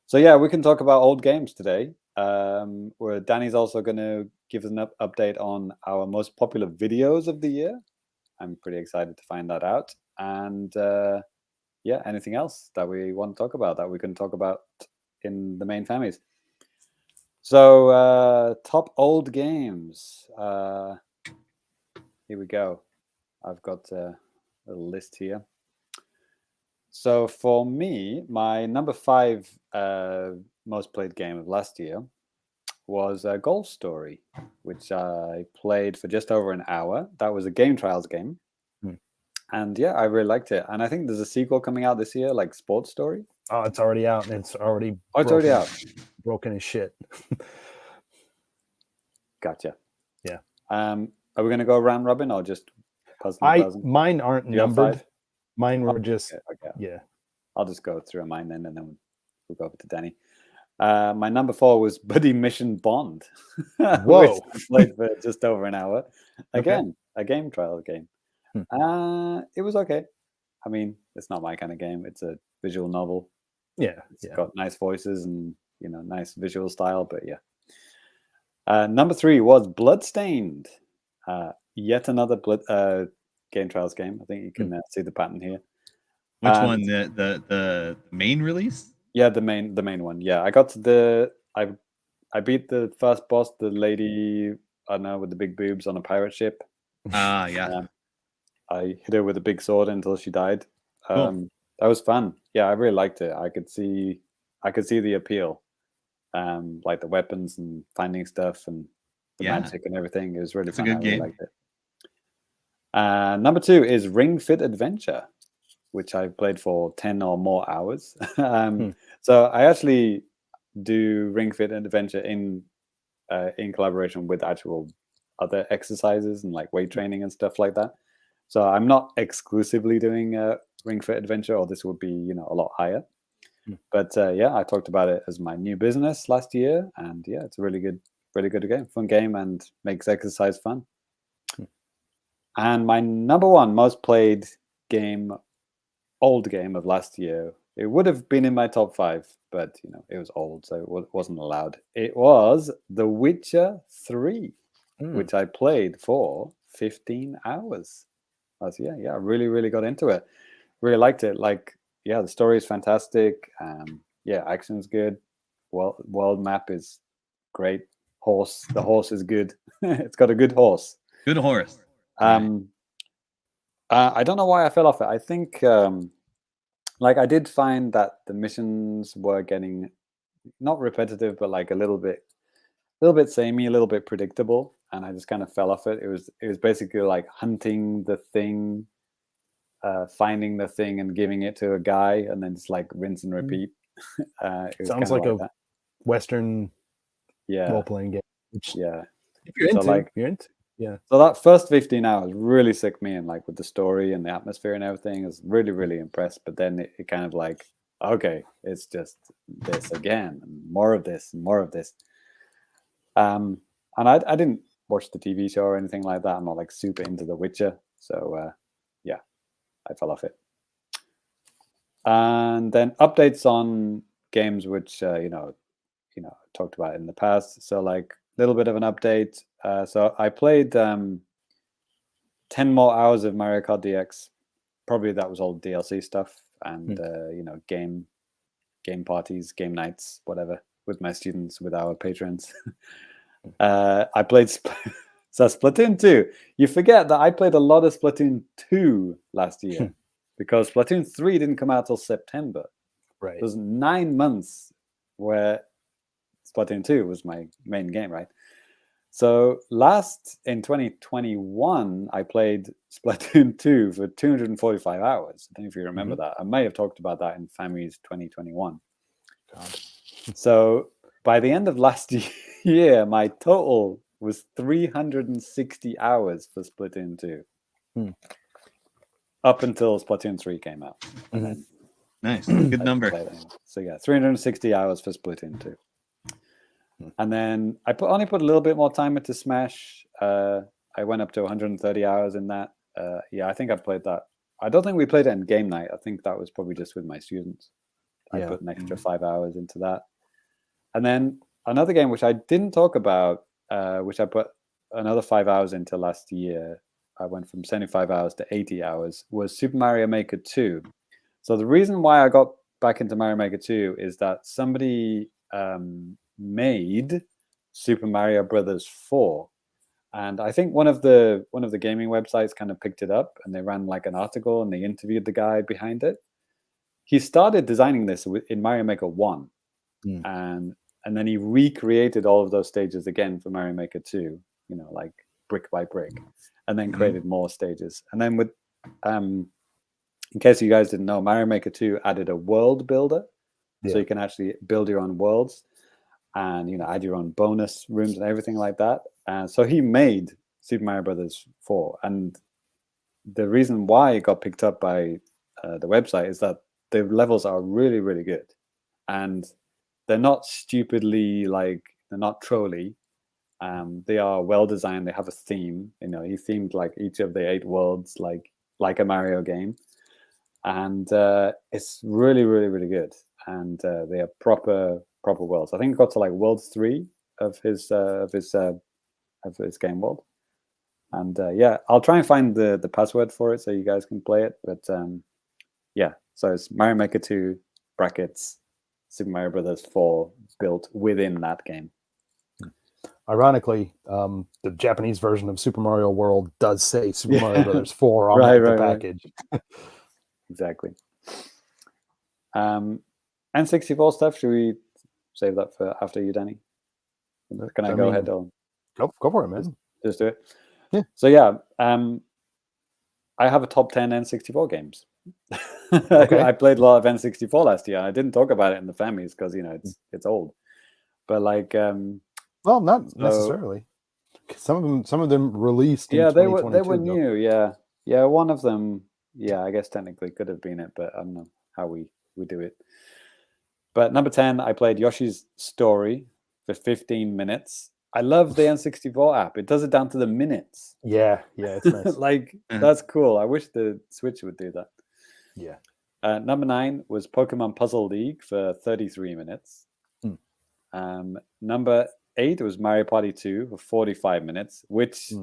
So yeah, we can talk about old games today. Where Danny's also going to give us an update on our most popular videos of the year. I'm pretty excited to find that out. And yeah, anything else that we want to talk about that we can talk about in the main Fammies. So top old games. Here we go. I've got a little list here. So for me, my number 5 most played game of last year was Golf Story, which I played for just over an hour. That was a game trials game. And yeah, I really liked it. And I think there's a sequel coming out this year, like Sports Story. Oh, it's already out. And it's already out. Broken as shit. Gotcha. Yeah. Are we going to go round robin or just mine aren't numbered. Mine were just okay. Yeah. I'll just go through mine then, and then we'll go over to Danny. My number 4 was Buddy Mission Bond. Whoa! Which I played for just over an hour. Again, a game trial game. It was okay. I mean, it's not my kind of game. It's a visual novel. Yeah, it's got nice voices and nice visual style. But yeah. Number 3 was Bloodstained. Yet another game trials game. I think you can see the pattern here. Which one? The main release? Yeah, the main one. Yeah, I got to I beat the first boss, the lady, I don't know, with the big boobs on a pirate ship. Yeah. I hit her with a big sword until she died. Cool. That was fun. Yeah, I really liked it. I could see the appeal. Like the weapons and finding stuff and the magic and everything. It was really fun. A good game. Really liked it. Number 2 is Ring Fit Adventure, which I played for 10 or more hours. So I actually do Ring Fit Adventure in collaboration with actual other exercises and like weight training and stuff like that. So I'm not exclusively doing Ring Fit Adventure, or this would be a lot higher. But yeah, I talked about it as my new business last year, and yeah, it's a really good game, fun game, and makes exercise fun. And my number 1 most played game, old game of last year It would have been in my top 5, but it was old, so it wasn't allowed. It was The Witcher 3, which I played for 15 hours. I really, really got into it. Really liked it. The story is fantastic. Action's good. World map is great. The horse is good. It's got a good horse. Good horse. I don't know why I fell off it. I think I did find that the missions were getting not repetitive, but a little bit samey, a little bit predictable, and I just kind of fell off it. It was basically like hunting the thing, finding the thing and giving it to a guy, and then just rinse and repeat. Sounds like a Western role-playing game. If you're into, you're into. Yeah. So that first 15 hours really sick me in, with the story and the atmosphere and everything. I was really, really impressed. But then it kind of okay, it's just this again, and more of this and more of this. And I didn't watch the TV show or anything like that. I'm not super into The Witcher. So I fell off it. And then updates on games which talked about in the past. So little bit of an update. So I played 10 more hours of Mario Kart DX. Probably that was all DLC stuff and game parties, game nights, whatever, with my students, with our patrons. I played Splatoon 2. You forget that I played a lot of Splatoon 2 last year because Splatoon 3 didn't come out till September. Right. It was 9 months where Splatoon 2 was my main game, right? So in 2021, I played Splatoon 2 for 245 hours. I don't know if you remember that. I may have talked about that in Fammies 2021. God. So by the end of last year, my total was 360 hours for Splatoon 2. Up until Splatoon 3 came out. Nice. Good number. So 360 hours for Splatoon 2. And then I only put a little bit more time into Smash. I went up to 130 hours in that. I think I played that. I don't think we played it in game night. I think that was probably just with my students. I put an extra 5 hours into that. And then another game which I didn't talk about, which I put another 5 hours into last year. I went from 75 hours to 80 hours, was Super Mario Maker 2. So the reason why I got back into Mario Maker 2 is that somebody made Super Mario Brothers 4, and I think one of the gaming websites kind of picked it up, and they ran an article and they interviewed the guy behind it. He started designing this in Mario Maker 1, and then he recreated all of those stages again for Mario Maker 2, brick by brick, and then created more stages. And then with in case you guys didn't know, Mario Maker 2 added a world builder, so you can actually build your own worlds and add your own bonus rooms and everything like that. And so he made Super Mario Brothers 4, and the reason why it got picked up by the website is that the levels are really, really good, and they're not stupidly they're not trolly. They are well designed. They have a theme. He themed each of the 8 worlds like a Mario game, and it's really, really, really good. And they are proper worlds. I think it got to world 3 of his game world. And I'll try and find the password for it so you guys can play it. But so it's Mario Maker 2 brackets Super Mario Brothers 4 built within that game. Ironically, the Japanese version of Super Mario World does say Super Mario Brothers 4 on the package. Right. Exactly. N64 stuff, should we save that for after you, Danny? Can I go ahead? Go for it, man. Just do it. Yeah. So I have a top 10 N64 games. Okay. I played a lot of N64 last year. I didn't talk about it in the Fammies because it's old. But well, not necessarily. Some of them released. In they were new. Yeah. One of them. Yeah, I guess technically could have been it, but I don't know how we do it. But number 10, I played Yoshi's Story for 15 minutes. I love the N64 app. It does it down to the minutes. Yeah, it's nice. That's cool. I wish the Switch would do that. Yeah. Number 9 was Pokemon Puzzle League for 33 minutes. Number 8 was Mario Party 2 for 45 minutes, which,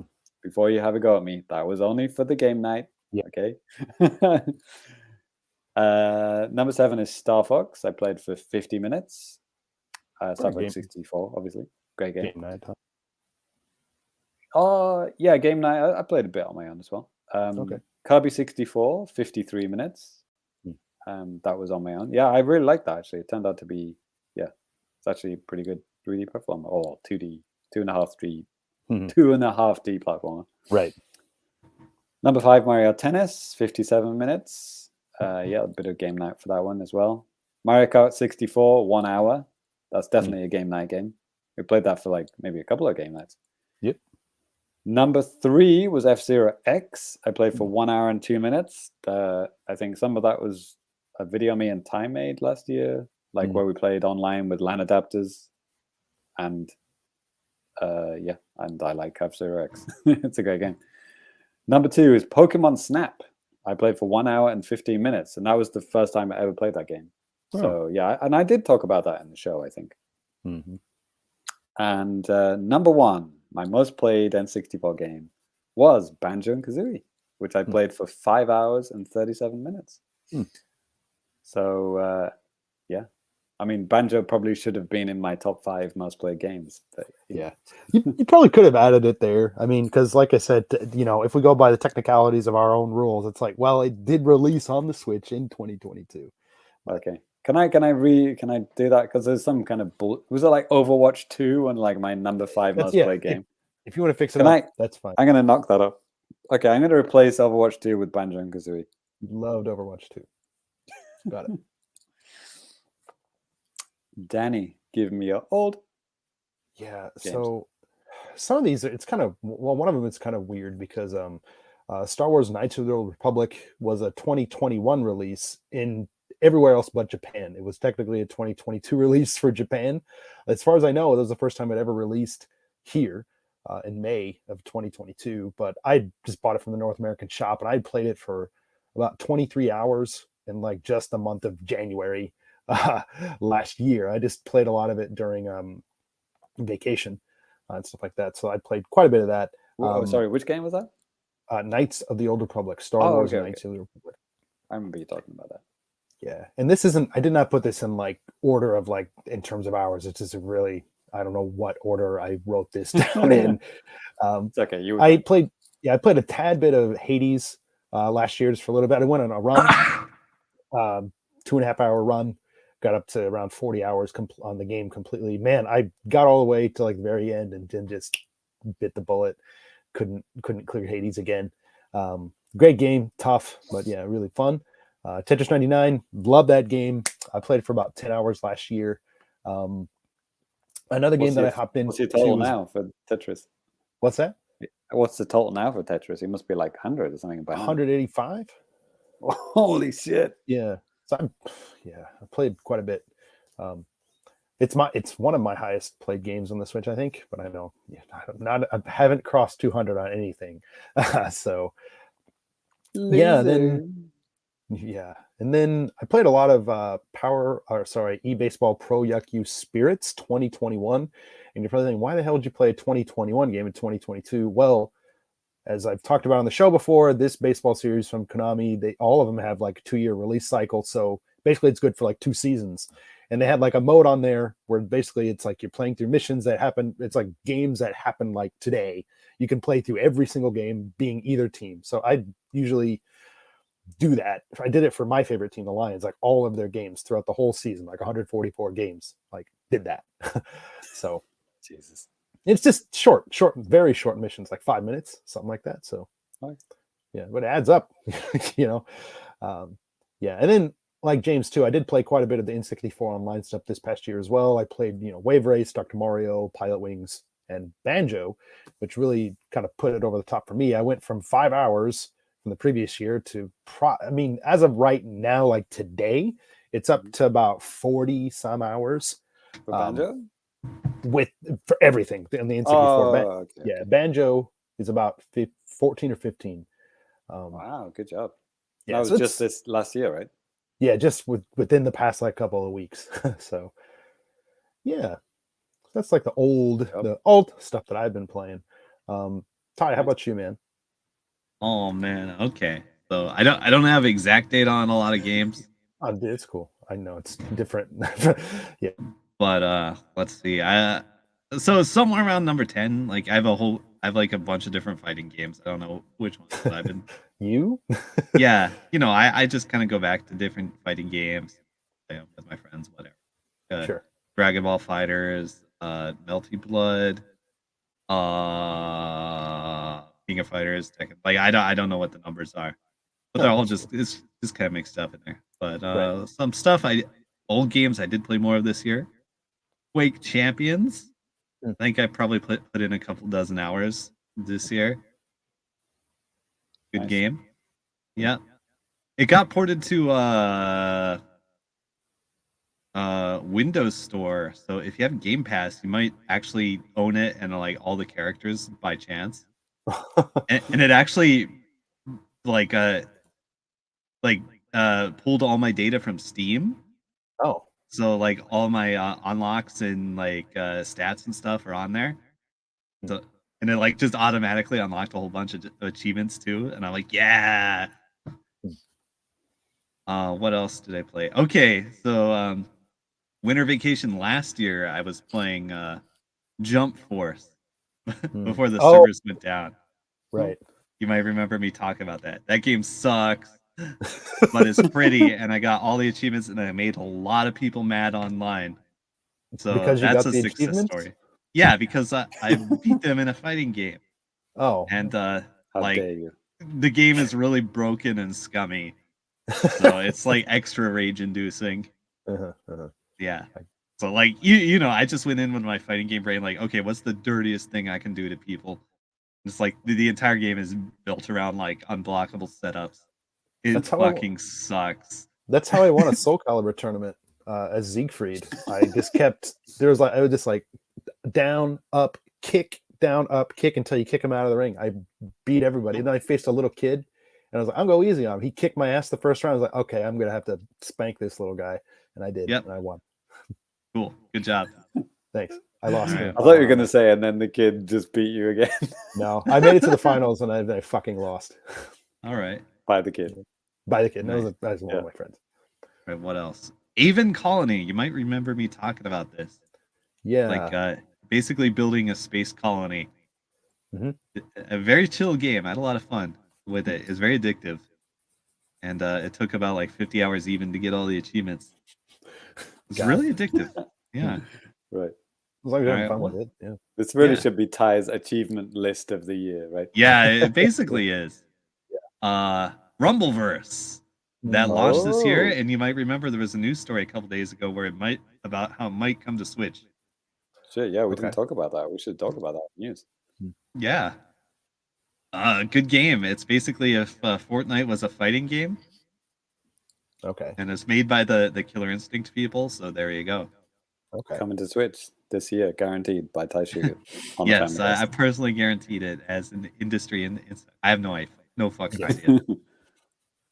before you have a go at me, that was only for the game night. Yeah. Okay. Number 7 is Star Fox. I played for 50 minutes. Star Fox 64, obviously. Great game. Game night, huh? Oh, yeah, game night. I played a bit on my own as well. Okay. Kirby 64, 53 minutes. That was on my own. Yeah, I really liked that, actually. It turned out to be, it's actually a pretty good 3D platformer. Or 2D, 2.5D, 2.5D platformer. Right. Number 5, Mario Tennis, 57 minutes. A bit of game night for that one as well. Mario Kart 64, 1 hour. That's definitely a game night game. We played that for like maybe a couple of game nights. Yep. Number 3 was F-Zero X. I played for 1 hour and 2 minutes. I think some of that was a video me and Ty made last year, like where we played online with LAN adapters. And and I like F-Zero X. It's a great game. Number 2 is Pokemon Snap. I played for 1 hour and 15 minutes, and that was the first time I ever played that game. So yeah, and I did talk about that in the show, I think. And number 1, my most played N64 game was Banjo and Kazooie, which I played for 5 hours and 37 minutes. So I mean, Banjo probably should have been in my top 5 most played games. But, you probably could have added it there. I mean, because like I said, if we go by the technicalities of our own rules, it's like, well, it did release on the Switch in 2022. Okay. Can I do that? Because there's some kind of was it like Overwatch 2 and like my number 5 most played game? If you want to fix it up, that's fine. I'm gonna knock that up. Okay, I'm gonna replace Overwatch 2 with Banjo and Kazooie. Loved Overwatch 2. Got it. Danny, give me your old. Yeah. games. So some of these, it's kind of, well, one of them is kind of weird because Star Wars Knights of the Old Republic was a 2021 release in everywhere else but Japan. It was technically a 2022 release for Japan. As far as I know, it was the first time it ever released here in May of 2022. But I just bought it from the North American shop, and I played it for about 23 hours in like just the month of January last year. I just played a lot of it during vacation and stuff like that. So I played quite a bit of that. Sorry, which game was that? Knights of the Old Republic, Star Wars Knights of the Republic. I remember you talking about that. Yeah, and this isn't, I did not put this in like order of like in terms of hours. It's just a really, I don't know what order I wrote this down in. It's okay. I played a tad bit of Hades last year just for a little bit. I went on a run, 2.5 hour run, got up to around 40 hours on the game completely. Man, I got all the way to like the very end and then just bit the bullet. Couldn't clear Hades again. Great game, tough, but yeah, really fun. Tetris 99, love that game. I played it for about 10 hours last year. Another game that I hopped in. What's your total now for Tetris? What's that? What's the total now for Tetris? It must be like 100 or something. 185. Holy shit! Yeah, so I played quite a bit. It's one of my highest played games on the Switch, I think. But I know, I haven't crossed 200 on anything. So and then I played a lot of eBaseball Pro Yaku Spirits 2021. And you're probably thinking, why the hell did you play a 2021 game in 2022? Well, as I've talked about on the show before, this baseball series from Konami, all of them have like a 2-year release cycle. So basically it's good for like 2 seasons. And they had like a mode on there where basically it's like you're playing through missions that happen. It's like games that happen like today. You can play through every single game being either team. So I usually do that. I did it for my favorite team, the Lions, like all of their games throughout the whole season, like 144 games, like did that. So Jesus, it's just short, very short missions, like 5 minutes, something like that. So yeah, but it adds up, and then like James too, I did play quite a bit of the N64 online stuff this past year as well. I played, Wave Race, Dr. Mario, Pilot Wings, and Banjo, which really kind of put it over the top for me. I went from 5 hours from the previous year to as of right now, like today, it's up to about 40 some hours for Banjo for everything in the N64. Okay. Banjo is about 14 or 15. Wow, good job. Yeah, that was just this last year, right? Yeah, just within the past like couple of weeks. So yeah, that's like the old stuff that I've been playing. Ty, how about you, man? Oh man, okay. So I don't have exact data on a lot of games. It's cool. I know it's different. Yeah. But let's see. So somewhere around number 10, like I have like a bunch of different fighting games. I don't know which ones I've been You? Yeah, I just kind of go back to different fighting games, play them with my friends, whatever. Sure. Dragon Ball Fighters, Melty Blood, King of Fighters, Tekken. Like I don't know what the numbers are, but they're all just kind of mixed up in there. But some stuff old games I did play more of this year. Quake Champions. I think I probably put in a couple dozen hours this year. Good game. Yeah. It got ported to Windows Store. So if you have Game Pass, you might actually own it and like all the characters by chance. and it actually pulled all my data from Steam. Oh. So like all my unlocks and like stats and stuff are on there. So and it like just automatically unlocked a whole bunch of achievements too. And I'm like, yeah. What else did I play? Okay, so winter vacation last year I was playing Jump Force before the servers went down. Right. You might remember me talking about that. That game sucks, but it's pretty, and I got all the achievements, and I made a lot of people mad online. So because that's a success story. Yeah, because I beat them in a fighting game. Oh. And How dare you. The game is really broken and scummy. So it's like extra rage inducing. Yeah. So like I just went in with my fighting game brain like, okay, what's the dirtiest thing I can do to people? It's like the entire game is built around like unblockable setups. It fucking sucks. That's how I won a Soul Calibur tournament as Siegfried. I was just like down, up, kick until you kick him out of the ring. I beat everybody. And then I faced a little kid and I was like, I'm going easy on him. He kicked my ass the first round. I was like, okay, I'm gonna have to spank this little guy. And I did. Yep. And I won. Cool. Good job. Thanks. I lost. I thought you were gonna say, and then the kid just beat you again. No, I made it to the finals and I fucking lost. All right. By the kid. By the kid. Nice. That was one of my friends. All right, what else? Avon Colony. You might remember me talking about this. Yeah. Like basically building a space colony. Mm-hmm. A very chill game. I had a lot of fun with it. It's very addictive. And it took about like 50 hours even to get all the achievements. It's really addictive. Yeah. Right. As long as you're having fun with it. Yeah. This really should be Ty's achievement list of the year, right? Yeah, it basically is. Rumbleverse. That launched this year, and you might remember there was a news story a couple days ago where about how it might come to Switch. Shit, yeah, we didn't talk about that. We should talk about that news. Yeah. Good game. It's basically if Fortnite was a fighting game. Okay. And it's made by the Killer Instinct people, so there you go. Okay. Coming to Switch this year, guaranteed by Ty Sugar. Yes, I personally guaranteed it as an industry. I have no fucking idea.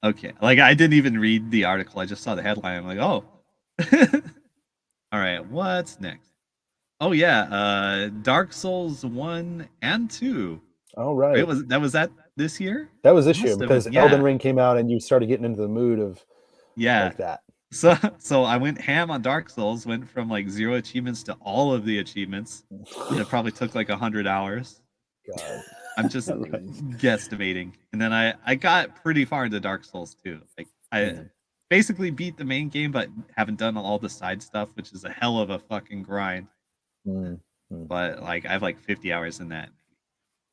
Okay, like I didn't even read the article. I just saw the headline. I'm like, oh. All right, what's next? Oh yeah, Dark Souls 1 and 2. All right. Was that this year? That was this year because Elden Ring came out and you started getting into the mood of like that. So I went ham on Dark Souls, went from like 0 achievements to all of the achievements. It probably took like 100 hours. God. I'm just guesstimating. And then I got pretty far into Dark Souls too. Like I basically beat the main game, but haven't done all the side stuff, which is a hell of a fucking grind. But like I have like 50 hours in that.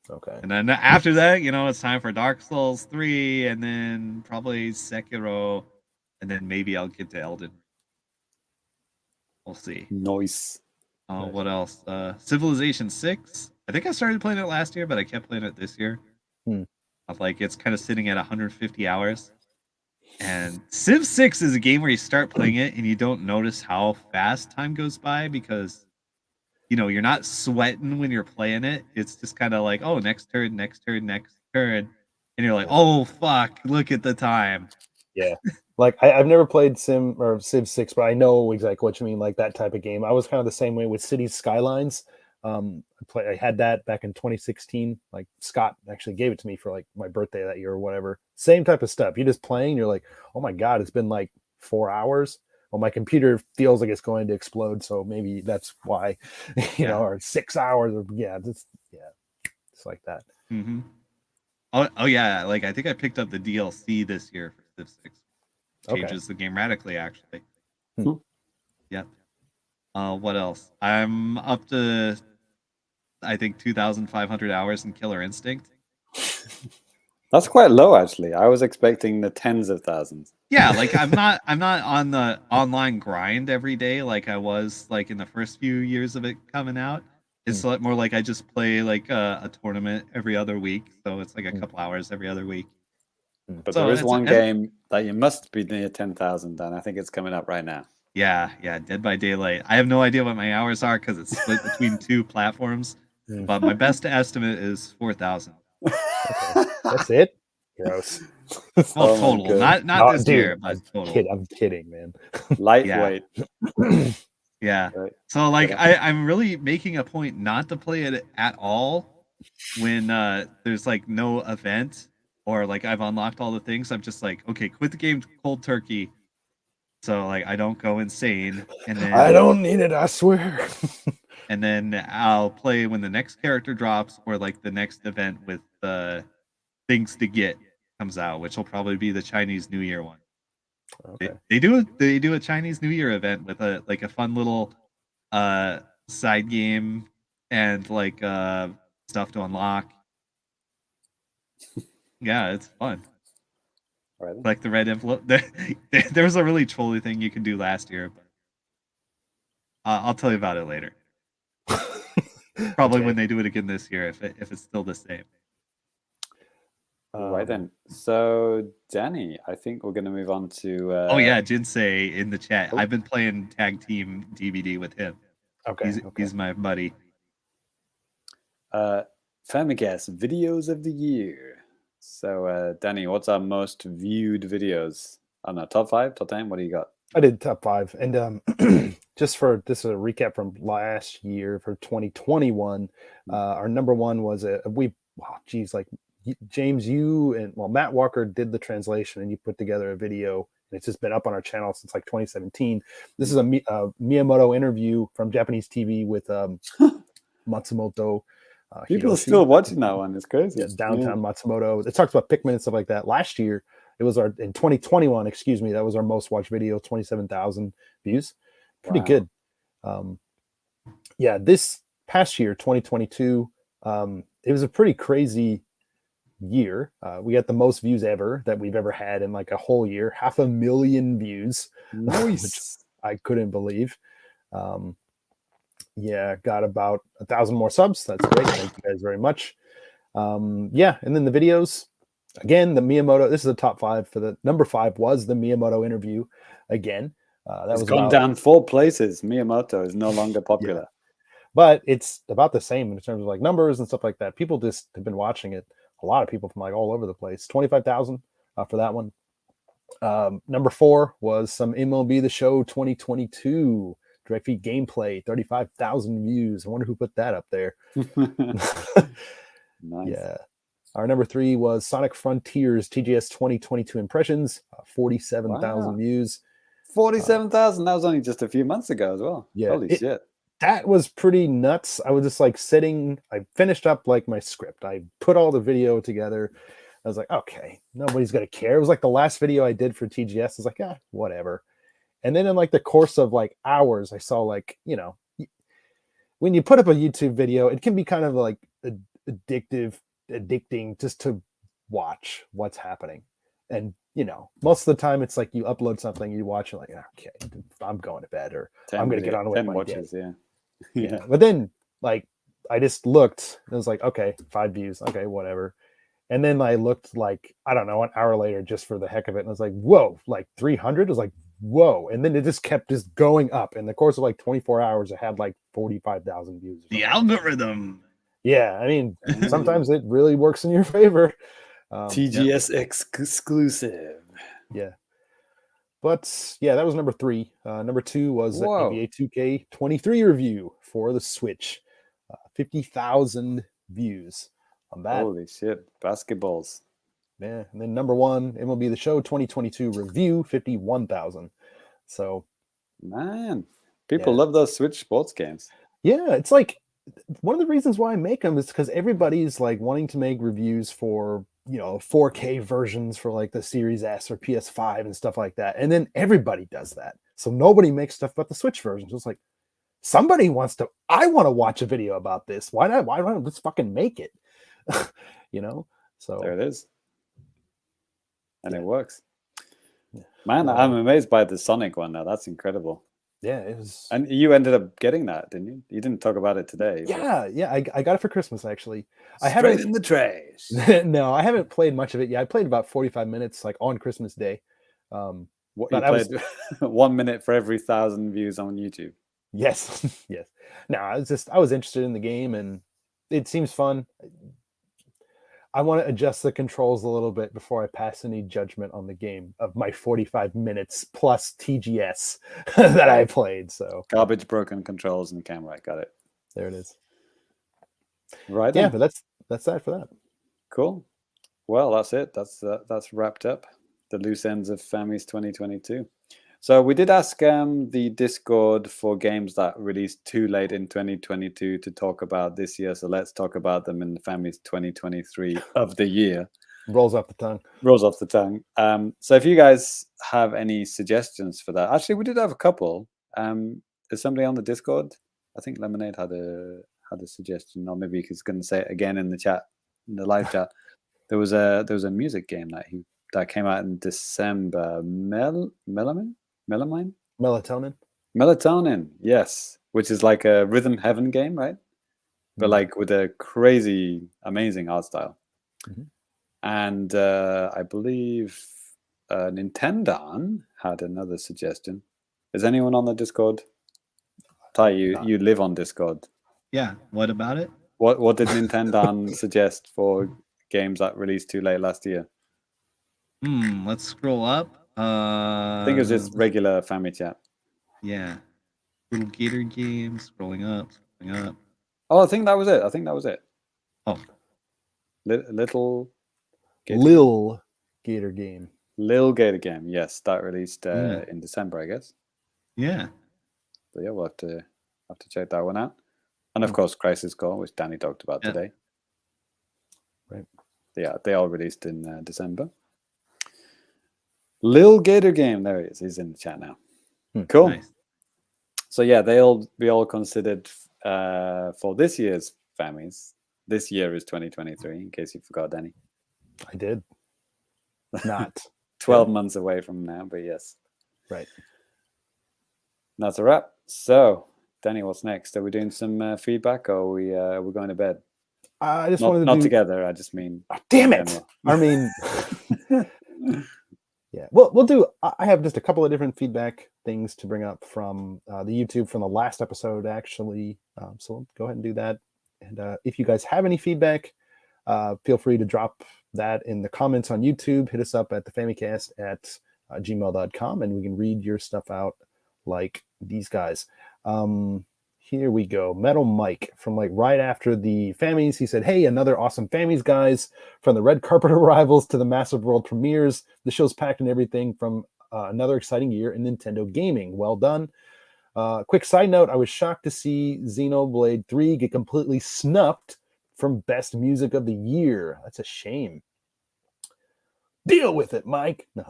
Okay. And then after that, it's time for Dark Souls 3 and then probably Sekiro. And then maybe I'll get to Elden. We'll see. Nice. What else? Civilization 6. I think I started playing it last year, but I kept playing it this year. Like it's kind of sitting at 150 hours. And Civ 6 is a game where you start playing it and you don't notice how fast time goes by because, you're not sweating when you're playing it. It's just kind of like, oh, next turn, next turn, next turn. And you're like, oh, fuck, look at the time. Yeah. Like I've never played Sim or Civ 6, but I know exactly what you mean, like that type of game. I was kind of the same way with Cities Skylines. I had that back in 2016. Like Scott actually gave it to me for like my birthday that year or whatever. Same type of stuff. You're just playing, you're like, oh my God, it's been like 4 hours. Well, my computer feels like it's going to explode, so maybe that's why, or 6 hours, or it's like that. Mm-hmm. Oh yeah, like I think I picked up the DLC this year for Civ 6. Changes the game radically, actually. Yep. What else? I'm up to, I think, 2,500 hours in Killer Instinct. That's quite low, actually. I was expecting the tens of thousands. Yeah, like I'm not on the online grind every day like I was like in the first few years of it coming out. It's more like I just play like a tournament every other week, so it's like a couple hours every other week. But so there is one game that you must be near 10,000, and I think it's coming up right now. Yeah, Dead by Daylight. I have no idea what my hours are because it's split between 2 platforms, but my best estimate is 4,000. Okay. That's it? Gross. Well, total, not this year, but total. I'm kidding, man. Lightweight. Yeah. Right. So like I'm really making a point not to play it at all when there's like no event or like I've unlocked all the things. I'm just like, okay, quit the game cold turkey. So like I don't go insane, and then I don't need it, I swear. And then I'll play when the next character drops or like the next event with things to get comes out, which will probably be the Chinese New Year one. Okay. They do a Chinese New Year event with a fun little side game and like stuff to unlock. Yeah, it's fun. Right. Like the red envelope. There was a really trolly thing you can do last year, but I'll tell you about it later. Probably when they do it again this year, if it's still the same. Right then. So, Danny, I think we're going to move on to... Oh, yeah, Jinsei in the chat. I've been playing Tag Team DVD with him. Okay. He's my buddy. Famicast Videos of the Year. So, Danny, what's our most viewed videos? I don't know, top 5, top 10? What do you got? I did top 5. And just for this is a recap from last year for 2021, our number one was James, you and Matt Walker did the translation and you put together a video, and it's just been up on our channel since like 2017. This is a Miyamoto interview from Japanese TV with Matsumoto. People are still watching that one. It's crazy. Yeah, Downtown Matsumoto. It talks about Pikmin and stuff like that. Last year, it was in 2021, excuse me, that was our most watched video, 27,000 views. Pretty good. This past year, 2022, it was a pretty crazy year. We got the most views ever that we've ever had in like a whole year, 500,000 views. Nice. Which I couldn't believe. Got about 1,000 more subs. That's great. Thank you guys very much. And then the videos. Again, the Miyamoto, this is the top 5 for the number 5 was the Miyamoto interview again. That was gone down 4 places. Miyamoto is no longer popular. Yeah. But it's about the same in terms of like numbers and stuff like that. People just have been watching it. A lot of people from like all over the place. 25,000 for that one. Number 4 was some MLB The Show 2022 direct feed gameplay, 35,000 views. I wonder who put that up there. Nice. Yeah. Our number 3 was Sonic Frontiers TGS 2022 impressions, 47,000 views. 47,000. That was only just a few months ago as well. Yeah. Holy shit. That was pretty nuts. I was just like sitting, I finished up like my script. I put all the video together. I was like, okay, nobody's going to care. It was like the last video I did for TGS. I was like, whatever. And then in like the course of like hours, I saw like, when you put up a YouTube video, it can be kind of like addicting just to watch what's happening. And most of the time it's like you upload something, you watch it like, okay, I'm going to bed, or I'm going to get on with my watches, day. Yeah. But then like I just looked, and it was like, okay, 5 views, okay, whatever. And then I looked like, I don't know, an hour later just for the heck of it, and I was like, whoa, like 300. I was like, whoa. And then it just kept just going up. In the course of like 24 hours, it had like 45,000 views. The algorithm. Yeah, I mean, sometimes it really works in your favor. TGS exclusive. Yeah. But yeah, that was number 3. Number 2 was the Whoa. NBA 2K23 review for the Switch. 50,000 views on that. Holy shit, basketballs. Yeah, and then number 1, MLB The Show 2022 review, 51,000. So, man, people love those Switch sports games. Yeah, it's like one of the reasons why I make them is because everybody's like wanting to make reviews for, 4K versions for like the Series S or PS5 and stuff like that. And then everybody does that. So nobody makes stuff but the Switch version. So it's like, somebody I want to watch a video about this. Why not? Why don't let's fucking make it? So there it is. And it works. Man, I'm amazed by the Sonic one now. That's incredible. Yeah, it was. And you ended up getting that, didn't you? You didn't talk about it today. Yeah. I got it for Christmas, actually. I haven't in the trash. No, I haven't played much of it. Yeah, I played about 45 minutes, like on Christmas Day. What you played 1 minute for every 1,000 views on YouTube. Yes, yes. No, I was interested in the game, and it seems fun. I want to adjust the controls a little bit before I pass any judgment on the game of my 45 minutes plus TGS that I played. So garbage, broken controls, and camera. Got it. There it is. Right. Yeah, but that's that for that. Cool. Well, that's it. That's wrapped up the loose ends of Fammies 2022. So we did ask the Discord for games that released too late in 2022 to talk about this year. So let's talk about them in the Fammies 2023 of the year. Rolls off the tongue. Rolls off the tongue. So if you guys have any suggestions for that, actually, we did have a couple. Is somebody on the Discord? I think Lemonade had a suggestion, or maybe he's going to say it again in the chat, in the live chat. There was a music game that came out in December. Melatonin, yes, which is like a Rhythm Heaven game, right? But like with a crazy, amazing art style. Mm-hmm. And I believe Nintendo had another suggestion. Is anyone on the Discord? Ty, you live on Discord. Yeah. What about it? What did Nintendo suggest for games that released too late last year? Let's scroll up. I think it was just regular family chat. Yeah. Little Gator game, scrolling up. Oh, I think that was it. Oh. Little Gator game. Lil Gator game, yes. That released in December, I guess. Yeah. So yeah, we'll have to check that one out. And of course, Crisis Core, which Danny talked about today. Right. Yeah, they all released in December. Lil Gator game, there he is. He's in the chat now. Cool. Nice. So yeah, they'll be all considered for this year's Fammies. This year is 2023, in case you forgot, Danny. I did. Not 12 months away from now, but yes. Right. That's a wrap. So, Danny, what's next? Are we doing some feedback, or are we going to bed? I just wanted to not together. I just mean. Oh, damn it! I mean. Yeah, well, we'll do. I have just a couple of different feedback things to bring up from the YouTube from the last episode, actually. So we'll go ahead and do that. And if you guys have any feedback, feel free to drop that in the comments on YouTube. Hit us up at the Famicast at gmail.com, and we can read your stuff out like these guys. Here we go. Metal Mike from like right after the Fammies. He said, hey, another awesome Fammies, guys. From the red carpet arrivals to the massive world premieres. The show's packed in everything from another exciting year in Nintendo gaming. Well done. Quick side note, I was shocked to see Xenoblade 3 get completely snubbed from Best Music of the Year. That's a shame. Deal with it, Mike. No.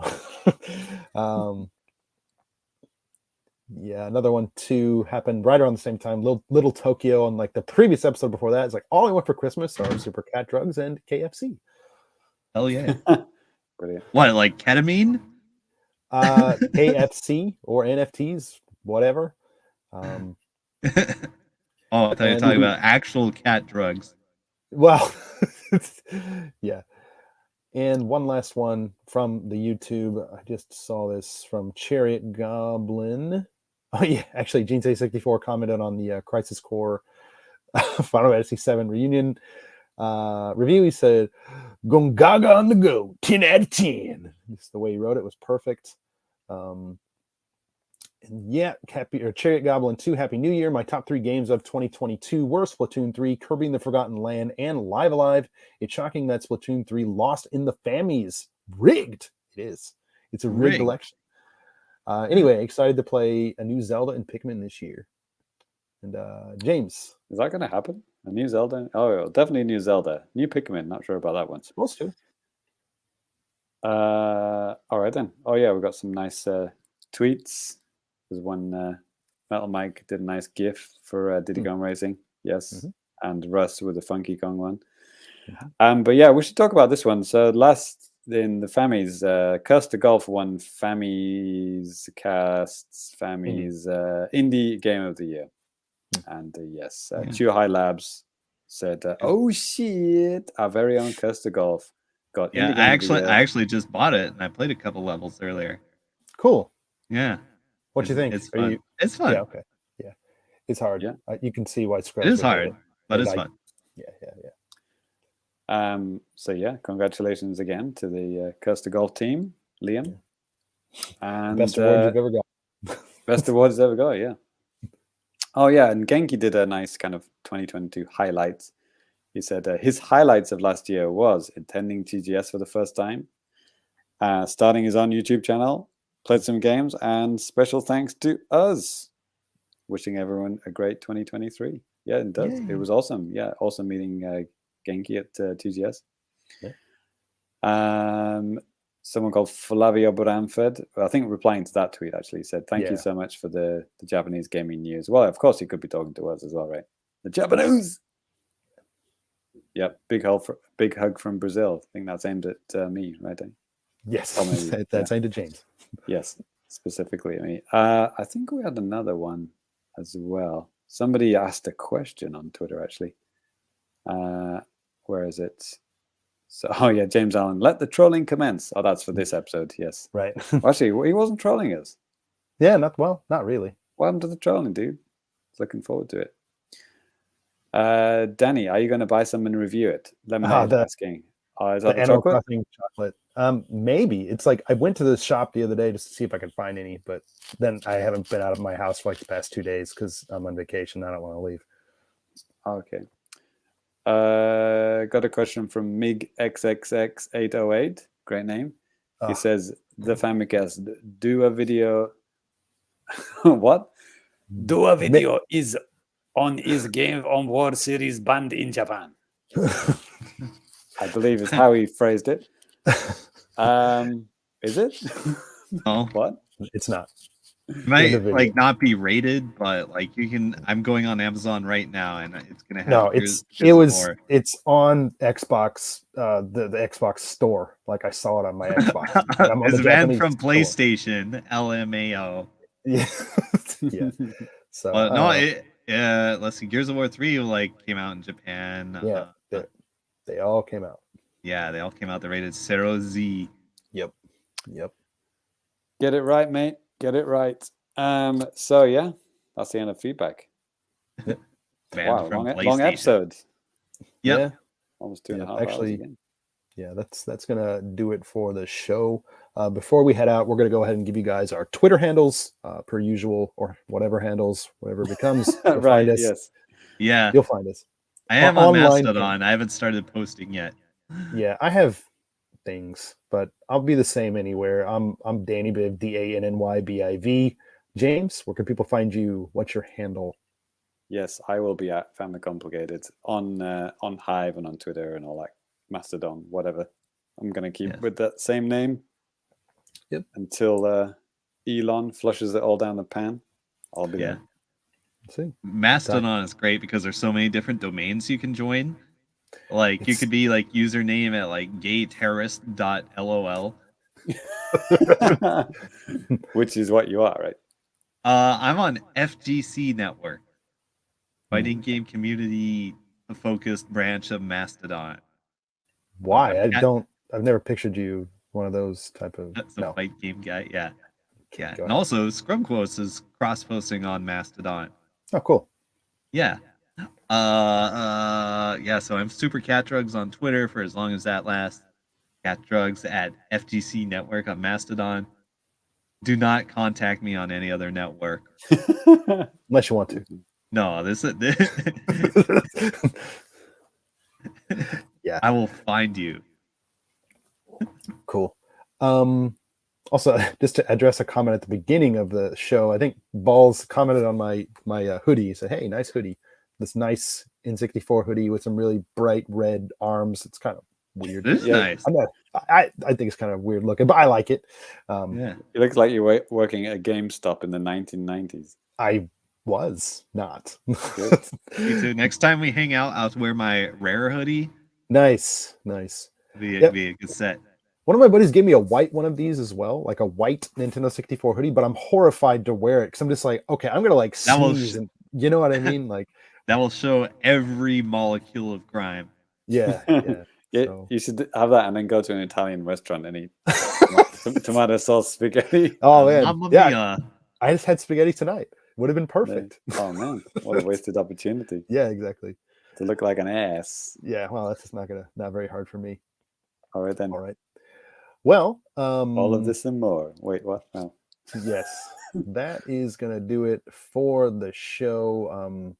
Yeah, another one too happened right around the same time. Little Tokyo on like the previous episode before that. It's like all I want for Christmas are Super Cat Drugs and KFC. Hell yeah. Brilliant. What, like ketamine? KFC or NFTs, whatever. Oh, I thought you were talking about actual cat drugs. Well, yeah. And one last one from the YouTube. I just saw this from Chariot Goblin. Oh, yeah. Actually, Gene64 commented on the Crisis Core Final Fantasy VII Reunion review. He said, Gongaga on the go, 10 out of 10. Just the way he wrote it was perfect. And yeah, Chariot Goblin 2, Happy New Year. My top 3 games of 2022 were Splatoon 3, Kirby and the Forgotten Land, and Live Alive. It's shocking that Splatoon 3 lost in the Fammies. Rigged. It is. It's a rigged election. Anyway, excited to play a new Zelda and Pikmin this year. And James. Is that going to happen? A new Zelda? Oh, definitely a new Zelda. New Pikmin. Not sure about that one. Supposed to. All right then. Oh yeah, we got some nice tweets. There's one Metal Mike did a nice GIF for Diddy Kong Racing. Yes. And Russ with the Funky Kong one. But yeah, we should talk about this one. So last in the Fammies, Custer Golf won Famicast Indie Game of the Year. And yes, Chew High Labs said, "Oh shit, our very own Custer Golf got." Yeah, I actually just bought it and I played a couple levels earlier. Cool. Yeah. What do you think? It's fun. It's fun. Yeah. Okay. Yeah. It's hard. Yeah. You can see why Scrubs. It is hard, but it's fun. Yeah. So yeah, congratulations again to the Custer Golf team, Liam. And best awards you've ever got. Best awards ever got. Yeah. Oh yeah, and Genki did a nice kind of 2022 highlights. He said his highlights of last year was attending TGS for the first time, starting his own YouTube channel, played some games, and special thanks to us. Wishing everyone a great 2023. Yeah, it does. It was awesome. Yeah, awesome meeting Genki at TGS. Yeah. Someone called Flavio Bramford, I think replying to that tweet actually, said, "Thank you so much for the Japanese gaming news." Well, of course, he could be talking to us as well, right? The JAPANews. Yep, big hug from Brazil. I think that's aimed at me, right? Yes, that's aimed at James. Yes, specifically at me. I think we had another one as well. Somebody asked a question on Twitter, actually. Where is it? So, oh yeah, James Allen, let the trolling commence. Oh, that's for this episode, yes. Right. Well, actually, he wasn't trolling us. Yeah, not really. What happened to the trolling, dude? Looking forward to it. Danny, are you going to buy some and review it? Lemonade asking. Is that the chocolate? Maybe. It's like I went to the shop the other day just to see if I could find any, but then I haven't been out of my house for like the past 2 days because I'm on vacation. I don't want to leave. Okay. Got a question from MigXXX808. Great name. He says, the Famicast, do a video. What? Do a video is on his Game on World Series banned in Japan. I believe is how he phrased it. Is it? No. What? It's not. It might like not be rated, but like you can. I'm going on Amazon right now, and it's gonna have. No, it's on Xbox, the Xbox store. Like I saw it on my Xbox. It's banned from PlayStation. LMAO. Yeah. Yeah. So no, let's see. Gears of War 3 like came out in Japan. Yeah, they all came out. Yeah, they all came out. They're rated 0Z. Yep. Get it right, mate. Get it right. So yeah, that's the end of feedback. Wow, long episode. Yep. Yeah, almost 2.5 hours again. Yeah, that's gonna do it for the show. Before we head out, we're gonna go ahead and give you guys our Twitter handles, per usual, or whatever it becomes. Right. Yes. Yeah. You'll find us. I am on Mastodon. I haven't started posting yet. Yeah, I have things, but I'll be the same anywhere. I'm Danny Biv, DANNYBIV. James, where can people find you? What's your handle? Yes, I will be at Family Complicated on Hive and on Twitter and all that, Mastodon, whatever. I'm gonna keep with that same name. Yep. Until Elon flushes it all down the pan. I'll be there. See, Mastodon is great because there's so many different domains you can join. Like you could be like username at like gayterrorist.lol. Which is what you are, right? I'm on FGC Network, fighting game community focused branch of Mastodon. Why? I've never pictured you one of those type of fight game guy. Yeah. And also Scrum Quotes is cross posting on Mastodon. Oh, cool. Yeah. So I'm Super Cat Drugs on Twitter for as long as that lasts. Cat Drugs at FGC Network on Mastodon. Do not contact me on any other network. Unless you want to. No, this. Yeah. I will find you. Cool. Also, just to address a comment at the beginning of the show, I think Balls commented on my hoodie. He said, "Hey, nice hoodie. This nice N64 hoodie with some really bright red arms. It's kind of weird. This is nice. I think it's kind of weird looking, but I like it. Yeah, it looks like you're working at GameStop in the 1990s. I was not. Me too. Next time we hang out, I'll wear my Rare hoodie. Nice. Be a good set. One of my buddies gave me a white one of these as well, like a white Nintendo 64 hoodie, but I'm horrified to wear it because I'm just like, okay, I'm gonna like sneeze, and you know what I mean? Like that will show every molecule of crime. Yeah. So. You should have that and then go to an Italian restaurant and eat tomato sauce spaghetti. Oh man, yeah. I just had spaghetti tonight. Would have been perfect. Oh man, what a wasted opportunity. Yeah, exactly. To look like an ass. Yeah, well, that's just not very hard for me. All right then. All right. Well, all of this and more. Wait, what? No. Yes, that is gonna do it for the show.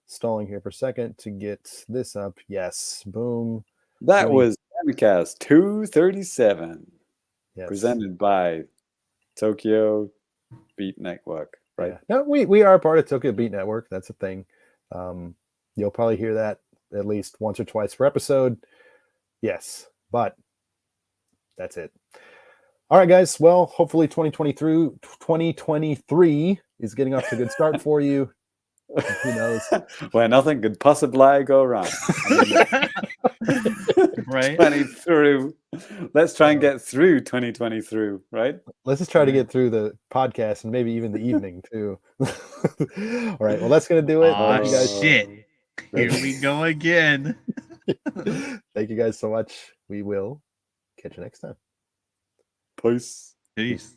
Stalling here for a second to get this up. Yes, boom. That was Famicast 237. Yes. Presented by Tokyo Beat Network. Right. Yeah. No, we are a part of Tokyo Beat Network. That's a thing. You'll probably hear that at least once or twice per episode. Yes, but that's it. All right, guys. Well, hopefully 2023 is getting off to a good start for you. Who knows? Where nothing could possibly go wrong. Right? 20 through. Let's try and get through 2020 through, right? Let's just try to get through the podcast and maybe even the evening too. All right. Well, that's gonna do it. Oh, shit. Here we go again. Thank you guys so much. We will catch you next time. Peace. Peace.